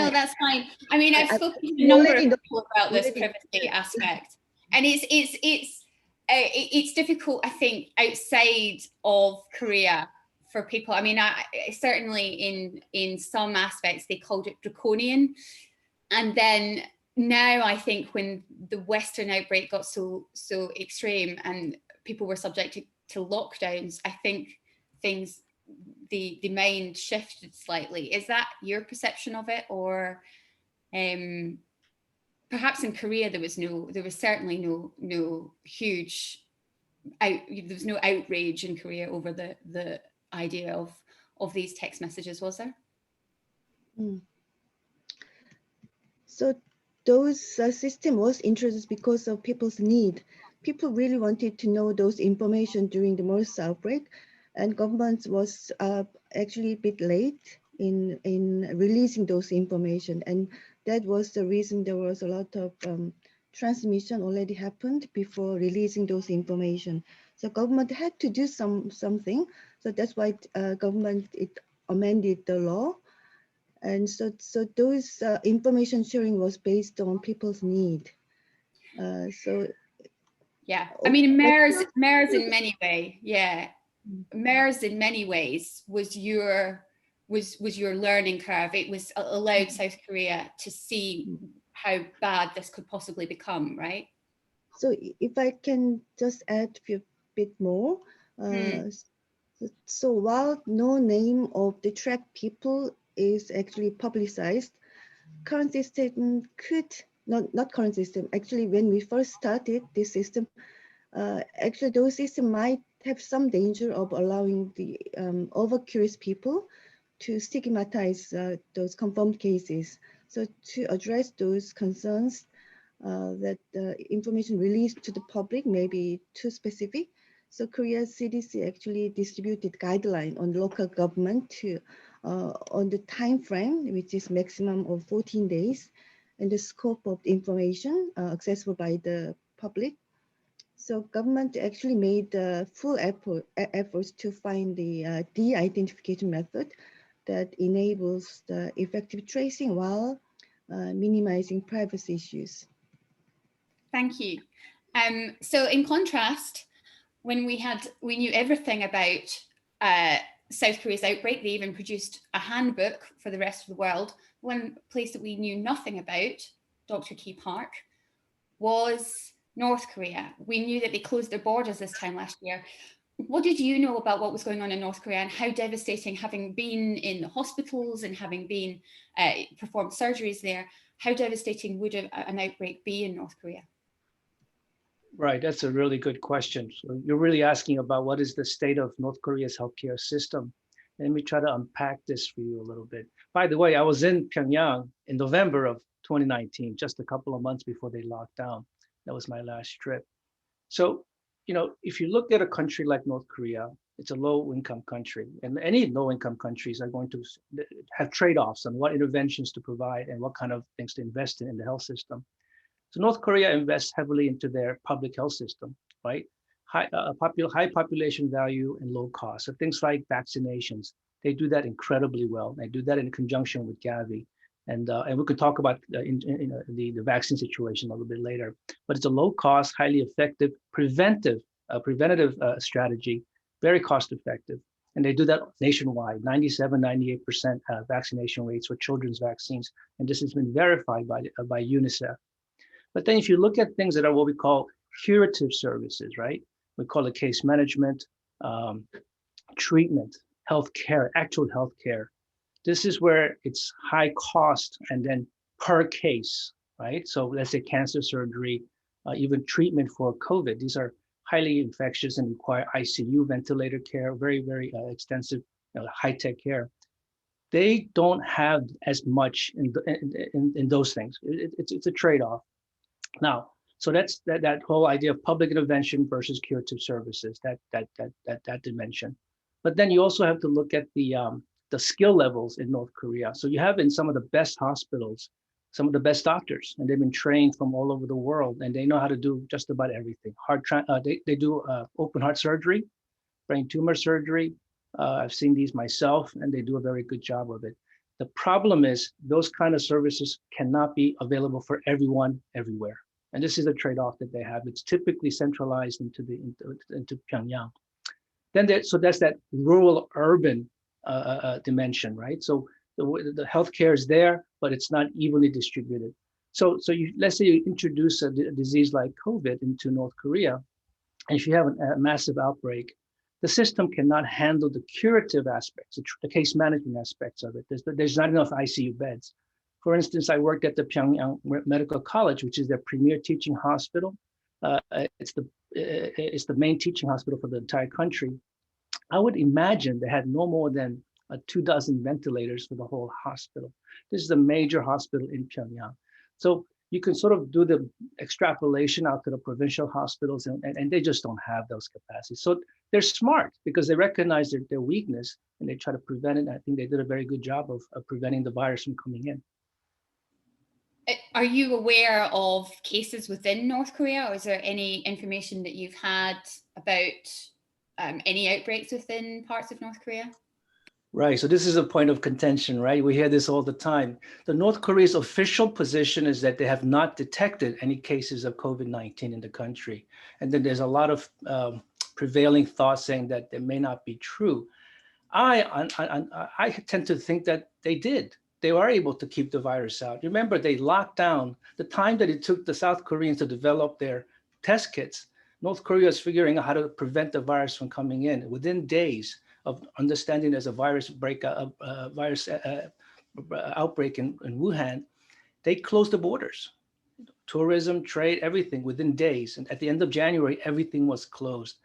that's fine. I mean, I've spoken to a number of people about this privacy aspect, and it's difficult, I think, outside of Korea for people. I mean, certainly in some aspects they called it draconian, and then now I think when the Western outbreak got so extreme and people were subjected to lockdowns, I think the mind shifted slightly. Is that your perception of it, or perhaps in Korea there was certainly no huge there was no outrage in Korea over the idea of these text messages, was there? So those system was introduced because of people's need. People really wanted to know those information during the MERS outbreak, and government was actually a bit late in releasing those information, and that was the reason there was a lot of transmission already happened before releasing those information. So government had to do something. So that's why government amended the law, and so those information sharing was based on people's need. Yeah, I mean, MERS in many ways, MERS in many ways was your learning curve. It was allowed South Korea to see how bad this could possibly become, right? So if I can just add a bit more. So while no name of the tracked people is actually publicized, current system could, not current system, actually when we first started this system, actually those systems might have some danger of allowing the over-curious people to stigmatize those confirmed cases. So to address those concerns that the information released to the public may be too specific, so Korea's CDC actually distributed guideline on local government to on the time frame, which is maximum of 14 days, and the scope of the information accessible by the public. So government actually made full efforts to find the de-identification method that enables the effective tracing while minimizing privacy issues. Thank you. So in contrast, when we knew everything about South Korea's outbreak, they even produced a handbook for the rest of the world. One place that we knew nothing about, Dr. Key Park, was North Korea. We knew that they closed their borders this time last year. What did you know about what was going on in North Korea and how devastating, having been in the hospitals and having been performed surgeries there, how devastating would an outbreak be in North Korea? Right, that's a really good question. So you're really asking about what is the state of North Korea's healthcare system. Let me try to unpack this for you a little bit. By the way, I was in Pyongyang in November of 2019, just a couple of months before they locked down. That was my last trip. So, you know, if you look at a country like North Korea, it's a low-income country, and any low-income countries are going to have trade-offs on what interventions to provide and what kind of things to invest in the health system. So North Korea invests heavily into their public health system, right? High population value and low cost. So things like vaccinations, they do that incredibly well. They do that in conjunction with Gavi. And we could talk about the vaccine situation a little bit later. But it's a low cost, highly effective, preventative strategy, very cost effective. And they do that nationwide, 97, 98% vaccination rates for children's vaccines. And this has been verified by UNICEF. But then if you look at things that are what we call curative services, right? We call it case management, treatment, healthcare, actual healthcare. This is where it's high cost and then per case, right? So let's say cancer surgery, even treatment for COVID. These are highly infectious and require ICU, ventilator care, very, very extensive, high-tech care. They don't have as much in those things. It's a trade-off. Now, so that's that whole idea of public intervention versus curative services, that dimension. But then you also have to look at the skill levels in North Korea. So you have in some of the best hospitals, some of the best doctors, and they've been trained from all over the world, and they know how to do just about everything. They do open heart surgery, brain tumor surgery. I've seen these myself, and they do a very good job of it. The problem is those kind of services cannot be available for everyone everywhere. And this is a trade-off that they have. It's typically centralized into Pyongyang. Then so that's that rural urban dimension, right? So the healthcare is there, but it's not evenly distributed. So let's say you introduce a disease like COVID into North Korea, and if you have a massive outbreak, the system cannot handle the curative aspects, the case management aspects of it. There's not enough ICU beds. For instance, I worked at the Pyongyang Medical College, which is their premier teaching hospital. It's the main teaching hospital for the entire country. I would imagine they had no more than 24 ventilators for the whole hospital. This is a major hospital in Pyongyang. So you can sort of do the extrapolation out to the provincial hospitals, and they just don't have those capacities. So they're smart because they recognize their weakness and they try to prevent it. I think they did a very good job of preventing the virus from coming in. Are you aware of cases within North Korea, or is there any information that you've had about any outbreaks within parts of North Korea? Right, so this is a point of contention, right? We hear this all the time. The North Korea's official position is that they have not detected any cases of COVID-19 in the country. And then there's a lot of prevailing thoughts saying that it may not be true. I tend to think that they did. They were able to keep the virus out. Remember, they locked down the time that it took the South Koreans to develop their test kits. North Korea is figuring out how to prevent the virus from coming in within days of understanding there's a virus outbreak in Wuhan. They closed the borders, tourism, trade, everything within days. And at the end of January, everything was closed.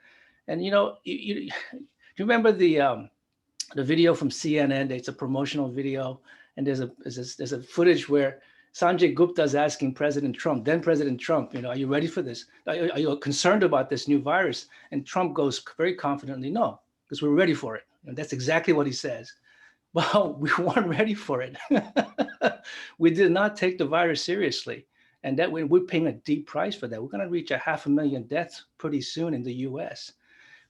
And you remember the video from CNN? It's a promotional video, and there's a footage where Sanjay Gupta is asking President Trump, then President Trump, are you ready for this? Are you concerned about this new virus? And Trump goes very confidently, no, because we're ready for it. And that's exactly what he says. Well, we weren't ready for it. We did not take the virus seriously. And that we're paying a deep price for that. We're going to reach 500,000 deaths pretty soon in the US.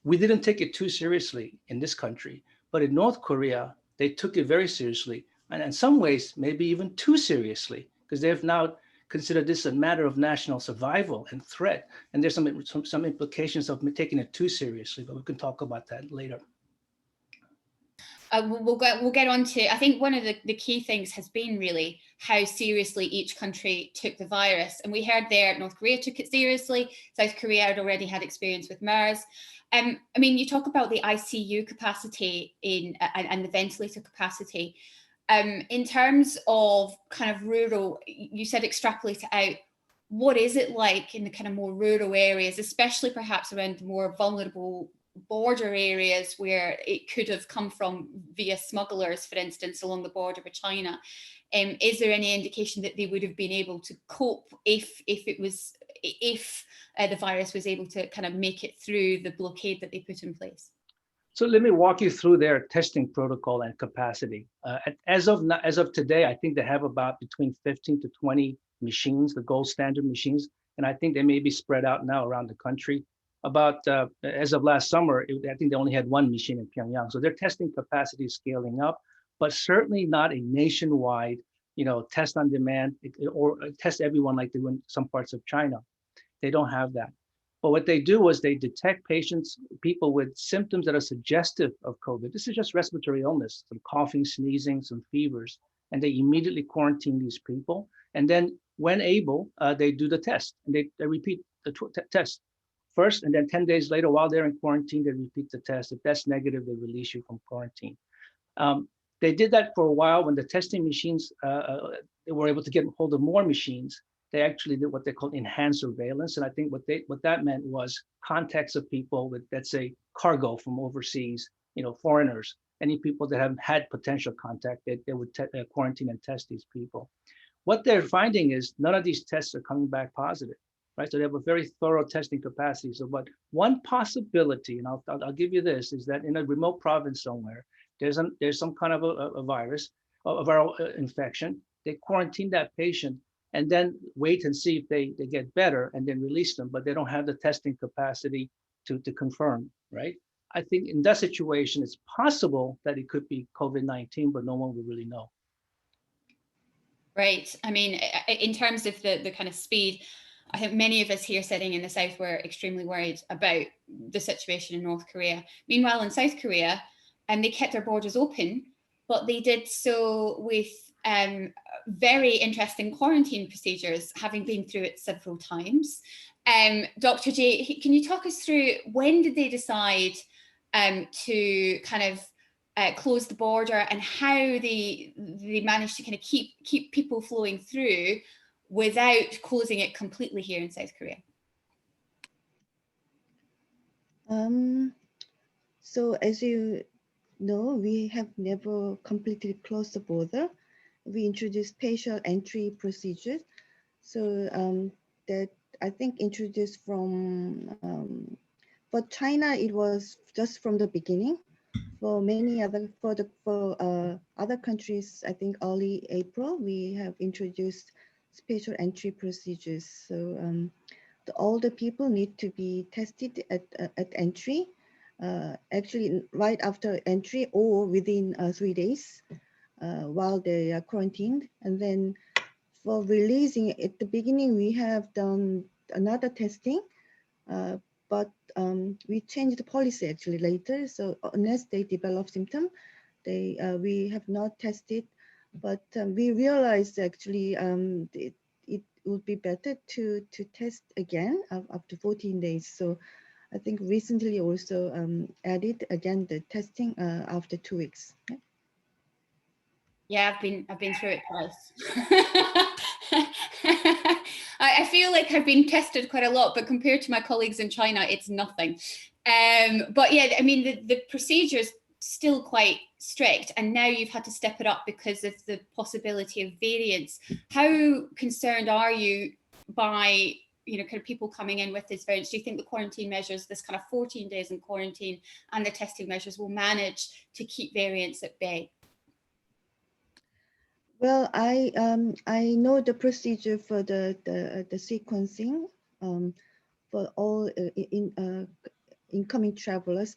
We didn't take it too seriously in this country, but in North Korea, they took it very seriously. And in some ways, maybe even too seriously, because they've now considered this a matter of national survival and threat. And there's some implications of taking it too seriously, but we can talk about that later. We'll get on to, I think one of the key things has been really how seriously each country took the virus. And we heard there North Korea took it seriously. South Korea had already had experience with MERS. I mean, you talk about the ICU capacity and the ventilator capacity. In terms of kind of rural, you said extrapolate it out. What is it like in the kind of more rural areas, especially perhaps around the more vulnerable border areas where it could have come from via smugglers, for instance, along the border with China? Is there any indication that they would have been able to cope if the virus was able to kind of make it through the blockade that they put in place? So let me walk you through their testing protocol and capacity. As of today, I think they have about between 15 to 20 machines, the gold standard machines, and I think they may be spread out now around the country. About as of last summer, I think they only had one machine in Pyongyang. So their testing capacity is scaling up, but certainly not a nationwide, test on demand or test everyone like they do in some parts of China. They don't have that. But what they do is they detect people with symptoms that are suggestive of COVID. This is just respiratory illness, some coughing, sneezing, some fevers, and they immediately quarantine these people. And then when able, they do the test and they repeat the test first, and then 10 days later, while they're in quarantine, they repeat the test. If that's negative, they release you from quarantine. They did that for a while when the testing machines, they were able to get hold of more machines. They actually did what they call enhanced surveillance. And I think what that meant was contacts of people with, let's say, cargo from overseas, foreigners, any people that have had potential contact, they would quarantine and test these people. What they're finding is none of these tests are coming back positive. Right, so they have a very thorough testing capacity. So, but one possibility, and I'll give you this, is that in a remote province somewhere, there's some kind of a virus, a viral infection. They quarantine that patient and then wait and see if they get better and then release them, but they don't have the testing capacity to confirm, right? I think in that situation, it's possible that it could be COVID-19, but no one will really know. Right. I mean, in terms of the kind of speed, I think many of us here sitting in the South were extremely worried about the situation in North Korea. Meanwhile, in South Korea, they kept their borders open, but they did so with very interesting quarantine procedures, having been through it several times. Dr. J, can you talk us through when did they decide to kind of close the border and how they managed to kind of keep people flowing through without closing it completely here in South Korea? So as you know, we have never completely closed the border. We introduced spatial entry procedures. So that I think introduced from, for China, it was just from the beginning. For many other, other countries, I think early April, we have introduced spatial entry procedures. So all the people need to be tested at entry, actually right after entry or within 3 days while they are quarantined. And then for releasing, at the beginning, we have done another testing, but we changed the policy actually later. So unless they develop symptom, we have not tested, but we realized actually it would be better to test again after 14 days. So I think recently also added again the testing after 2 weeks. Yeah? Yeah, I've been through it twice. I feel like I've been tested quite a lot, but compared to my colleagues in China, it's nothing. But yeah, I mean, the procedure's still quite strict, and now you've had to step it up because of the possibility of variants. How concerned are you by, kind of people coming in with this variant? Do you think the quarantine measures, this kind of 14 days in quarantine and the testing measures will manage to keep variants at bay? Well, I know the procedure for the sequencing for all incoming travelers.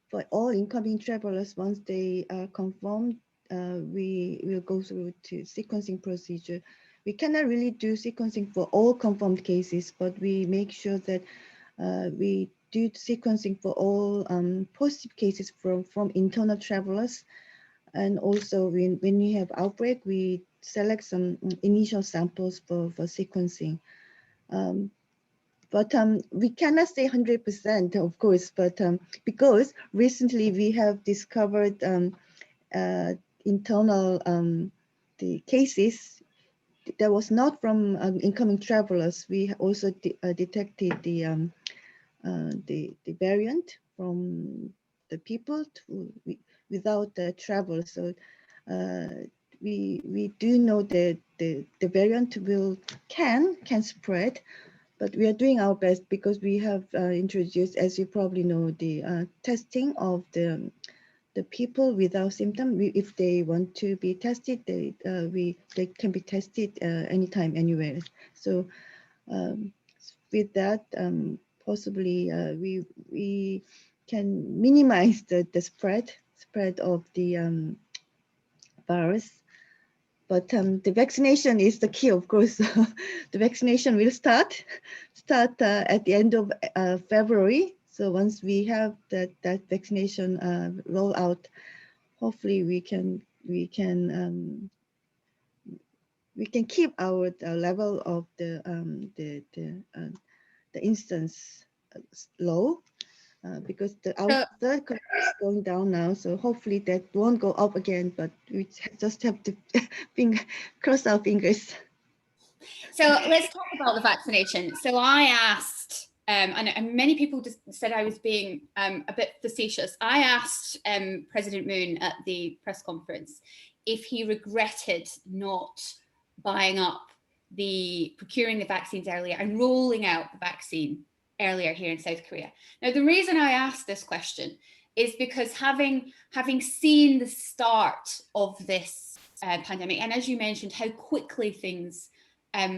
For all incoming travelers, once they are confirmed, we will go through to sequencing procedure. We cannot really do sequencing for all confirmed cases, but we make sure that we do sequencing for all positive cases from internal travelers. And also when we have outbreak, we select some initial samples for sequencing. But we cannot say 100%, of course, but because recently we have discovered internal the cases that was not from incoming travelers. We also detected the variant from the people without the travel. So we do know that the variant can spread, but we are doing our best because we have introduced, as you probably know, the testing of the people without symptom. If they want to be tested, they can be tested anytime, anywhere. So with that, possibly we can minimize the spread of the virus. But the vaccination is the key, of course. The vaccination will start at the end of February. So once we have that vaccination roll out, hopefully we can keep our level of the instance low. Because our third curve is going down now, so hopefully that won't go up again. But we just have to cross our fingers. So let's talk about the vaccination. So I asked, and many people just said I was being a bit facetious. I asked President Moon at the press conference if he regretted not buying up procuring the vaccines earlier and rolling out the vaccine earlier here in South Korea. Now, the reason I asked this question is because having seen the start of this pandemic, and as you mentioned, how quickly things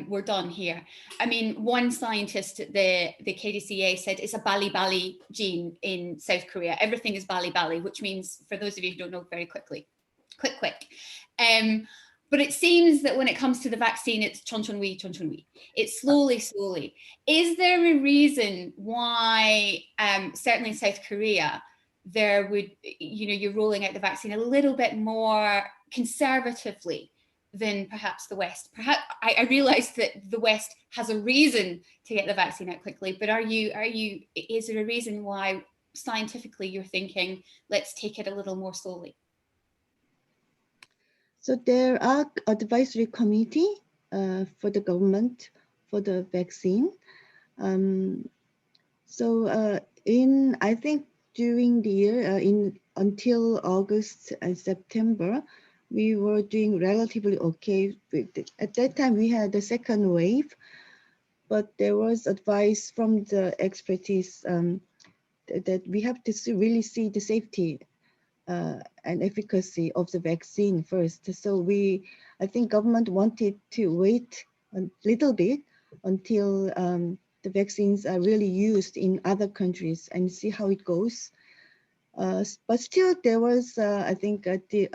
were done here. I mean, one scientist at the KDCA said it's a Bali Bali gene in South Korea. Everything is Bali Bali, which means, for those of you who don't know, very quick. But it seems that when it comes to the vaccine, it's chonchonwi. It's slowly. Is there a reason why, certainly in South Korea, there would, you're rolling out the vaccine a little bit more conservatively than perhaps the West? Perhaps I realize that the West has a reason to get the vaccine out quickly, but is there a reason why scientifically you're thinking, let's take it a little more slowly? So there are advisory committee for the government for the vaccine. I think during the year, until August and September, we were doing relatively okay. At that time, we had the second wave, but there was advice from the expertise that we have to really see the safety and efficacy of the vaccine first. So I think government wanted to wait a little bit until the vaccines are really used in other countries and see how it goes. But still, there was, I think, the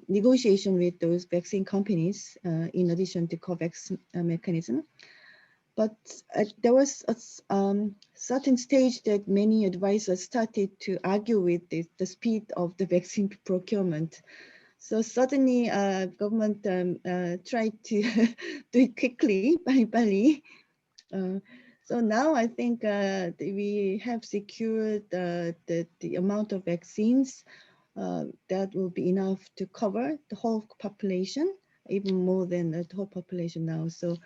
negotiation with those vaccine companies in addition to COVAX mechanism. But there was a certain stage that many advisors started to argue with the speed of the vaccine procurement. So suddenly, government tried to do it quickly, Bali. So now I think we have secured the amount of vaccines that will be enough to cover the whole population, even more than the whole population now. So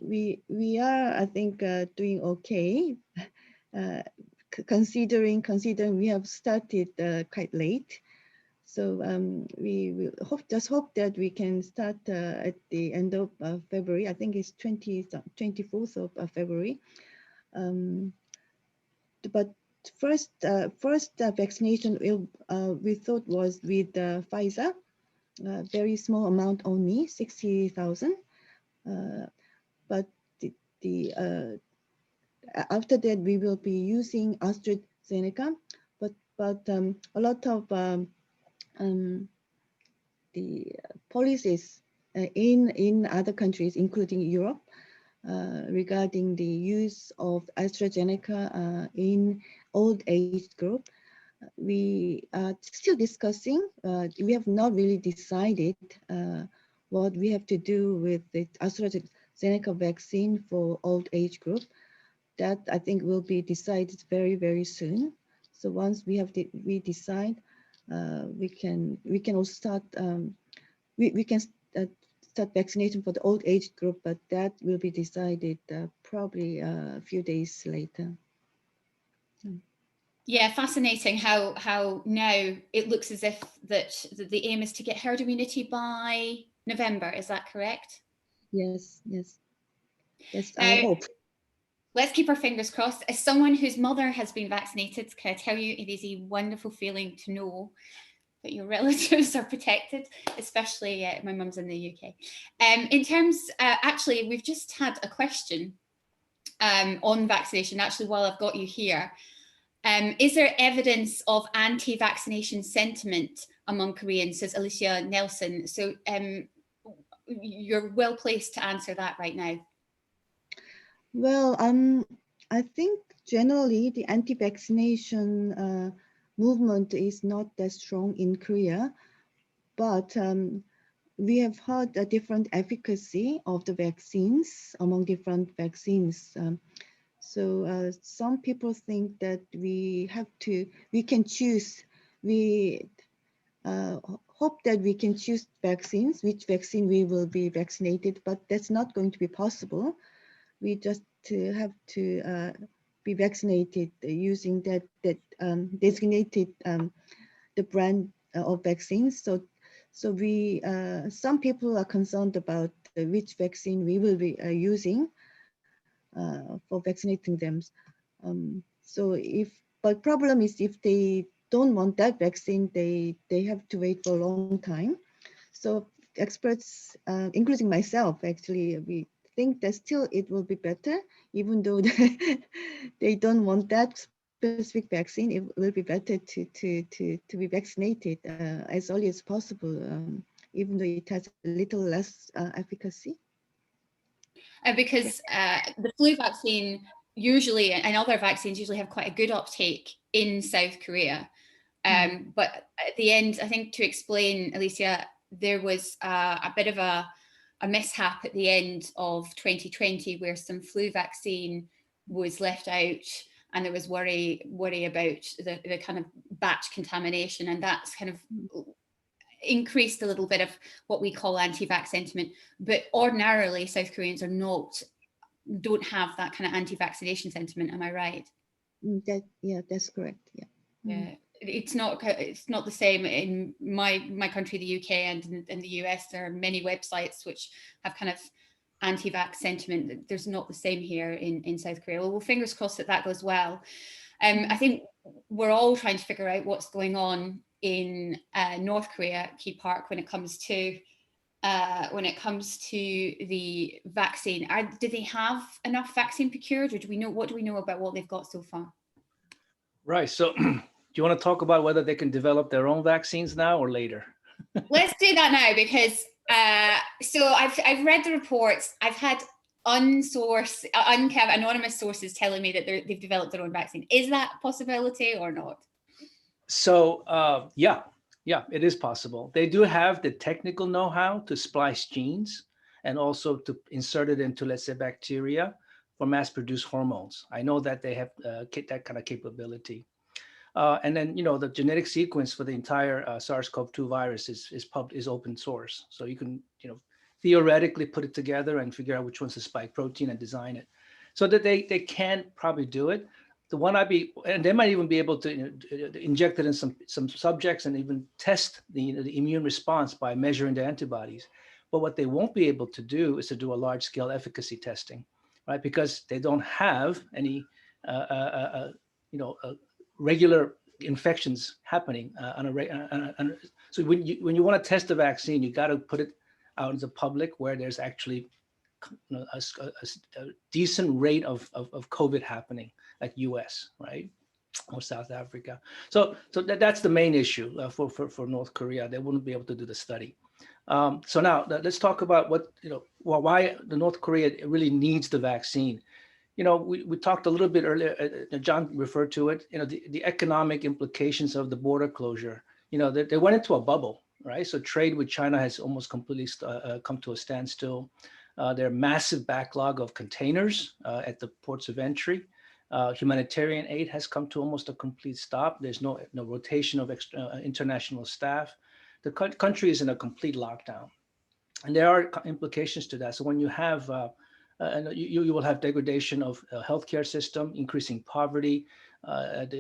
we are, I think, doing okay, considering we have started quite late. So we will hope that we can start at the end of February. I think it's 24th of February. But first vaccination we thought was with Pfizer. very small amount only, 60,000. But after that, we will be using AstraZeneca, but a lot of the policies in other countries, including Europe, regarding the use of AstraZeneca in old age group. We are still discussing. We have not really decided what we have to do with the AstraZeneca vaccine for old age group. That I think will be decided very, very soon. So once we have we decide, we can also start we can start vaccination for the old age group, but that will be decided probably a few days later. Yeah, fascinating how now it looks as if that the aim is to get herd immunity by November. Is that correct? Yes, yes. That's our hope. Let's keep our fingers crossed. As someone whose mother has been vaccinated, can I tell you, it is a wonderful feeling to know that your relatives are protected, especially my mum's in the UK. In terms, actually, we've just had a question on vaccination, actually, while I've got you here. Is there evidence of anti-vaccination sentiment among Koreans, says Alicia Nelson. So you're well placed to answer that right now. Well, I think generally the anti-vaccination movement is not that strong in Korea, but we have heard a different efficacy of the vaccines among different vaccines. So some people think that we can choose, we hope that we can choose vaccines, which vaccine we will be vaccinated, but that's not going to be possible. We just have to be vaccinated using that designated the brand of vaccines. So we some people are concerned about which vaccine we will be using for vaccinating them. But problem is if they don't want that vaccine, they have to wait for a long time. So experts, including myself, actually, we think that still it will be better, even though they don't want that specific vaccine. It will be better to be vaccinated as early as possible, even though it has a little less efficacy. Because the flu vaccine usually, and other vaccines usually have quite a good uptake in South Korea. But at the end, I think to explain, Alicia, there was a bit of a mishap at the end of 2020 where some flu vaccine was left out and there was worry about the kind of batch contamination, and that's kind of increased a little bit of what we call anti-vax sentiment. But ordinarily South Koreans don't have that kind of anti-vaccination sentiment. Am I right? Yeah, that's correct. Yeah. It's not the same in my country, the UK, and in the US. There are many websites which have kind of anti-vax sentiment. There's not the same here in South Korea. Well, fingers crossed that goes well. I think we're all trying to figure out what's going on in North Korea, Key Park, when it comes to the vaccine. Do they have enough vaccine procured, or what do we know about what they've got so far? Right. So do you want to talk about whether they can develop their own vaccines now or later? Let's do that now, because so I've read the reports. I've had anonymous sources telling me that they've developed their own vaccine. Is that a possibility or not? So yeah, it is possible. They do have the technical know-how to splice genes and also to insert it into, let's say, bacteria for mass-produced hormones. I know that they have that kind of capability. And then, the genetic sequence for the entire SARS-CoV-2 virus is open source. So you can, theoretically put it together and figure out which one's the spike protein and design it. So that they can probably do it. And they might even be able to inject it in some subjects and even test the immune response by measuring the antibodies. But what they won't be able to do is to do a large-scale efficacy testing, right? Because they don't have any, regular infections happening So when you want to test the vaccine, you got to put it out in the public where there's actually a decent rate of COVID happening, like U.S., right? Or South Africa. So that's the main issue for North Korea. They wouldn't be able to do the study. So now let's talk about why the North Korea really needs the vaccine. We talked a little bit earlier, John referred to it, the economic implications of the border closure. They went into a bubble, right? So trade with China has almost completely come to a standstill. There are massive backlog of containers at the ports of entry. Humanitarian aid has come to almost a complete stop. There's no rotation of international staff. The country is in a complete lockdown. And there are implications to that. So when you have, you will have degradation of healthcare system, increasing poverty,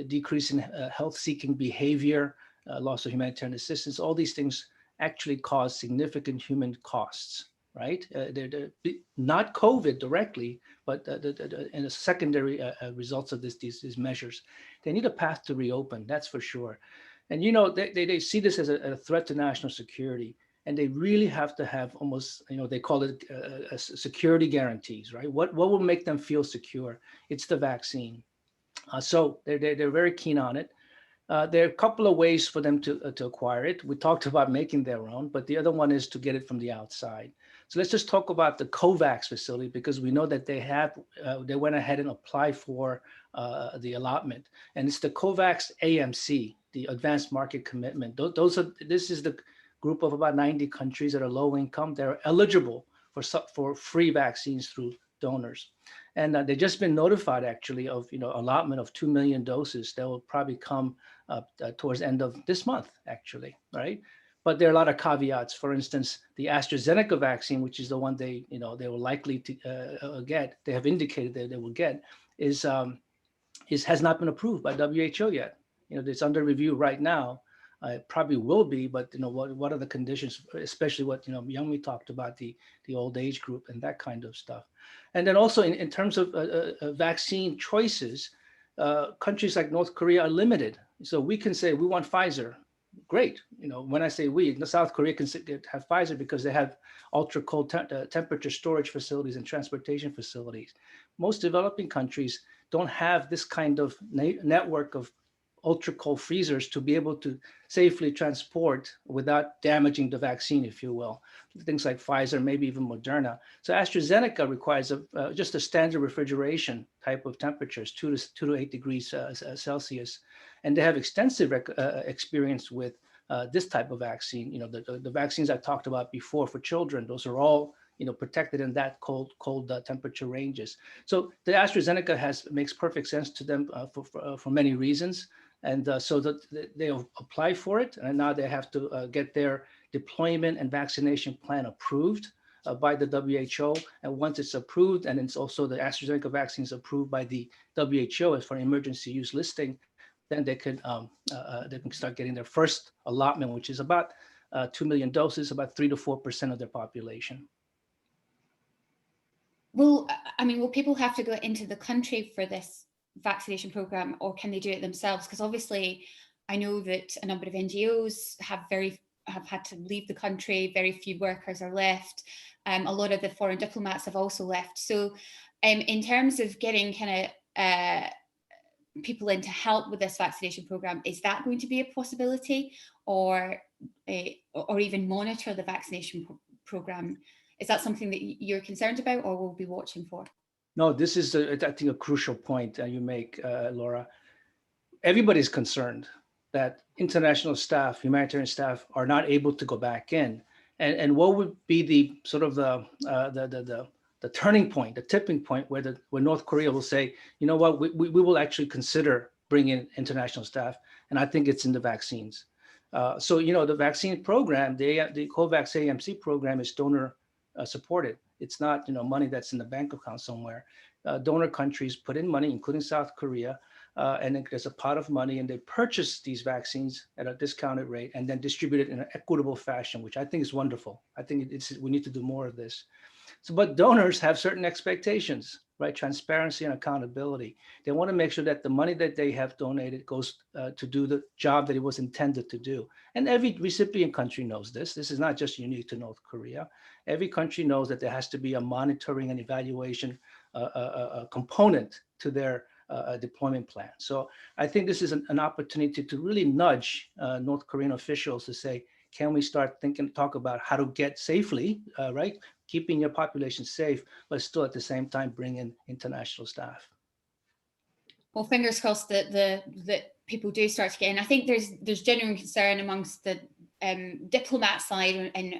decrease in health-seeking behavior, loss of humanitarian assistance. All these things actually cause significant human costs, right? They're not COVID directly, but in the secondary results of these measures. They need a path to reopen, that's for sure. And they see this as a threat to national security, and they really have to have almost, they call it security guarantees, right? What will make them feel secure? It's the vaccine. So they're very keen on it. There are a couple of ways for them to acquire it. We talked about making their own, but the other one is to get it from the outside. So let's just talk about the COVAX facility, because we know that they went ahead and applied for the allotment, and it's the COVAX AMC, the Advanced Market Commitment. This is the group of about 90 countries that are low income. They're eligible for free vaccines through donors. And they've just been notified actually of allotment of 2 million doses that will probably come towards the end of this month actually, right? But there are a lot of caveats. For instance, the AstraZeneca vaccine, which is the one they were likely to get, they have indicated that they will get, has not been approved by WHO yet. It's under review right now. It probably will be, but what are the conditions, especially what Youngmi talked about, the old age group and that kind of stuff. And then also in terms of vaccine choices, countries like North Korea are limited. So we can say we want Pfizer. Great. When I say we, South Korea can have Pfizer because they have ultra cold temperature storage facilities and transportation facilities. Most developing countries don't have this kind of network of ultra cold freezers to be able to safely transport without damaging the vaccine, if you will. Things like Pfizer, maybe even Moderna. So AstraZeneca requires just a standard refrigeration type of temperatures, 2 to 8 degrees Celsius. And they have extensive experience with this type of vaccine. The vaccines I talked about before for children, those are all protected in that cold temperature ranges. So the AstraZeneca makes perfect sense to them for many reasons. And so that they apply for it, and now they have to get their deployment and vaccination plan approved by the WHO. And once it's approved, and it's also the AstraZeneca vaccine is approved by the WHO as for an emergency use listing, then they can start getting their first allotment, which is about 2 million doses, about 3 to 4% of their population. Will people have to go into the country for this vaccination program, or can they do it themselves? Because obviously I know that a number of NGOs have had to leave the country. Very few workers are left. A lot of the foreign diplomats have also left. So in terms of getting kind of people in to help with this vaccination program, is that going to be a possibility, or even monitor the vaccination program? Is that something that you're concerned about or will be watching for? No, this is, I think, a crucial point you make, Laura. Everybody's concerned that international staff, humanitarian staff, are not able to go back in. And what would be the sort of the turning point, the tipping point, where North Korea will say, you know what, we will actually consider bringing in international staff, and I think it's in the vaccines. So the vaccine program, the COVAX AMC program, is donor supported. It's not money that's in the bank account somewhere. Donor countries put in money, including South Korea, and then there's a pot of money, and they purchase these vaccines at a discounted rate and then distribute it in an equitable fashion, which I think is wonderful. I think we need to do more of this. So, but donors have certain expectations. right? Transparency and accountability. They want to make sure that the money that they have donated goes to do the job that it was intended to do. And every recipient country knows this. This is not just unique to North Korea. Every country knows that there has to be a monitoring and evaluation component to their deployment plan. So I think this is an opportunity to really nudge North Korean officials to say, can we start talk about how to get safely, right? Keeping your population safe, but still at the same time bring in international staff. Well, fingers crossed that people do start to get in. I think there's genuine concern amongst the diplomat side and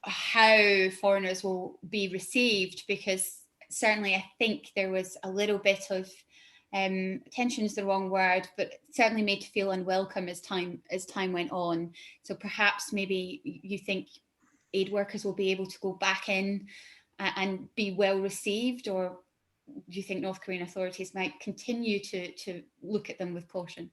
how foreigners will be received, because certainly I think there was a little bit of tension is the wrong word, but certainly made to feel unwelcome as time went on. So perhaps maybe you think aid workers will be able to go back in and be well received, or do you think North Korean authorities might continue to look at them with caution?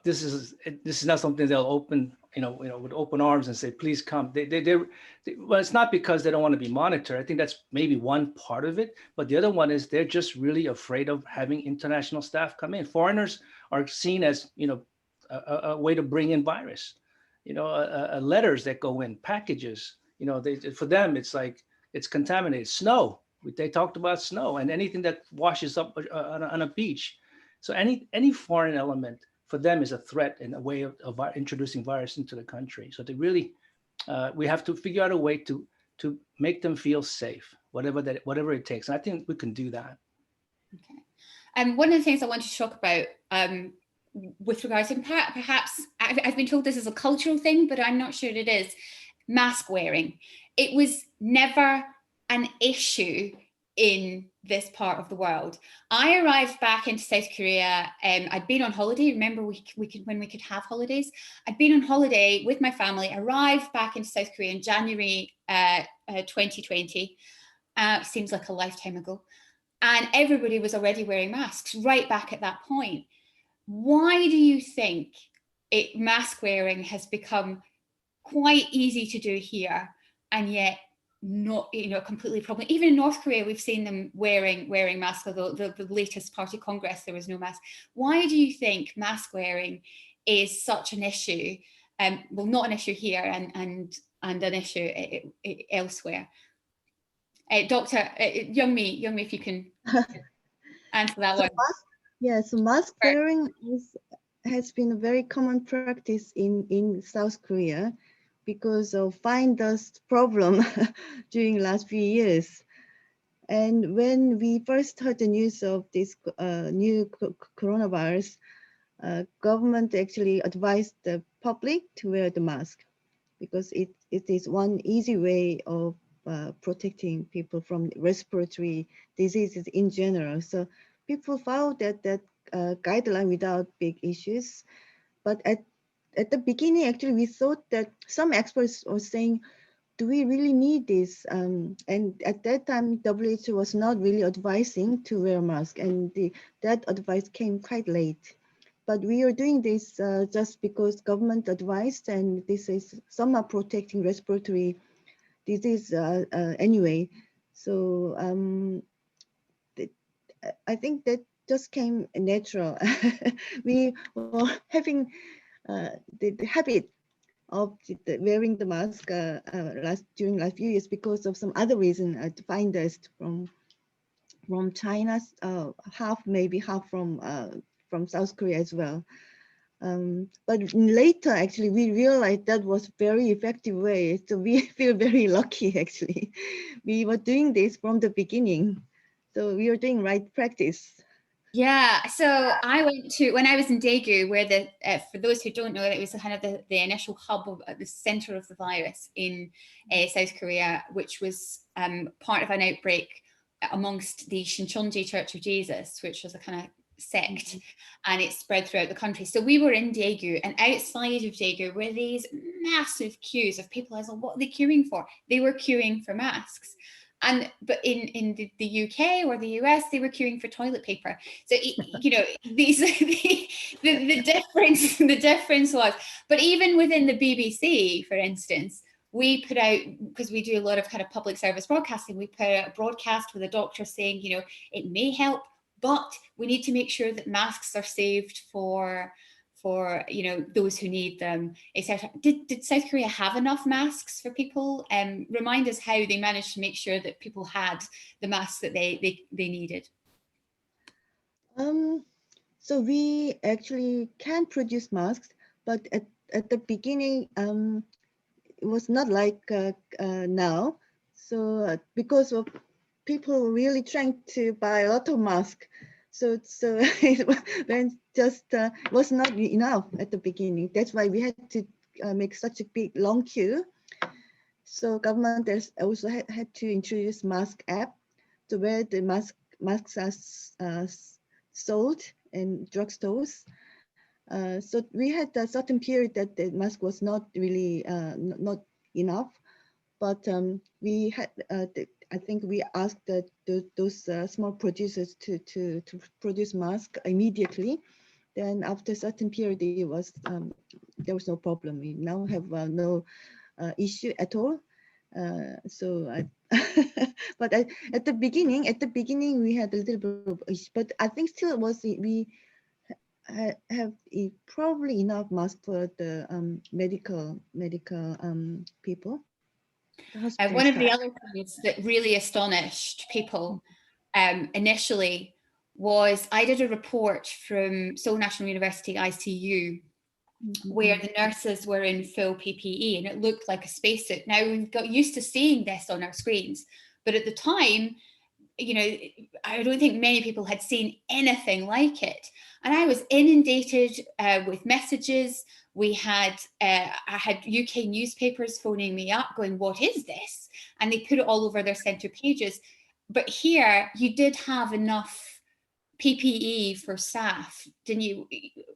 This is not something they'll open, with open arms and say, please come. Well, it's not because they don't want to be monitored. I think that's maybe one part of it. But the other one is they're just really afraid of having international staff come in. Foreigners are seen as, a way to bring in virus. Letters that go in, packages, for them, it's like, it's contaminated. Snow, they talked about snow and anything that washes up on a beach. So any foreign element for them is a threat and a way of introducing virus into the country. So they really, we have to figure out a way to make them feel safe, whatever it takes. And I think we can do that. Okay. And one of the things I wanted to talk about with regards to perhaps, I've been told this is a cultural thing, but I'm not sure it is, mask wearing. It was never an issue in this part of the world. I arrived back into South Korea. I'd been on holiday. Remember, when we could have holidays. I'd been on holiday with my family. Arrived back into South Korea in January 2020. Seems like a lifetime ago. And everybody was already wearing masks right back at that point. Why do you think mask wearing has become quite easy to do here, and yet not completely problem? Even in North Korea, we've seen them wearing masks, although the latest party congress there was no mask. Why do you think mask wearing is such an issue? Well, not an issue here and an issue elsewhere. Dr. Youngmi, if you can answer that one. Yes, mask wearing has been a very common practice in South Korea because of fine dust problem during last few years. And when we first heard the news of this new coronavirus, government actually advised the public to wear the mask because it is one easy way of protecting people from respiratory diseases in general. So people followed that guideline without big issues. But at the beginning, actually, we thought that some experts were saying, do we really need this? And at that time, WHO was not really advising to wear a mask, and that advice came quite late. But we are doing this just because government advised, and this is some are protecting respiratory disease anyway. So I think that just came natural. We were having the habit of wearing the mask during last few years because of some other reason, fine dust from China, maybe half from South Korea as well. But later, actually, we realized that was very effective way. So we feel very lucky, actually. We were doing this from the beginning. So we are doing right practice. Yeah, so I went to, when I was in Daegu, where for those who don't know, it was kind of the initial hub of the center of the virus in South Korea, which was part of an outbreak amongst the Shincheonji Church of Jesus, which was a kind of sect, and it spread throughout the country. So we were in Daegu, and outside of Daegu were these massive queues of people. I was like, what are they queuing for? They were queuing for masks. But in the UK or the US, they were queuing for toilet paper. So the difference was. But even within the BBC, for instance, we put out, because we do a lot of kind of public service broadcasting, we put out a broadcast with a doctor saying, you know, it may help, but we need to make sure that masks are saved for you know, those who need them, etc. Did South Korea have enough masks for people? Remind us how they managed to make sure that people had the masks that they needed. So we actually can produce masks, but at the beginning, it was not like now. So because of people really trying to buy a lot of masks, so it was not enough at the beginning. That's why we had to make such a big long queue. So government also had to introduce mask app, to where the masks are sold in drugstores. So we had a certain period that the mask was not really not enough, but we had I think we asked those small producers to produce masks immediately. Then after a certain period, it was there was no problem. We now have no issue at all. But at the beginning we had a little bit of issue, but I think still it was we have probably enough masks for the medical people. One of the other things that really astonished people initially was, I did a report from Seoul National University ICU, where the nurses were in full PPE and it looked like a spacesuit. Now we've got used to seeing this on our screens, but at the time, you know, I don't think many people had seen anything like it. And I was inundated with messages. We had, I had UK newspapers phoning me up going, what is this? And they put it all over their center pages. But here you did have enough PPE for staff, didn't you?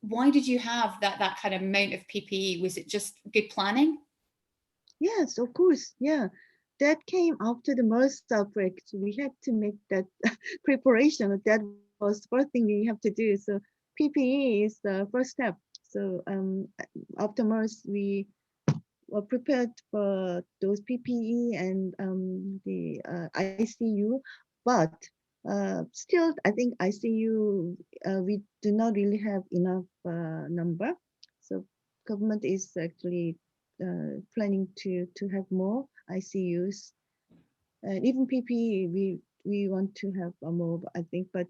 Why did you have that kind of amount of PPE? Was it just good planning? Yes, of course. Yeah, that came after the MERS outbreak. So we had to make that preparation. That was the first thing we have to do. So PPE is the first step. So after MERS, we were prepared for those PPE and the ICU, but still, I think ICU, we do not really have enough number. So government is actually planning to have more ICUs, and even PPE, we want to have more, I think, but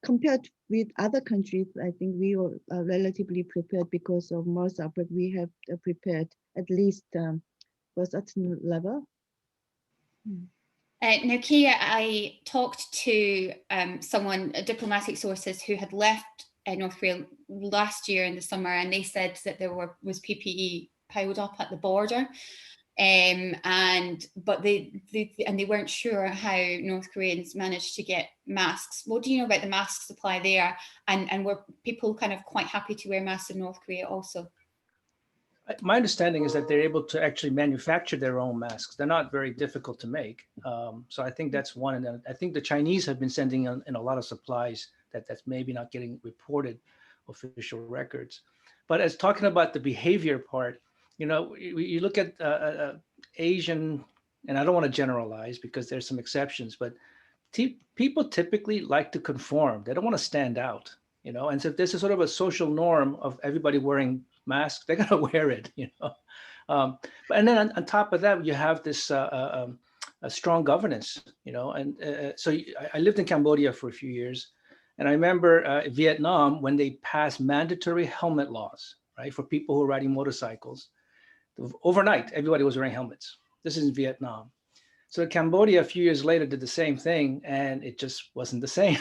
compared with other countries, I think we were relatively prepared because of MERS outbreak. We have prepared at least for a certain level. Now, Kia, I talked to someone, diplomatic sources, who had left North Korea last year in the summer, and they said that there was PPE piled up at the border, but they weren't sure how North Koreans managed to get masks. What do you know about the mask supply there, and were people kind of quite happy to wear masks in North Korea also? My understanding is that they're able to actually manufacture their own masks. They're not very difficult to make. So I think that's one. And I think the Chinese have been sending in a lot of supplies that's maybe not getting reported official records. But as talking about the behavior part, you know, you look at Asian, and I don't want to generalize because there's some exceptions, but people typically like to conform. They don't want to stand out, you know. And so if there's a sort of a social norm of everybody wearing masks, they're gonna wear it, you know. And then on top of that, you have this a strong governance, you know. And so I lived in Cambodia for a few years, and I remember Vietnam, when they passed mandatory helmet laws, right, for people who are riding motorcycles. Overnight, everybody was wearing helmets. This is in Vietnam. So Cambodia, a few years later, did the same thing, and it just wasn't the same.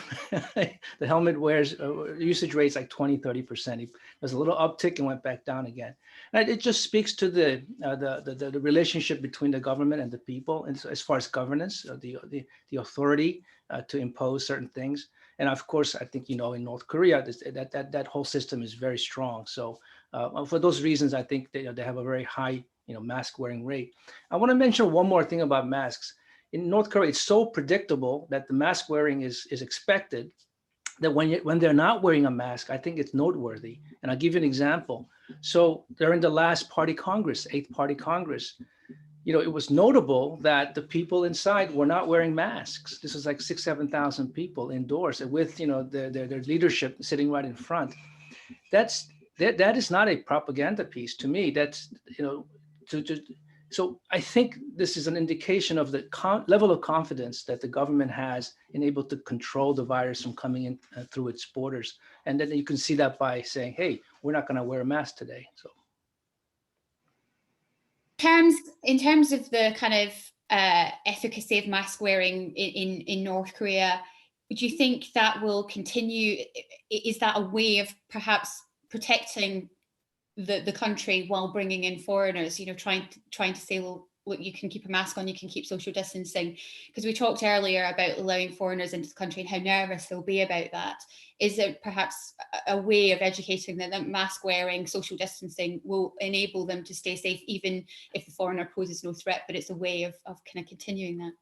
The helmet wears usage rates like 20, 30%. There's a little uptick and went back down again. And it just speaks to the relationship between the government and the people, and as far as governance, the authority to impose certain things. And of course, I think, you know, in North Korea, that whole system is very strong. So for those reasons, I think they have a very high, you know, mask wearing rate. I want to mention one more thing about masks. In North Korea, it's so predictable that the mask wearing is expected, that when they're not wearing a mask, I think it's noteworthy. And I'll give you an example. So during the last party Congress, 8th party Congress, it was notable that the people inside were not wearing masks. This was like 6,000, 7,000 people indoors with, their leadership sitting right in front. That is not a propaganda piece to me. That's, so I think this is an indication of the level of confidence that the government has in able to control the virus from coming in through its borders. And then you can see that by saying, hey, we're not going to wear a mask today. So. In terms of the kind of efficacy of mask wearing in North Korea, would you think that will continue? Is that a way of perhaps protecting the country while bringing in foreigners? Trying to say, well, look, you can keep a mask on, you can keep social distancing, because we talked earlier about allowing foreigners into the country and how nervous they'll be about that. Is it perhaps a way of educating them that mask wearing, social distancing will enable them to stay safe, even if the foreigner poses no threat, but it's a way of kind of continuing that?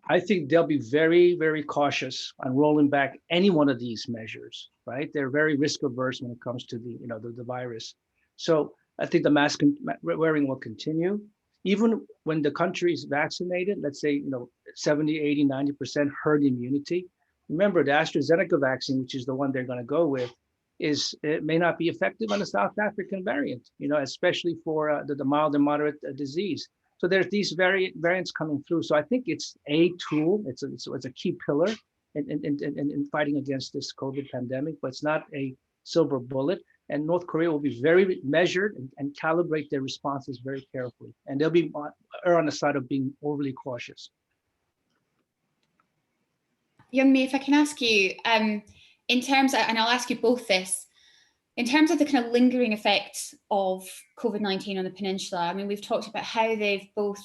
I think they'll be very, very cautious on rolling back any one of these measures, right? They're very risk averse when it comes to the virus. So I think the mask wearing will continue. Even when the country is vaccinated, let's say, 70, 80, 90% herd immunity. Remember, the AstraZeneca vaccine, which is the one they're going to go with, it may not be effective on the South African variant, especially for the mild and moderate disease. So there's these variants coming through. So I think it's a tool. It's a key pillar in fighting against this COVID pandemic, but it's not a silver bullet. And North Korea will be very measured and calibrate their responses very carefully. And they'll be on the side of being overly cautious. Young-mi, if I can ask you, in terms, and I'll ask you both this, in terms of the kind of lingering effects of COVID-19 on the peninsula, I mean, we've talked about how they've both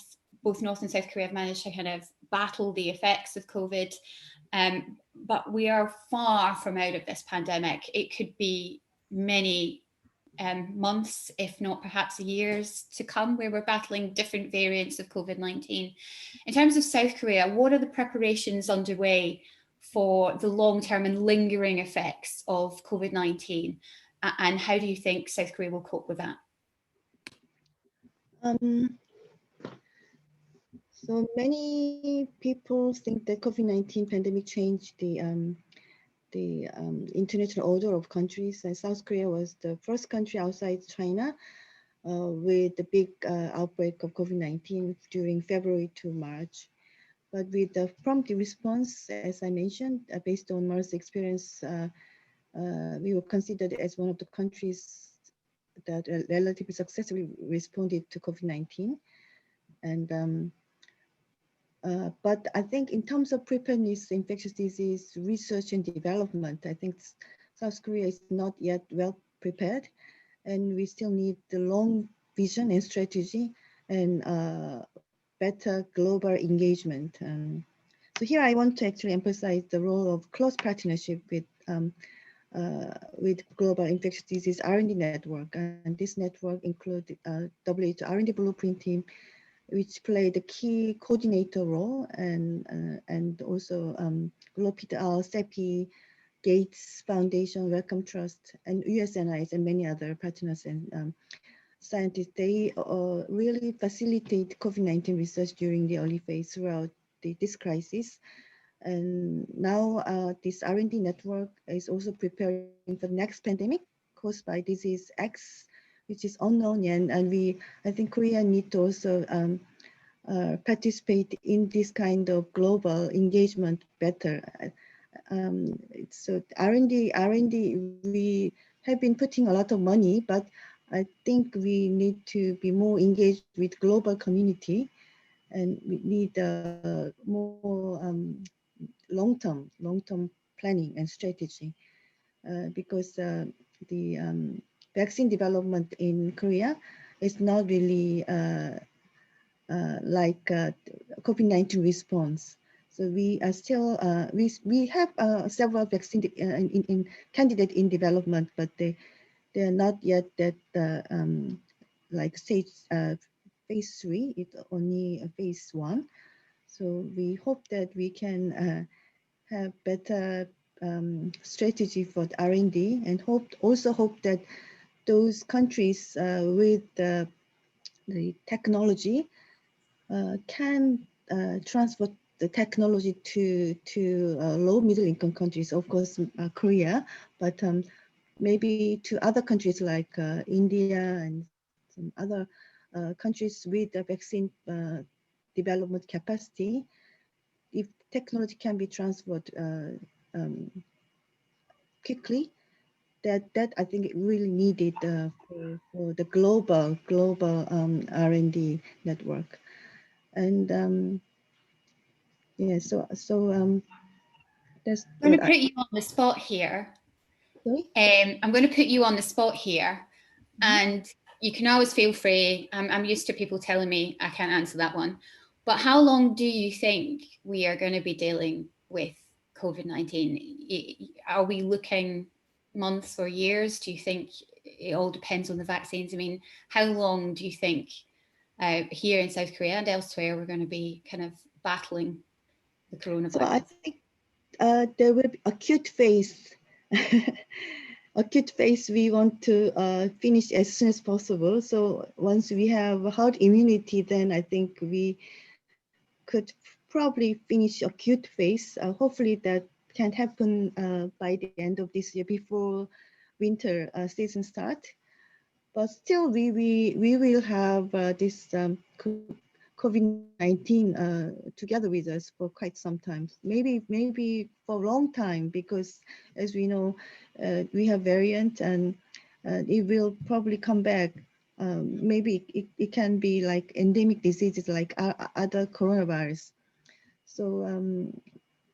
North and South Korea have managed to kind of battle the effects of COVID, but we are far from out of this pandemic. It could be many months, if not perhaps years to come, where we're battling different variants of COVID-19. In terms of South Korea, what are the preparations underway for the long-term and lingering effects of COVID-19? And how do you think South Korea will cope with that? So many people think that COVID-19 pandemic changed the international order of countries. And South Korea was the first country outside China with the big outbreak of COVID-19 during February to March. But with the prompt response, as I mentioned, based on MERS experience, we were considered as one of the countries that relatively successfully responded to COVID-19. And but I think in terms of preparedness, infectious disease research and development, I think South Korea is not yet well prepared, and we still need the long vision and strategy and better global engagement. So here I want to actually emphasize the role of close partnership with Global Infectious Disease R&D Network, and this network includes WHO R&D Blueprint Team, which played a key coordinator role, and also GLOPIT-R, CEPI, Gates Foundation, Wellcome Trust, and USNIS, and many other partners and scientists. They really facilitate COVID-19 research during the early phase throughout this crisis. And now this R&D network is also preparing for the next pandemic caused by disease X, which is unknown, and I think Korea need to also participate in this kind of global engagement better. So R&D, we have been putting a lot of money, but I think we need to be more engaged with global community, and we need more long-term planning and strategy, because the vaccine development in Korea is not really like COVID-19 response. So we are still, we have several vaccine in candidate in development, but they are not yet that like stage phase 3, it's only phase 1. So we hope that we can have better strategy for the R&D, and also hope that those countries with the technology can transfer the technology to low middle income countries, of course, Korea, but maybe to other countries like India and some other countries with the vaccine development capacity. If technology can be transferred quickly, that I think it really needed for the global R&D network. And yeah, so that's I'm going what to put you on the spot here. sorry? I'm going to put you on the spot here, and you can always feel free. I'm used to people telling me I can't answer that one, but how long do you think we are going to be dealing with COVID-19? Are we looking months or years? Do you think it all depends on the vaccines? I mean, how long do you think here in South Korea and elsewhere we're going to be kind of battling the coronavirus? So I think there will be acute phase. Acute phase we want to finish as soon as possible. So once we have herd immunity, then I think we could probably finish acute phase. Hopefully that can happen by the end of this year before winter season start. But still, we will have this COVID-19 together with us for quite some time. Maybe for a long time, because as we know, we have variant and it will probably come back. Maybe it can be like endemic diseases like other coronavirus. So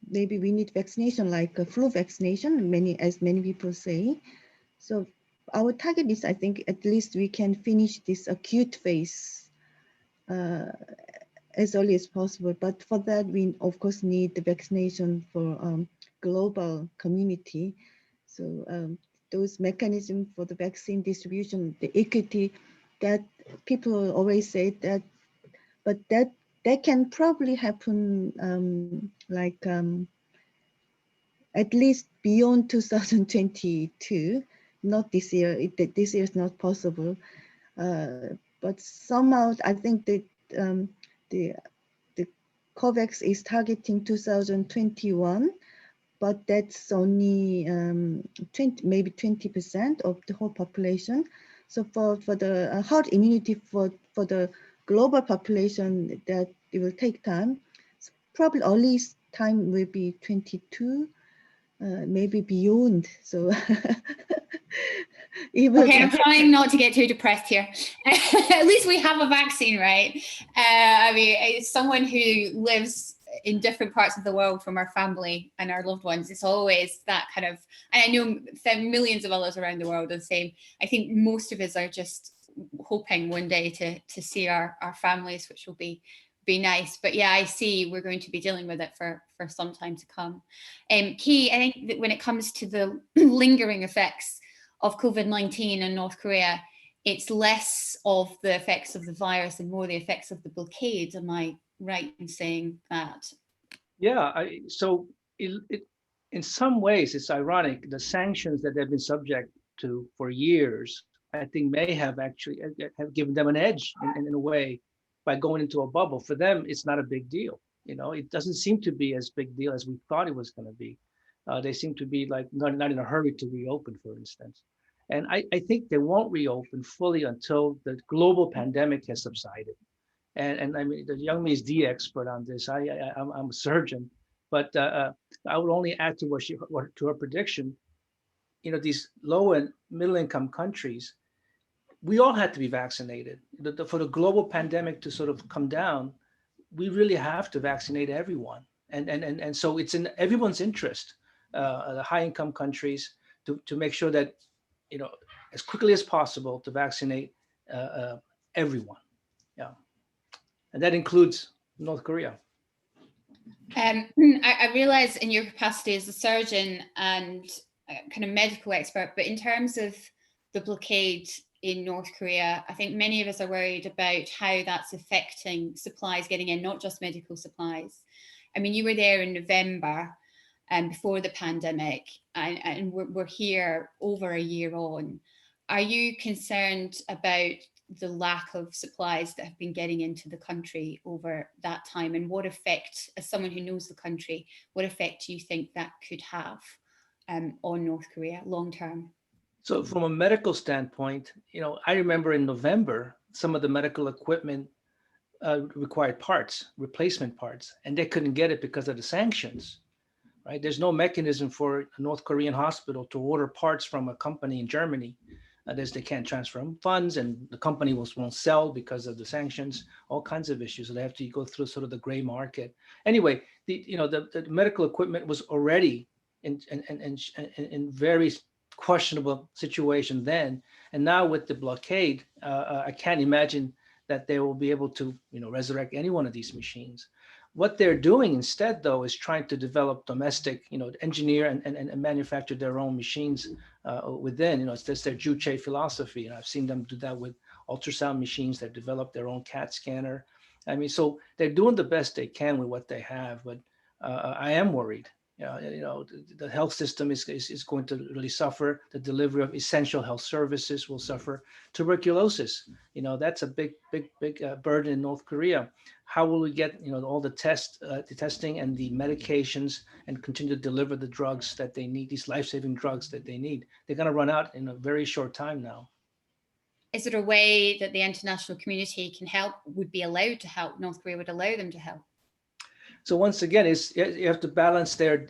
maybe we need vaccination like a flu vaccination, as many people say. So our target is, I think, at least we can finish this acute phase as early as possible. But for that, we of course need the vaccination for global community. So those mechanisms for the vaccine distribution, the equity, that people always say that, but that can probably happen at least beyond 2022. Not this year. This year is not possible. But somehow I think that the COVAX is targeting 2021, but that's only maybe 20% of the whole population. So for the herd immunity for the global population, that it will take time. So probably earliest time will be 22. Maybe beyond. So okay, I'm trying not to get too depressed here. At least we have a vaccine, right? I mean, as someone who lives in different parts of the world from our family and our loved ones, it's always that kind of, and I know millions of others around the world are the same. I think most of us are just hoping one day to see our families, which will be nice. But yeah, I see we're going to be dealing with it for some time to come. Key, I think that when it comes to the lingering effects of COVID-19 in North Korea, it's less of the effects of the virus and more the effects of the blockade. Am I right in saying that? Yeah, so in some ways, it's ironic. The sanctions that they've been subject to for years, I think may have actually have given them an edge in a way by going into a bubble. For them, it's not a big deal. You know, it doesn't seem to be as big deal as we thought it was going to be. They seem to be like not in a hurry to reopen, for instance. And I think they won't reopen fully until the global pandemic has subsided. And I mean, the young man is the expert on this. I'm a surgeon, but I would only add to to her prediction. You know, these low and middle income countries, we all had to be vaccinated. For the global pandemic to sort of come down, we really have to vaccinate everyone. And so it's in everyone's interest, the high income countries, to make sure that, you know, as quickly as possible to vaccinate everyone. Yeah. And that includes North Korea. I realize in your capacity as a surgeon and kind of medical expert, but in terms of the blockade in North Korea, I think many of us are worried about how that's affecting supplies getting in, not just medical supplies. I mean, you were there in November before the pandemic, and we're here over a year on. are you concerned about the lack of supplies that have been getting into the country over that time, and what effect, as someone who knows the country, what effect do you think that could have on North Korea long term? So from a medical standpoint, I remember in November, some of the medical equipment required parts, replacement parts, and they couldn't get it because of the sanctions, right? There's no mechanism for a North Korean hospital to order parts from a company in Germany. They can't transfer funds, and the company won't sell because of the sanctions, all kinds of issues. So they have to go through sort of the gray market. Anyway, the medical equipment was already in very questionable situation then. And now with the blockade, I can't imagine that they will be able to resurrect any one of these machines. What they're doing instead, though, is trying to develop domestic, engineer and manufacture their own machines within. It's just their Juche philosophy, and I've seen them do that with ultrasound machines. They've developed their own CAT scanner. I mean, so they're doing the best they can with what they have, but I am worried. The health system is going to really suffer. The delivery of essential health services will suffer. Tuberculosis, that's a big burden in North Korea. How will we get all the testing and the medications and continue to deliver the drugs that they need, these life-saving drugs that they need? They're going to run out in a very short time now. Is there a way that the international community can help, would be allowed to help, North Korea would allow them to help? So once again, you have to balance their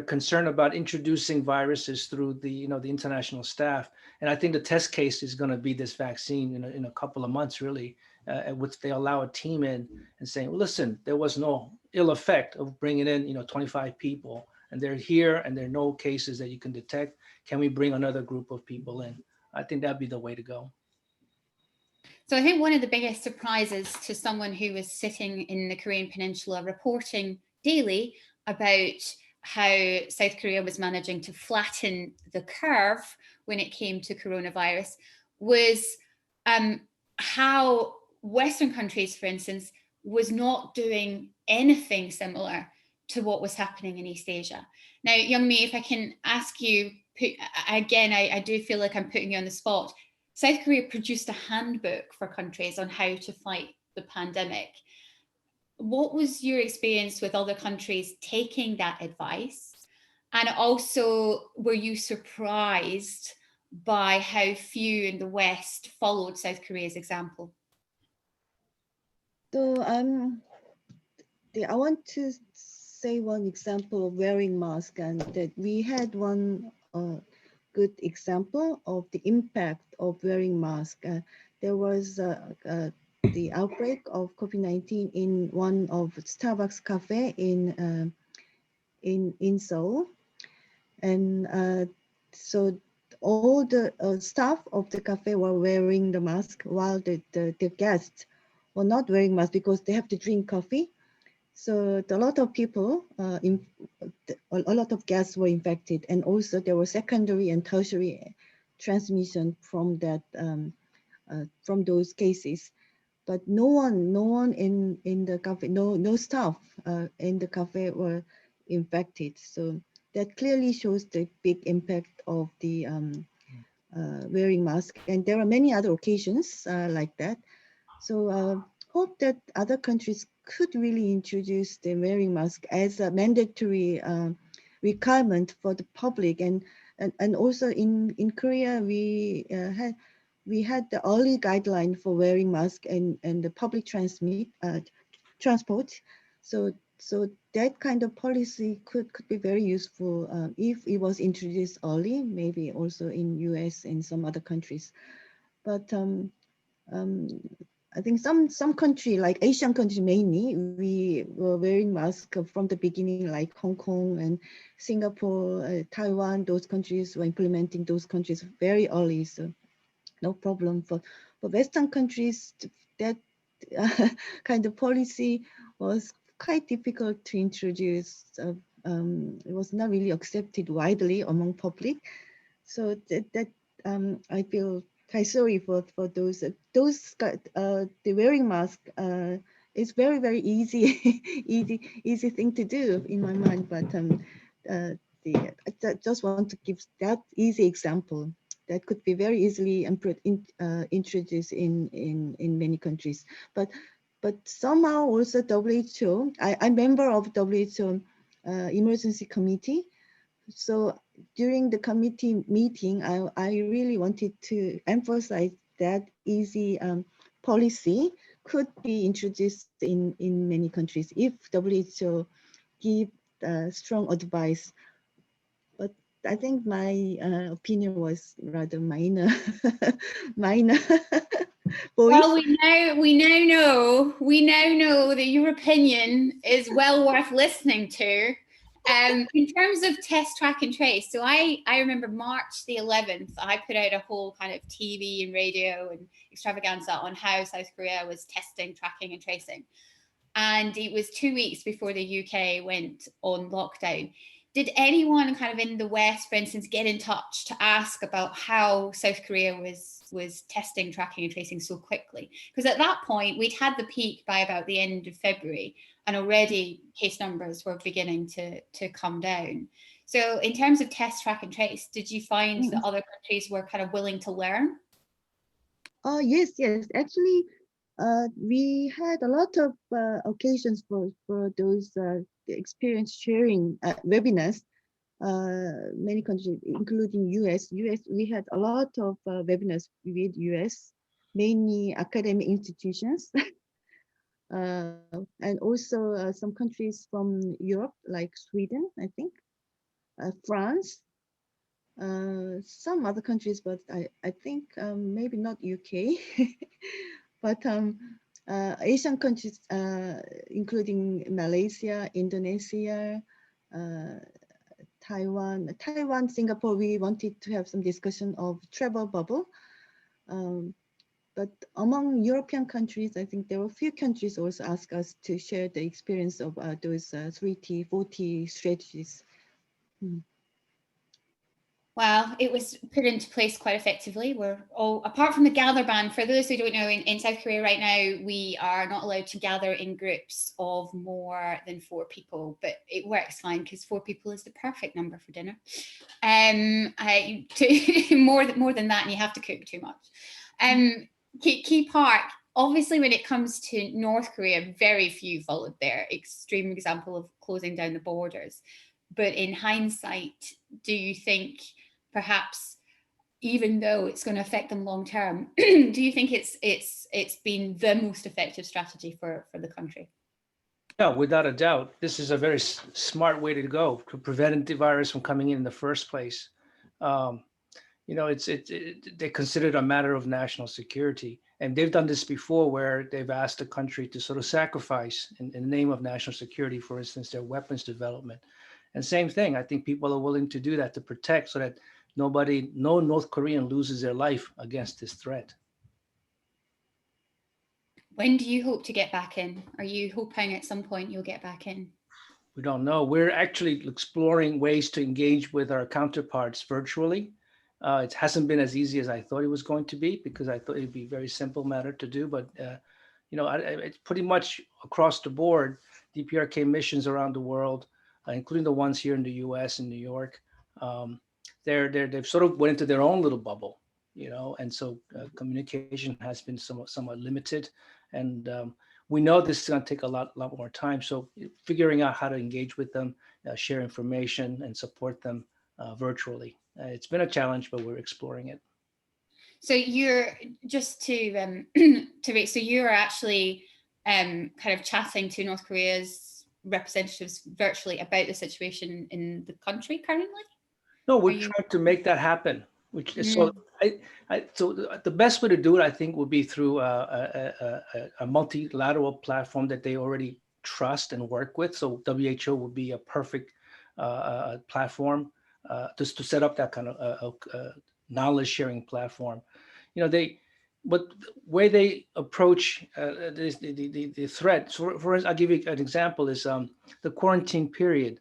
concern about introducing viruses through the the international staff, and I think the test case is going to be this vaccine in a couple of months, really, at which they allow a team in and saying, well, listen, there was no ill effect of bringing in 25 people, and they're here, and there are no cases that you can detect. Can we bring another group of people in? I think that'd be the way to go. So I think one of the biggest surprises to someone who was sitting in the Korean Peninsula reporting daily about how South Korea was managing to flatten the curve when it came to coronavirus was how Western countries, for instance, was not doing anything similar to what was happening in East Asia. Now, Young-mi, if I can ask you, again, I do feel like I'm putting you on the spot. South Korea produced a handbook for countries on how to fight the pandemic. What was your experience with other countries taking that advice? And also, were you surprised by how few in the West followed South Korea's example? So I want to say one example of wearing mask, and that we had one good example of the impact of wearing mask. There was the outbreak of COVID-19 in one of Starbucks cafe in Seoul, and so all the staff of the cafe were wearing the mask, while the guests were not wearing masks because they have to drink coffee. So a lot of people, a lot of guests were infected, and also there was secondary and tertiary transmission from that from those cases. But no one in the cafe, no staff in the cafe were infected. So that clearly shows the big impact of the wearing mask. And there are many other occasions like that. So hope that other countries could really introduce the wearing mask as a mandatory requirement for the public. And also in Korea, we had the early guideline for wearing mask and the public transport. So that kind of policy could be very useful if it was introduced early, maybe also in US and some other countries. But I think some country, like Asian countries mainly, we were wearing masks from the beginning, like Hong Kong and Singapore, Taiwan. Those countries were implementing those countries very early, so no problem. For Western countries, that kind of policy was quite difficult to introduce. It was not really accepted widely among public. So that I feel quite sorry for those the wearing mask is very easy easy thing to do in my mind, but I just want to give that easy example that could be very easily introduced in many countries. But somehow also WHO, I'm member of WHO emergency committee. So during the committee meeting, I really wanted to emphasize that easy policy could be introduced in many countries if WHO give strong advice. But I think my opinion was rather minor, minor voice. Well, we now know that your opinion is well worth listening to. In terms of test, track, and trace, so I remember March the 11th, I put out a whole kind of TV and radio and extravaganza on how South Korea was testing, tracking, and tracing. And it was 2 weeks before the UK went on lockdown. Did anyone kind of in the West, for instance, get in touch to ask about how South Korea was testing, tracking, and tracing so quickly? Because at that point, we'd had the peak by about the end of February, and already case numbers were beginning to come down. So in terms of test, track, and trace, did you find that other countries were kind of willing to learn? Yes. Actually, we had a lot of occasions for those experience sharing webinars. Many countries, including US, we had a lot of webinars with US, mainly academic institutions. And also some countries from Europe, like Sweden, I think, France, some other countries, but I think maybe not UK, but Asian countries, including Malaysia, Indonesia, Taiwan, Singapore. We wanted to have some discussion of travel bubble. But among European countries, I think there were a few countries also asked us to share the experience of those 3T, 4T strategies. Well, it was put into place quite effectively. We're all, apart from the gather ban, for those who don't know, in South Korea right now, we are not allowed to gather in groups of more than 4 people, but it works fine because 4 people is the perfect number for dinner. More than that, and you have to cook too much. Key part, obviously, when it comes to North Korea, very few followed their extreme example of closing down the borders. But in hindsight, do you think perhaps, even though it's going to affect them long term, do you think it's been the most effective strategy for the country? No, without a doubt. This is a very smart way to go to prevent the virus from coming in the first place. They consider it a matter of national security. And they've done this before where they've asked the country to sort of sacrifice in the name of national security, for instance, their weapons development. And same thing, I think people are willing to do that to protect so that no North Korean loses their life against this threat. When do you hope to get back in? Are you hoping at some point you'll get back in? We don't know. We're actually exploring ways to engage with our counterparts virtually. It hasn't been as easy as I thought it was going to be because I thought it'd be a very simple matter to do. But, it's pretty much across the board, DPRK missions around the world, including the ones here in the U.S. and New York, they've sort of went into their own little bubble, and so communication has been somewhat limited. And we know this is going to take a lot more time. So figuring out how to engage with them, share information, and support them virtually. It's been a challenge, but we're exploring it. So you're just to so you're actually kind of chatting to North Korea's representatives virtually about the situation in the country currently? No, we're trying to make that happen. Which is so the best way to do it, I think, would be through a multilateral platform that they already trust and work with. So WHO would be a perfect platform just to set up that kind of knowledge sharing platform. But where they approach the threat. So for I'll give you an example is the quarantine period.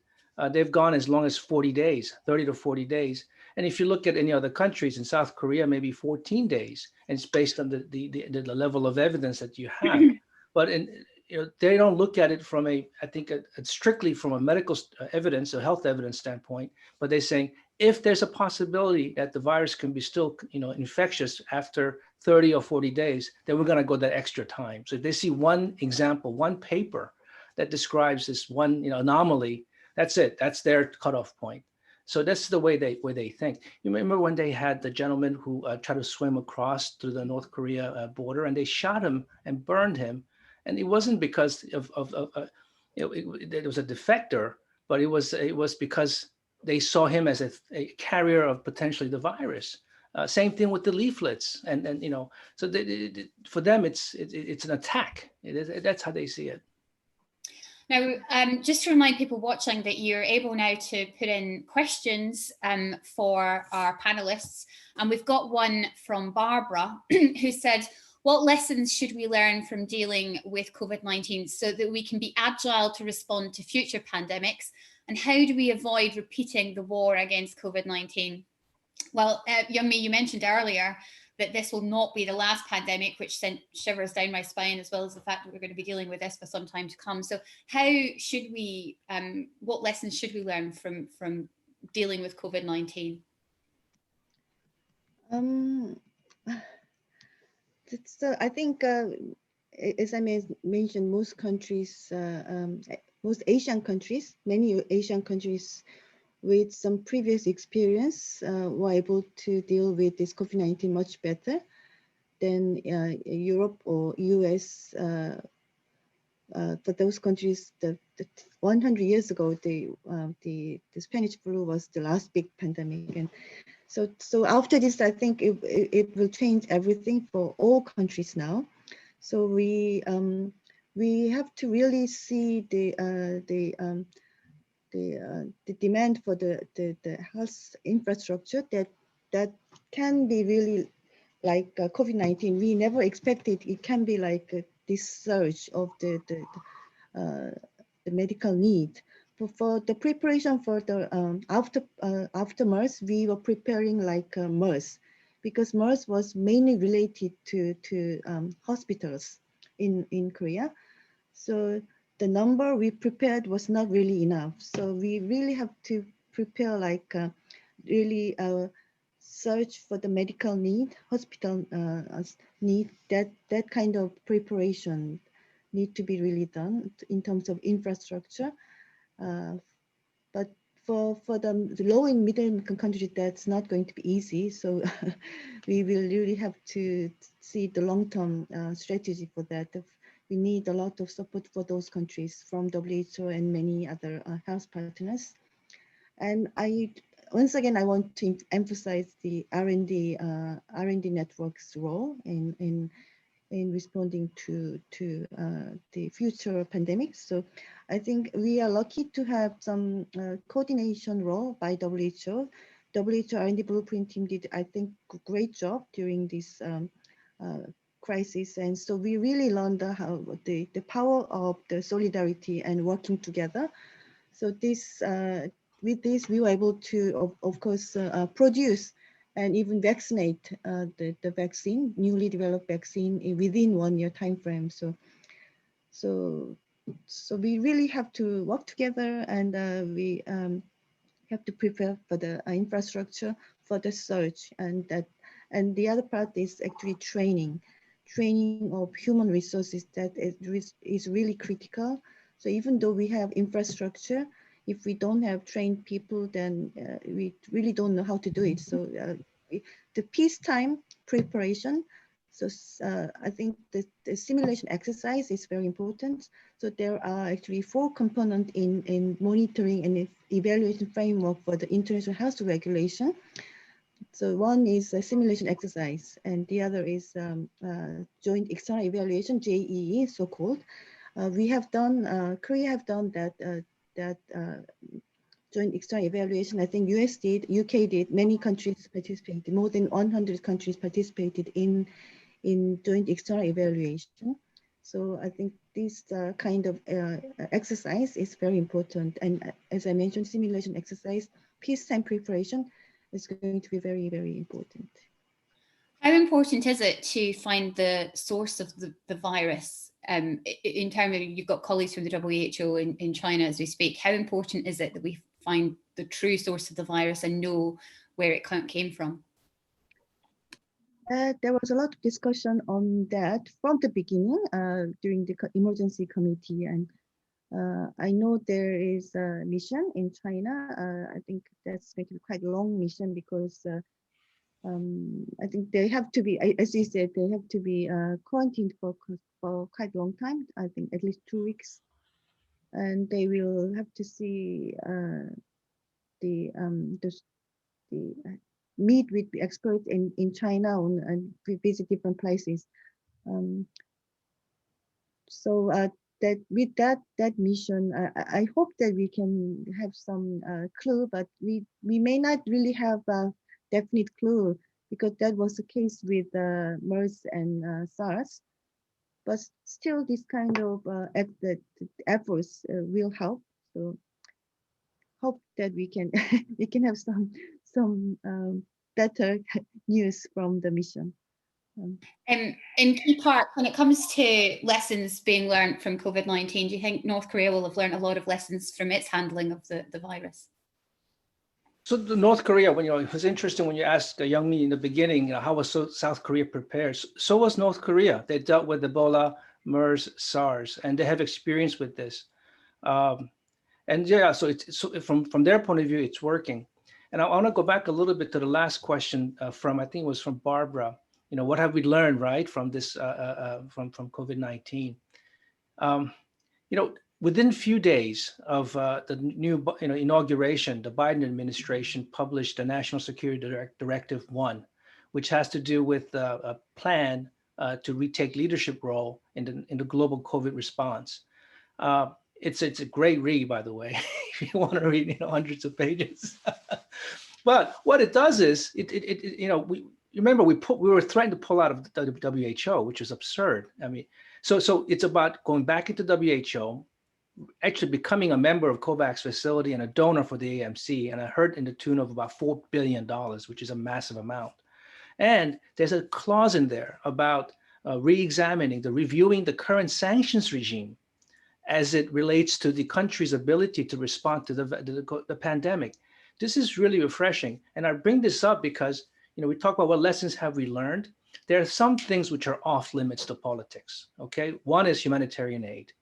They've gone as long as 40 days, 30 to 40 days. And if you look at any other countries, in South Korea, maybe 14 days, and it's based on the level of evidence that you have. But they don't look at it from strictly from a medical evidence or health evidence standpoint, but they're saying if there's a possibility that the virus can be still, infectious after 30 or 40 days, then we're going to go that extra time. So if they see one example, one paper that describes this one, anomaly, that's it. That's their cutoff point. So that's the way they think. You remember when they had the gentleman who tried to swim across to the North Korea border, and they shot him and burned him, and it wasn't because it was a defector, but it was because they saw him as a carrier of potentially the virus. Same thing with the leaflets, and so for them it's an attack. That's how they see it. Now, just to remind people watching that you're able now to put in questions for our panelists. And we've got one from Barbara who said, what lessons should we learn from dealing with COVID-19 so that we can be agile to respond to future pandemics? And how do we avoid repeating the war against COVID-19? Well, Youngmi, you mentioned earlier that this will not be the last pandemic, which sent shivers down my spine, as well as the fact that we're going to be dealing with this for some time to come. So how should we, what lessons should we learn from dealing with COVID-19? I think, as I mentioned, most countries, most Asian countries, many Asian countries with some previous experience were able to deal with this COVID-19 much better than Europe or US. For those countries, the 100 years ago, the Spanish flu was the last big pandemic, and so after this, I think it will change everything for all countries now. So we have to really see the demand for the health infrastructure that can be really like COVID-19. We never expected it can be like this surge of the medical need. For the preparation for the after MERS, we were preparing like MERS, because MERS was mainly related to hospitals in Korea. So the number we prepared was not really enough. So we really have to prepare like really search for the medical need, hospital need, that kind of preparation need to be really done in terms of infrastructure. But for the low and middle income countries, that's not going to be easy. So we will really have to see the long-term strategy for that. We need a lot of support for those countries from WHO and many other health partners. And once again, I want to emphasize the R&D network's role in responding to the future pandemics. So I think we are lucky to have some coordination role by WHO. WHO R&D Blueprint team did, I think, a great job during this crisis. And so we really learned the power of the solidarity and working together. So this, with this, we were able to, of course, produce and even vaccinate the vaccine, newly developed vaccine, within 1 year time frame. So we really have to work together, and we have to prepare for the infrastructure for the surge, and the other part is actually training of human resources that is really critical. So even though we have infrastructure, if we don't have trained people, then we really don't know how to do it. So the peacetime preparation. So I think the simulation exercise is very important. So there are actually 4 components in monitoring and evaluation framework for the international health regulation. So one is a simulation exercise, and the other is joint external evaluation, JEE, so-called. We have done, Korea have done that joint external evaluation. I think US did, UK did, many countries participated, more than 100 countries participated in joint external evaluation. So I think this kind of exercise is very important. And as I mentioned, simulation exercise, peacetime preparation is going to be very, very important. How important is it to find the source of the virus? In terms of, you've got colleagues from the WHO in China as we speak. How important is it that we find the true source of the virus and know where it came from? There was a lot of discussion on that from the beginning during the emergency committee, and I know there is a mission in China. I think that's going to be quite a long mission because I think they have to be, as you said, they have to be quarantined for quite a long time. I think at least 2 weeks, and they will have to see the meet with the experts in China and visit different places. So that with that mission, I hope that we can have some clue, but we may not really have a definite clue because that was the case with MERS and SARS. But still, this kind of efforts will help. So hope that we can we can have some better news from the mission. In key part, when it comes to lessons being learned from COVID-19, do you think North Korea will have learned a lot of lessons from its handling of the virus? So the North Korea, it was interesting when you asked Young-mi in the beginning, how was South Korea prepared? So was North Korea. They dealt with Ebola, MERS, SARS, and they have experience with this. And yeah, so from their point of view, it's working. And I want to go back a little bit to the last question from, I think it was from Barbara. What have we learned, right, from this, from COVID-19? Within a few days of the new inauguration, the Biden administration published the National Security Directive 1, which has to do with a plan to retake leadership role in the global COVID response. It's a great read, by the way, if you want to read hundreds of pages. But what it does is, remember we were threatened to pull out of the WHO, which is absurd. I mean, so it's about going back into WHO, actually becoming a member of COVAX facility and a donor for the AMC, and I heard in the tune of about $4 billion, which is a massive amount. And there's a clause in there about reviewing the current sanctions regime as it relates to the country's ability to respond to the pandemic. This is really refreshing. And I bring this up because, we talk about what lessons have we learned. There are some things which are off limits to politics, okay? One is humanitarian aid,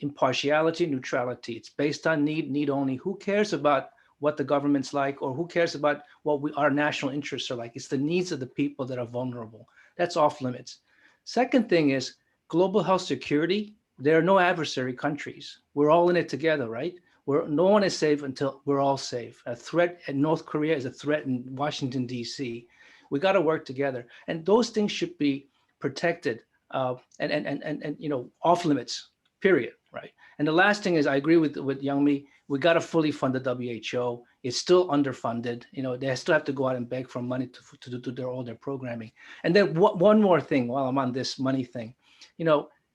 impartiality, neutrality. It's based on need only. Who cares about what the government's like, or who cares about what our national interests are like? It's the needs of the people that are vulnerable. That's off limits. Second thing is global health security. There are no adversary countries. We're all in it together, right? No one is safe until we're all safe. A threat in North Korea is a threat in Washington, D.C. We got to work together. And those things should be protected and off limits, period, right? And the last thing is, I agree with Young-mi, we got to fully fund the WHO. It's still underfunded. They still have to go out and beg for money to do all their programming. And then one more thing while I'm on this money thing,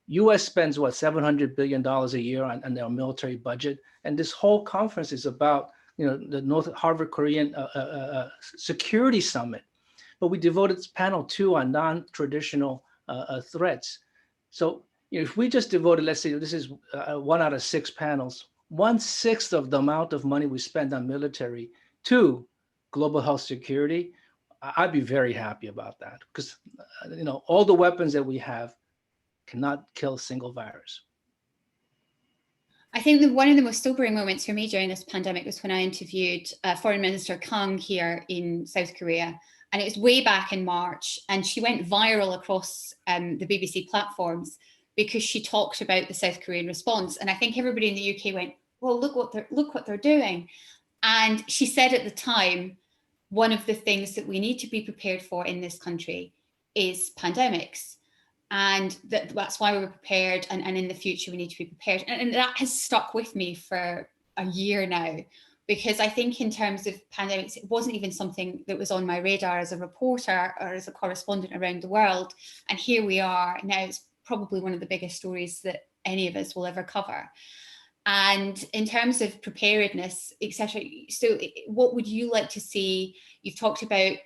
U.S. spends $700 billion a year on their military budget, and this whole conference is about the North Harvard Korean Security Summit. But we devoted panel 2 on non-traditional threats. So if we just devoted, let's say this is 1 out of 6 panels, 1/6 of the amount of money we spend on military to global health security, I'd be very happy about that, because all the weapons that we have cannot kill a single virus. I think that one of the most sobering moments for me during this pandemic was when I interviewed Foreign Minister Kang here in South Korea. And it was way back in March, and she went viral across the BBC platforms because she talked about the South Korean response. And I think everybody in the UK went, well, look what they're doing. And she said at the time, one of the things that we need to be prepared for in this country is pandemics. And that's why we're prepared, and in the future we need to be prepared. And that has stuck with me for a year now, because I think in terms of pandemics, it wasn't even something that was on my radar as a reporter or as a correspondent around the world. And here we are now. It's probably one of the biggest stories that any of us will ever cover. And in terms of preparedness, etc., so what would you like to see? You've talked about,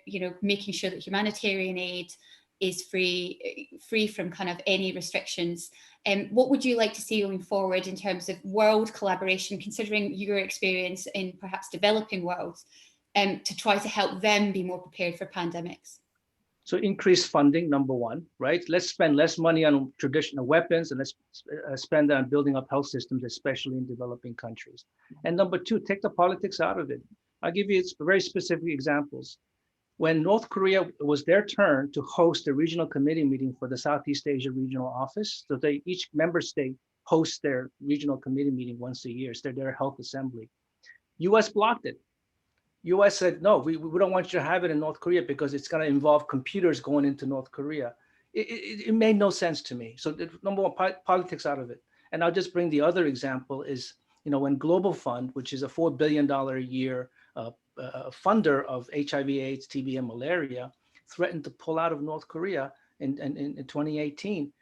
making sure that humanitarian aid is free from kind of any restrictions. What would you like to see going forward in terms of world collaboration, considering your experience in perhaps developing worlds, to try to help them be more prepared for pandemics? So increase funding, number one, right? Let's spend less money on traditional weapons and let's spend on building up health systems, especially in developing countries. And number two, take the politics out of it. I'll give you very specific examples. When North Korea was their turn to host a regional committee meeting for the Southeast Asia Regional Office, so each member state hosts their regional committee meeting once a year. It's their health assembly. U.S. blocked it. U.S. said, no, we don't want you to have it in North Korea because it's going to involve computers going into North Korea. It made no sense to me. So number one, politics out of it. And I'll just bring the other example is, when Global Fund, which is a $4 billion a year funder of HIV, AIDS, TB, and malaria, threatened to pull out of North Korea in 2018.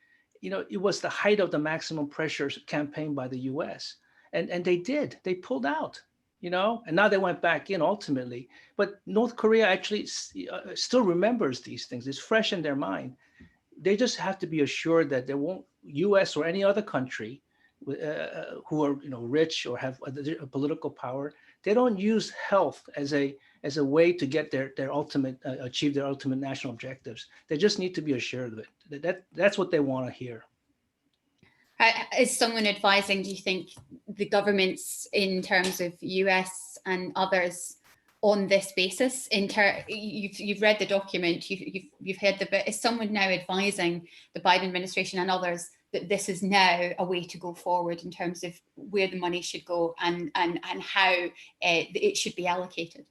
It was the height of the maximum pressure campaign by the U.S. And they did. They pulled out. And now they went back in ultimately. But North Korea actually still remembers these things. It's fresh in their mind. They just have to be assured that there won't, U.S. or any other country who are rich or have a political power, they don't use health as a way to get their ultimate achieve their ultimate national objectives. They just need to be assured of it. That's what they want to hear. Is someone advising, do you think, the governments in terms of US and others on this basis? You've read the document, you've heard the bit. Is someone now advising the Biden administration and others that this is now a way to go forward in terms of where the money should go and how it should be allocated?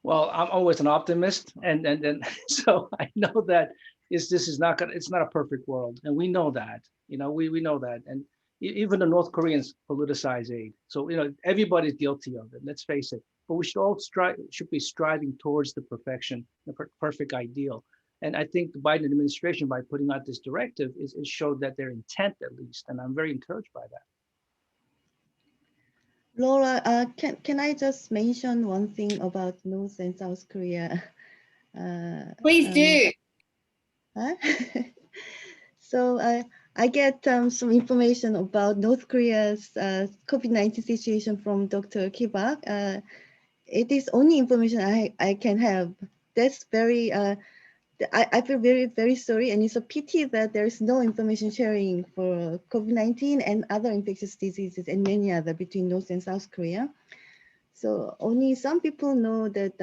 Well, I'm always an optimist, and so I know that it's not a perfect world, and we know that. We know that, and even the North Koreans politicize aid. So everybody's guilty of it. Let's face it. But we should all should be striving towards the perfection, the perfect ideal. And I think the Biden administration, by putting out this directive, is showed that their intent, at least, and I'm very encouraged by that. Laura, can I just mention one thing about North and South Korea? Please do. So I get some information about North Korea's COVID-19 situation from Dr. Ki-bak. It is only information I can have. That's very, I feel very, very sorry. And it's a pity that there is no information sharing for COVID-19 and other infectious diseases and many other between North and South Korea. So only some people know that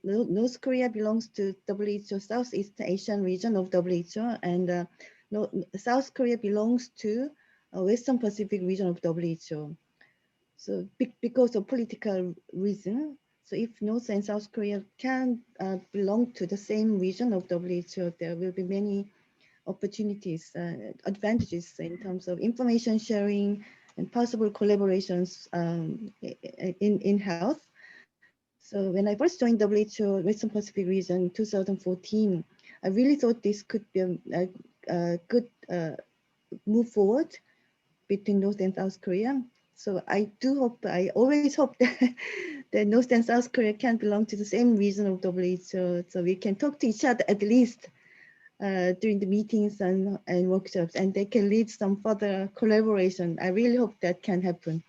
North Korea belongs to WHO, Southeast Asian region of WHO, and South Korea belongs to Western Pacific region of WHO. So because of political reason, so if North and South Korea can belong to the same region of WHO, there will be many opportunities, advantages in terms of information sharing and possible collaborations in health. So when I first joined WHO Western Pacific region in 2014, I really thought this could be a good move forward between North and South Korea. So I always hope that North and South Korea can belong to the same region of WHO, so we can talk to each other at least during the meetings and workshops, and they can lead some further collaboration. I really hope that can happen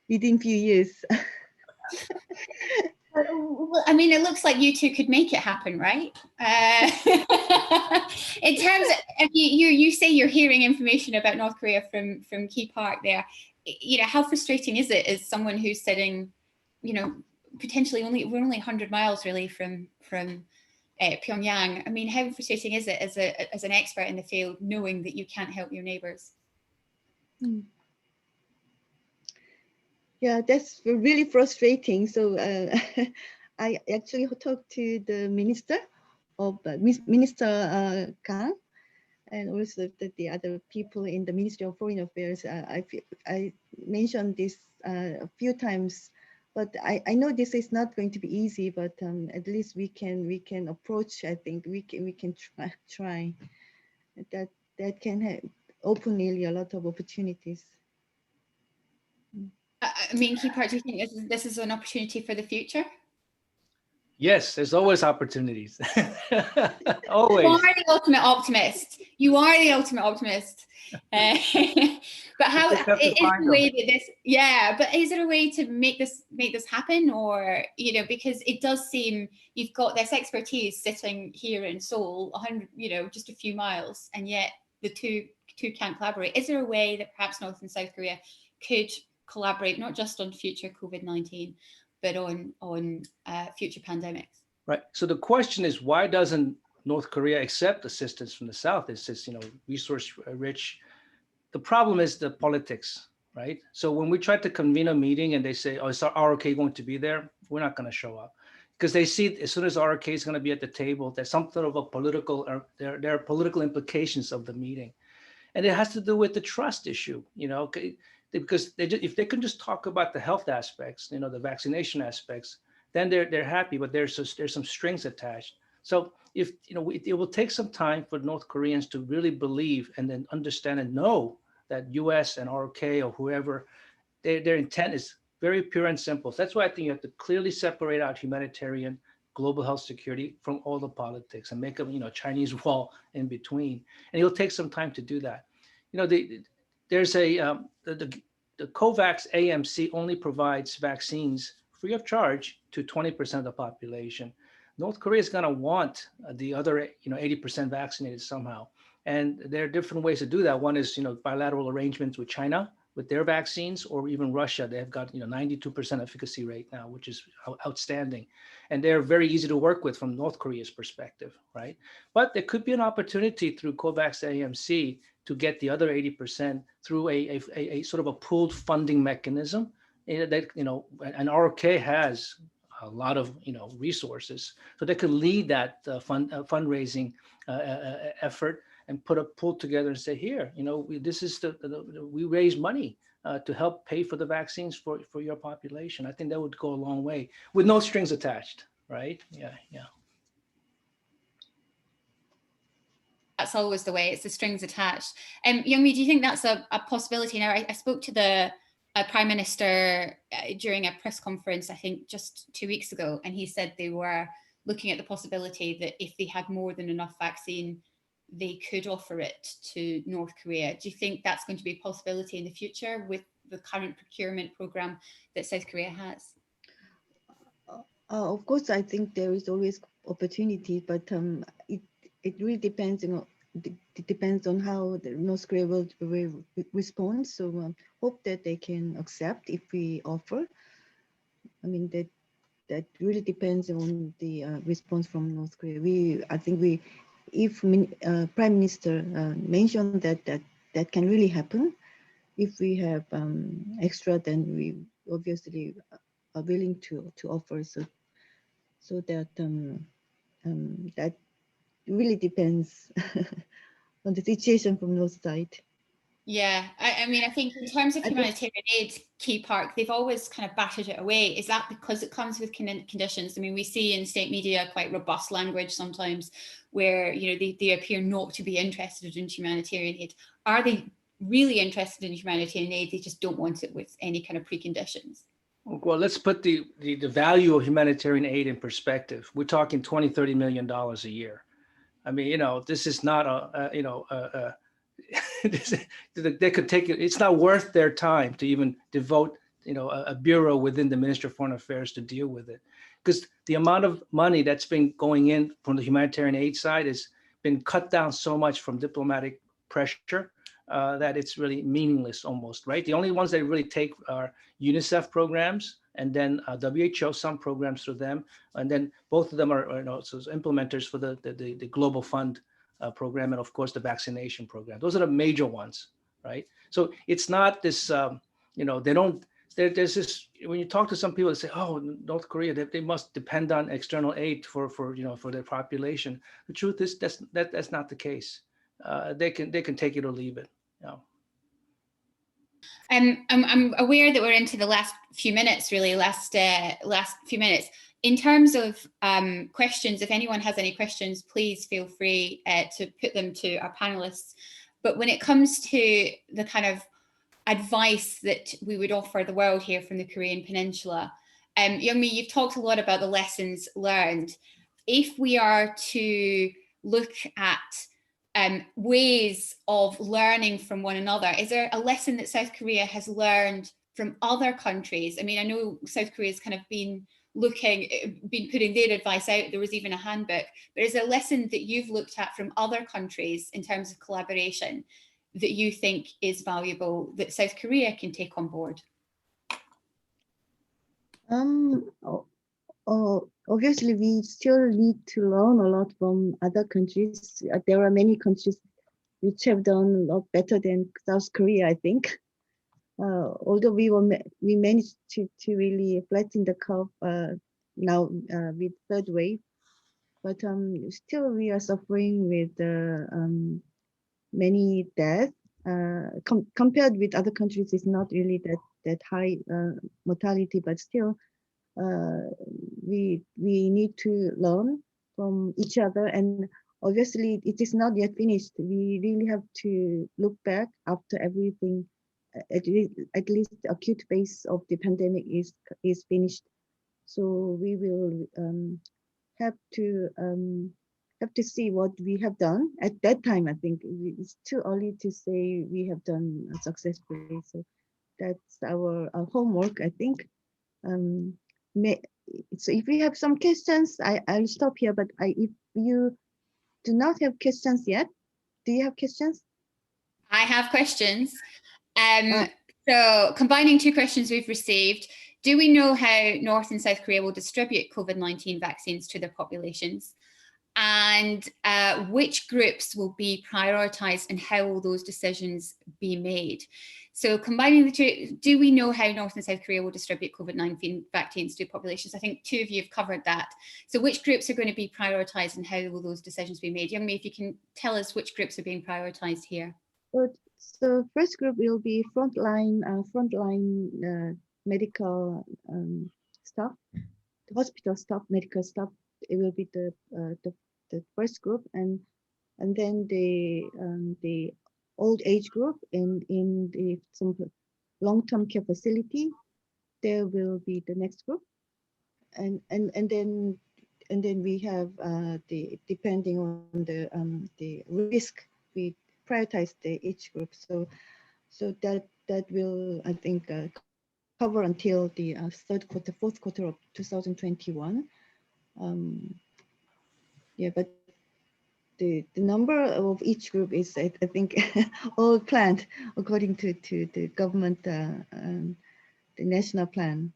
within a few years. Well, I mean, it looks like you two could make it happen, right? In terms of, you say you're hearing information about North Korea from Ki-bak there. How frustrating is it as someone who's sitting, potentially we're only 100 miles really from Pyongyang. I mean, how frustrating is it as an expert in the field knowing that you can't help your neighbors? Yeah, that's really frustrating. So I actually talked to the Minister Kang, and also the other people in the Ministry of Foreign Affairs. I mentioned this a few times, but I know this is not going to be easy. But at least we can approach. I think we can try. That can open really a lot of opportunities. I mean, Ki-bak, do you think this is an opportunity for the future? Yes, there's always opportunities. You Always. are the ultimate optimist. You are the ultimate optimist. But how We just have to is find the way that this? Yeah, but is there a way to make this happen, or because it does seem you've got this expertise sitting here in Seoul, 100, just a few miles, and yet the two can't collaborate. Is there a way that perhaps North and South Korea could collaborate, not just on future COVID-19, but on future pandemics? Right. So the question is, why doesn't North Korea accept assistance from the South? It's just, resource rich. The problem is the politics, right? So when we try to convene a meeting and they say, oh, is ROK going to be there? We're not going to show up, because they see as soon as ROK is going to be at the table, there's some sort of a political, or there are political implications of the meeting. And it has to do with the trust issue, because if they can just talk about the health aspects, the vaccination aspects, then they're happy, but there's some strings attached. So if it will take some time for North Koreans to really believe and then understand and know that U.S. and ROK or whoever, their intent is very pure and simple. So that's why I think you have to clearly separate out humanitarian, global health security from all the politics and make a Chinese wall in between. And it'll take some time to do that. There's the COVAX AMC only provides vaccines free of charge to 20% of the population. North Korea is going to want the other 80% vaccinated somehow. And there are different ways to do that. One is bilateral arrangements with China with their vaccines, or even Russia. They've got 92% efficacy rate now, which is outstanding. And they're very easy to work with from North Korea's perspective, right? But there could be an opportunity through COVAX AMC to get the other 80% through a sort of a pooled funding mechanism that, and ROK has a lot of resources, so they could lead that fundraising effort and pull together and say, here, this is we raise money to help pay for the vaccines for your population. I think that would go a long way with no strings attached, right? Yeah. That's always the way. It's the strings attached. Youngmi, do you think that's a possibility? Now, I spoke to the Prime Minister during a press conference, I think just 2 weeks ago, and he said they were looking at the possibility that if they had more than enough vaccine, they could offer it to North Korea. Do you think that's going to be a possibility in the future with the current procurement program that South Korea has? Of course, I think there is always opportunity, but it really depends, it depends on how the North Korea will respond. So hope that they can accept if we offer. I mean, that really depends on the response from North Korea. If Prime Minister mentioned that can really happen, if we have extra, then we obviously are willing to offer. So that that really depends on the situation from North side. Yeah, I mean, I think in terms of humanitarian aid, Key Park, they've always kind of batted it away. Is that because it comes with conditions? I mean, we see in state media quite robust language sometimes where, they appear not to be interested in humanitarian aid. Are they really interested in humanitarian aid? They just don't want it with any kind of preconditions. Well, let's put the value of humanitarian aid in perspective. We're talking $20-30 million a year. I mean, this is not they could take it. It's not worth their time to even devote, a bureau within the Ministry of Foreign Affairs to deal with it, because the amount of money that's been going in from the humanitarian aid side has been cut down so much from diplomatic pressure that it's really meaningless almost, right? The only ones that really take are UNICEF programs, and then WHO, some programs through them, and then both of them are implementers for the Global Fund program, and of course the vaccination program. Those are the major ones, right? So it's not this, they don't. There's this, when you talk to some people, they say, "Oh, North Korea, they must depend on external aid for their population." The truth is that's not the case. They can take it or leave it. I'm aware that we're into the last few minutes, really, last few minutes. In terms of questions, if anyone has any questions, please feel free to put them to our panelists. But when it comes to the kind of advice that we would offer the world here from the Korean Peninsula, Youngmi, you've talked a lot about the lessons learned. If we are to look at ways of learning from one another, is there a lesson that South Korea has learned from other countries? I mean, I know South Korea's kind of been putting their advice out. There was even a handbook, but is there a lesson that you've looked at from other countries in terms of collaboration that you think is valuable that South Korea can take on board? Obviously, we still need to learn a lot from other countries. There are many countries which have done a lot better than South Korea, I think. Although we managed to really flatten the curve now with third wave, but still we are suffering with many deaths. Compared with other countries, it's not really that high mortality, but still we need to learn from each other. And obviously it is not yet finished. We really have to look back after everything, at least the acute phase of the pandemic is finished. So we will have to see what we have done at that time. I think it's too early to say we have done successfully. So that's our homework, I think. So if we have some questions, I'll stop here. But if you do not have questions yet, do you have questions? I have questions. So combining two questions we've received, do we know how North and South Korea will distribute COVID-19 vaccines to their populations? And which groups will be prioritized and how will those decisions be made? So combining the two, do we know how North and South Korea will distribute COVID-19 vaccines to populations? I think two of you have covered that. So which groups are going to be prioritized and how will those decisions be made? Youngmi, if you can tell us which groups are being prioritized here. So first group will be frontline medical staff, hospital staff, medical staff. It will be the first group, and then the old age group in some long-term care facility. There will be the next group, and then we have depending on the risk, we prioritize the each group. So that will, I think, cover until the fourth quarter of 2021. Yeah, but the number of each group is, I think, all planned according to the government, the national plan.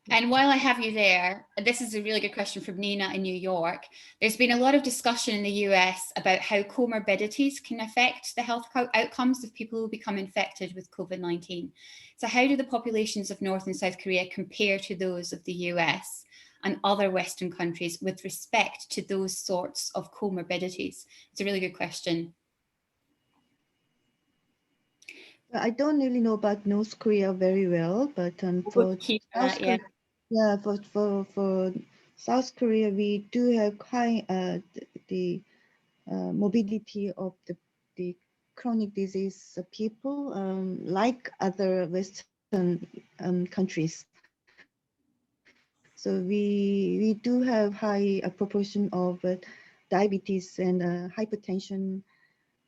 And while I have you there, this is a really good question from Nina in New York. There's been a lot of discussion in the US about how comorbidities can affect the health outcomes of people who become infected with COVID-19. So how do the populations of North and South Korea compare to those of the US and other Western countries with respect to those sorts of comorbidities? It's a really good question. I don't really know about North Korea very well, but for South Korea, yeah, for South Korea, we do have high the morbidity of the chronic disease people, like other Western countries. So we do have high proportion of diabetes and hypertension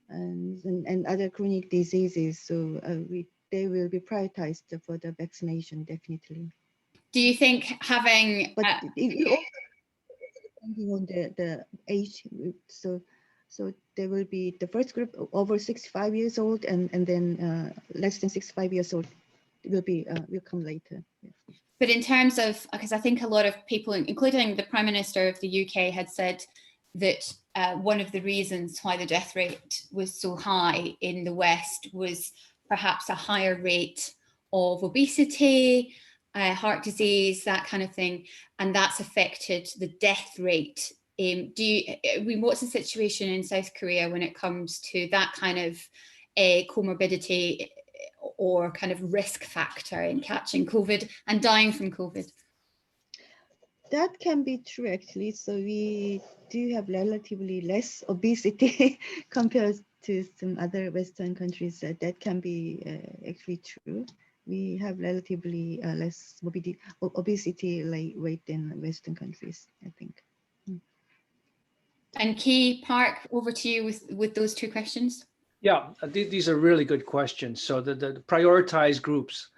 and other chronic diseases. So they will be prioritized for the vaccination, definitely. Do you think having... But it also depending on the age, so there will be the first group over 65 years old, and then less than 65 years old will come later. Yeah. But in terms of, because I think a lot of people, including the Prime Minister of the UK, had said that one of the reasons why the death rate was so high in the West was perhaps a higher rate of obesity, heart disease, that kind of thing, and that's affected the death rate. What's the situation in South Korea when it comes to that kind of comorbidity or kind of risk factor in catching COVID and dying from COVID? That can be true, actually. So we do have relatively less obesity compared to some other Western countries. That can be actually true. we have relatively less obesity rate than Western countries, I think. And Key, Park, over to you with those two questions. Yeah, these are really good questions. So the prioritized groups,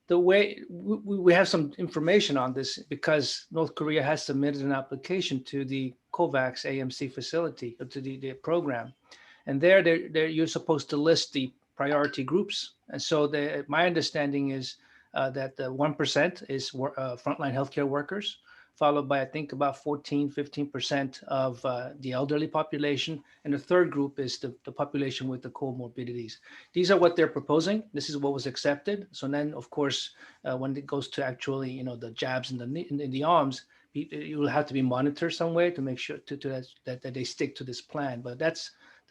the way we have some information on this because North Korea has submitted an application to the COVAX AMC facility, or to the program. And there you're supposed to list the priority groups. And so my understanding is that the 1% is frontline healthcare workers, followed by, I think, about 15% of the elderly population. And the third group is the population with the comorbidities. These are what they're proposing. This is what was accepted. So then, of course, when it goes to actually, the jabs in the arms, you will have to be monitored some way to make sure that they stick to this plan. But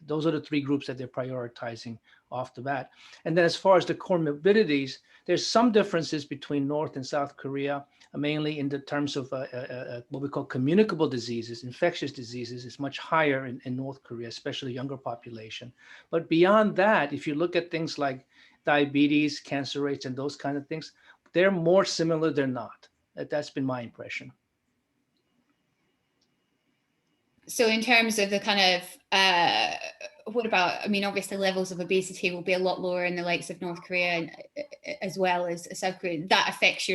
those are the three groups that they're prioritizing off the bat. And then as far as the comorbidities, there's some differences between North and South Korea, mainly in the terms of what we call communicable diseases, infectious diseases is much higher in North Korea, especially younger population. But beyond that, if you look at things like diabetes, cancer rates, and those kind of things, they're more similar than not. That's been my impression. So in terms of the kind of, what about, obviously levels of obesity will be a lot lower in the likes of North Korea as well as South Korea. That affects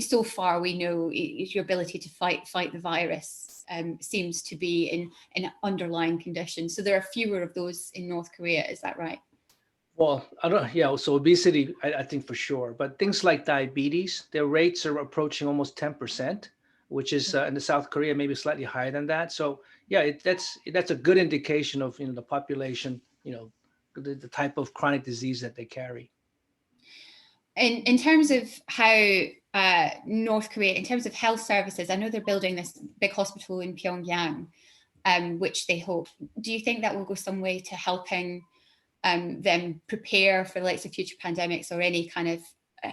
so far we know your ability to fight the virus seems to be in underlying conditions. So there are fewer of those in North Korea, is that right? Well, so obesity, I think for sure, but things like diabetes, their rates are approaching almost 10%. Which is in the South Korea, maybe slightly higher than that. So yeah, that's a good indication of the population, the type of chronic disease that they carry. In terms of how North Korea, in terms of health services, I know they're building this big hospital in Pyongyang, which they hope. Do you think that will go some way to helping them prepare for the likes of future pandemics or any kind of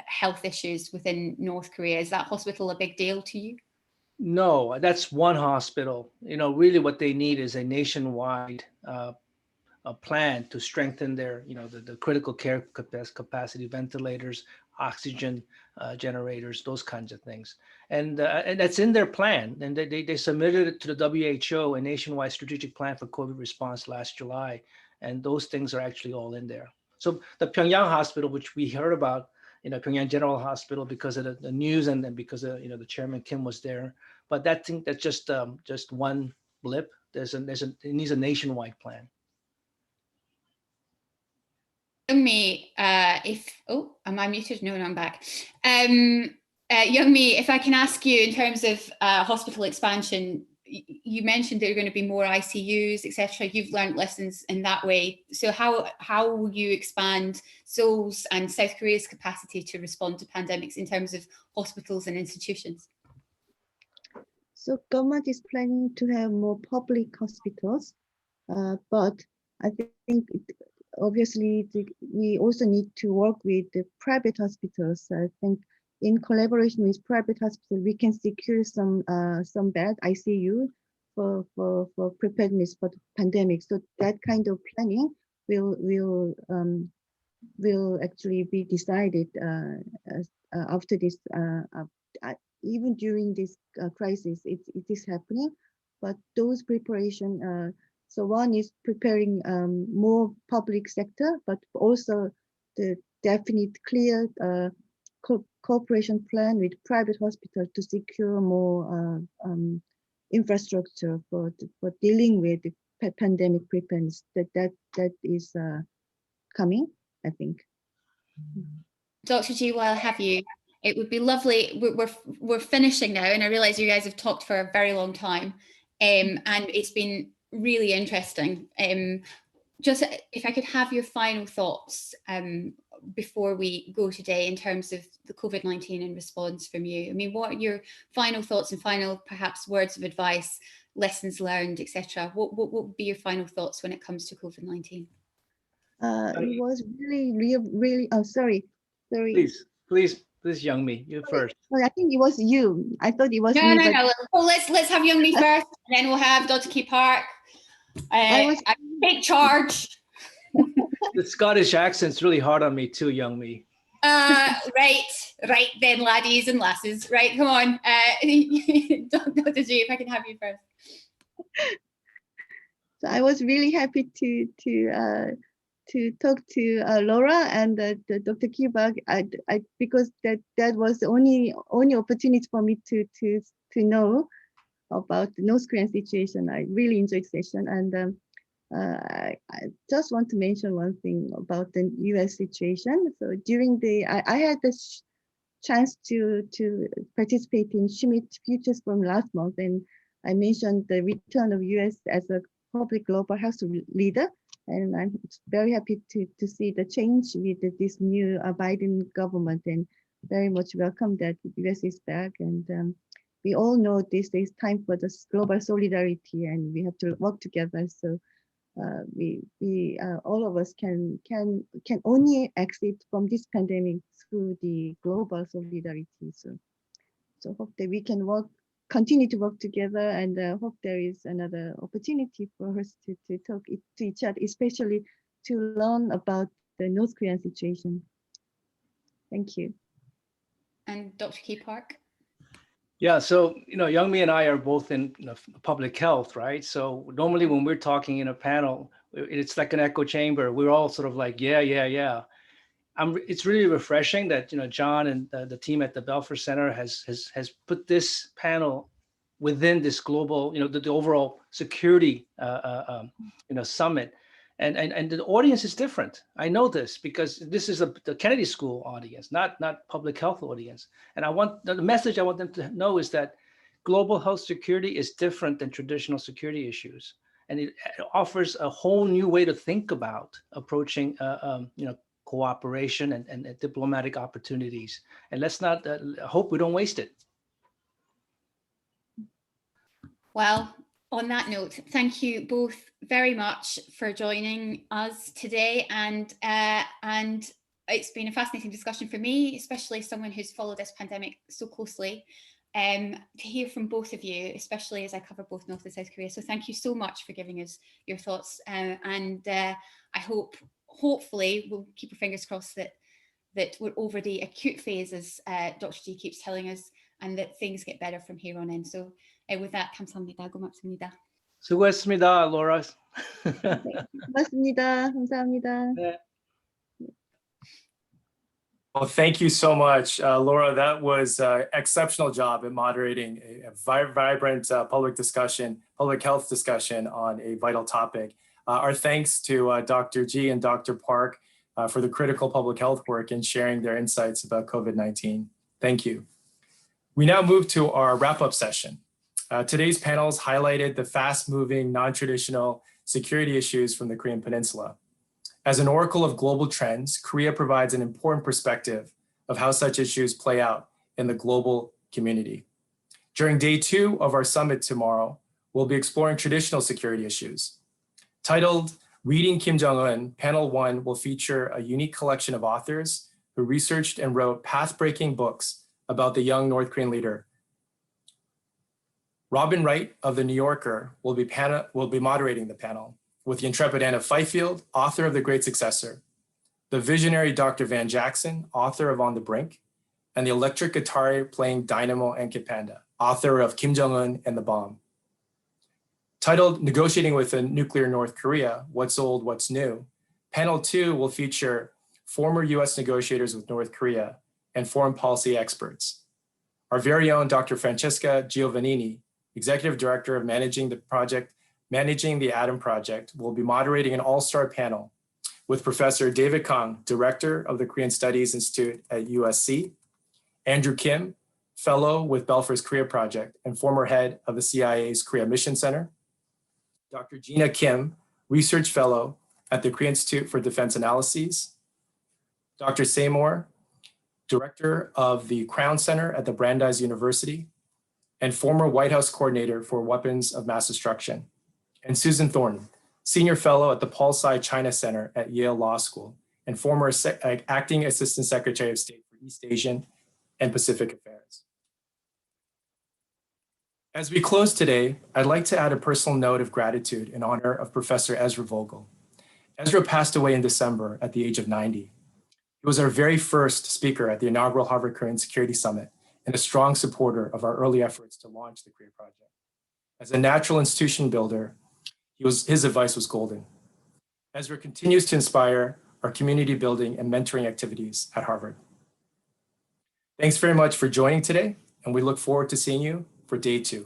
health issues within North Korea? Is that hospital a big deal to you? No, that's one hospital. Really what they need is a nationwide plan to strengthen their, the critical care capacity, ventilators, oxygen generators, those kinds of things. And that's in their plan. And they submitted it to the WHO, a nationwide strategic plan for COVID response last July. And those things are actually all in there. So the Pyongyang hospital, which we heard about, Pyongyang General Hospital because of the news and then because of, the Chairman Kim was there. But that's just one blip. It needs a nationwide plan. Young-mi, am I muted? No, I'm back. Young-mi, if I can ask you in terms of hospital expansion, you mentioned there are going to be more ICUs, etc. You've learned lessons in that way. So how will you expand Seoul's and South Korea's capacity to respond to pandemics in terms of hospitals and institutions? So government is planning to have more public hospitals, but I think obviously we also need to work with the private hospitals. I think in collaboration with private hospitals, we can secure some bed ICU for preparedness for the pandemic. So that kind of planning will actually be decided after this. Even during this crisis, it is happening. But those preparation. So one is preparing more public sector, but also the definite clear cooperation plan with private hospitals to secure more infrastructure for dealing with the pandemic preparedness. That is coming, I think. Dr. G, while I have you, it would be lovely. We're finishing now, and I realize you guys have talked for a very long time, and it's been really interesting. Just if I could have your final thoughts before we go today in terms of the COVID-19 and response from you. What are your final thoughts and final perhaps words of advice, lessons learned, etc.? What would be your final thoughts when it comes to COVID-19? It was really. Oh, sorry. Please, Young-mi, you first. Well, I think it was you. I thought it was no, me. No. Well, let's have Young-mi first, and then we'll have Dr. Key Park. I take charge. The Scottish accent's really hard on me too, Young-mi. Right then, laddies and lasses. Right, come on. Dr. G, if I can have you first. So I was really happy to talk to Laura and Dr. Kibak, because that was the only opportunity for me to know about the North Korean situation. I really enjoyed the session, and I just want to mention one thing about the U.S. situation. So during I had the chance to participate in Schmidt Futures Forum last month, and I mentioned the return of U.S. as a public global health leader, and I'm very happy to see the change with this new Biden government, and very much welcome that the U.S. is back. And we all know this is time for this global solidarity, and we have to work together. So we all of us can only exit from this pandemic through the global solidarity. So hope that we can continue to work together, and hope there is another opportunity for us to talk to each other, especially to learn about the North Korean situation. Thank you. And Dr. K. Park. Yeah, so Youngmi and I are both in public health, right? So normally when we're talking in a panel, it's like an echo chamber. We're all sort of like, yeah. It's really refreshing that John and the team at the Belfer Center has put this panel within this global, the overall security summit. And the audience is different. I know this because this is the Kennedy School audience, not public health audience. And the message I want them to know is that global health security is different than traditional security issues. And it offers a whole new way to think about approaching, cooperation and diplomatic opportunities. And let's not hope we don't waste it. Well, on that note, thank you both very much for joining us today, and it's been a fascinating discussion for me, especially someone who's followed this pandemic so closely, to hear from both of you, especially as I cover both North and South Korea. So thank you so much for giving us your thoughts, and I hopefully we'll keep our fingers crossed that we're over the acute phase, as Dr. G keeps telling us, and that things get better from here on in. So with that, 감사합니다. 고맙습니다. 수고했습니다, Laura. 고맙습니다. 감사합니다. 네. Well, thank you so much, Laura. That was an exceptional job at moderating a vibrant public health discussion on a vital topic. Our thanks to Dr. G and Dr. Park for the critical public health work and sharing their insights about COVID-19. Thank you. We now move to our wrap-up session. Today's panels highlighted the fast-moving, non-traditional security issues from the Korean Peninsula. As an oracle of global trends, Korea provides an important perspective of how such issues play out in the global community. During day 2 of our summit tomorrow, we'll be exploring traditional security issues. Titled Reading Kim Jong-un, Panel 1 will feature a unique collection of authors who researched and wrote path-breaking books about the young North Korean leader. Robin Wright of The New Yorker will be moderating the panel, with the intrepid Anna Fifield, author of The Great Successor, the visionary Dr. Van Jackson, author of On the Brink, and the electric guitar playing Dynamo and Kipanda, author of Kim Jong-un and the Bomb. Titled Negotiating with a Nuclear North Korea, What's Old, What's New, Panel 2 will feature former US negotiators with North Korea and foreign policy experts. Our very own Dr. Francesca Giovannini, Executive Director of Managing the Atom Project, will be moderating an all-star panel with Professor David Kang, Director of the Korean Studies Institute at USC, Andrew Kim, Fellow with Belfer's Korea Project and former head of the CIA's Korea Mission Center, Dr. Gina Kim, Research Fellow at the Korea Institute for Defense Analyses, Dr. Seymour, Director of the Crown Center at the Brandeis University, and former White House Coordinator for Weapons of Mass Destruction, and Susan Thornton, Senior Fellow at the Paul Tsai China Center at Yale Law School, and former Acting Assistant Secretary of State for East Asian and Pacific Affairs. As we close today, I'd like to add a personal note of gratitude in honor of Professor Ezra Vogel. Ezra passed away in December at the age of 90. He He was our very first speaker at the inaugural Harvard Korean Security Summit and a strong supporter of our early efforts to launch the Korea Project. As a natural institution builder, his advice was golden. Ezra continues to inspire our community building and mentoring activities at Harvard. Thanks very much for joining today, and we look forward to seeing you for day 2.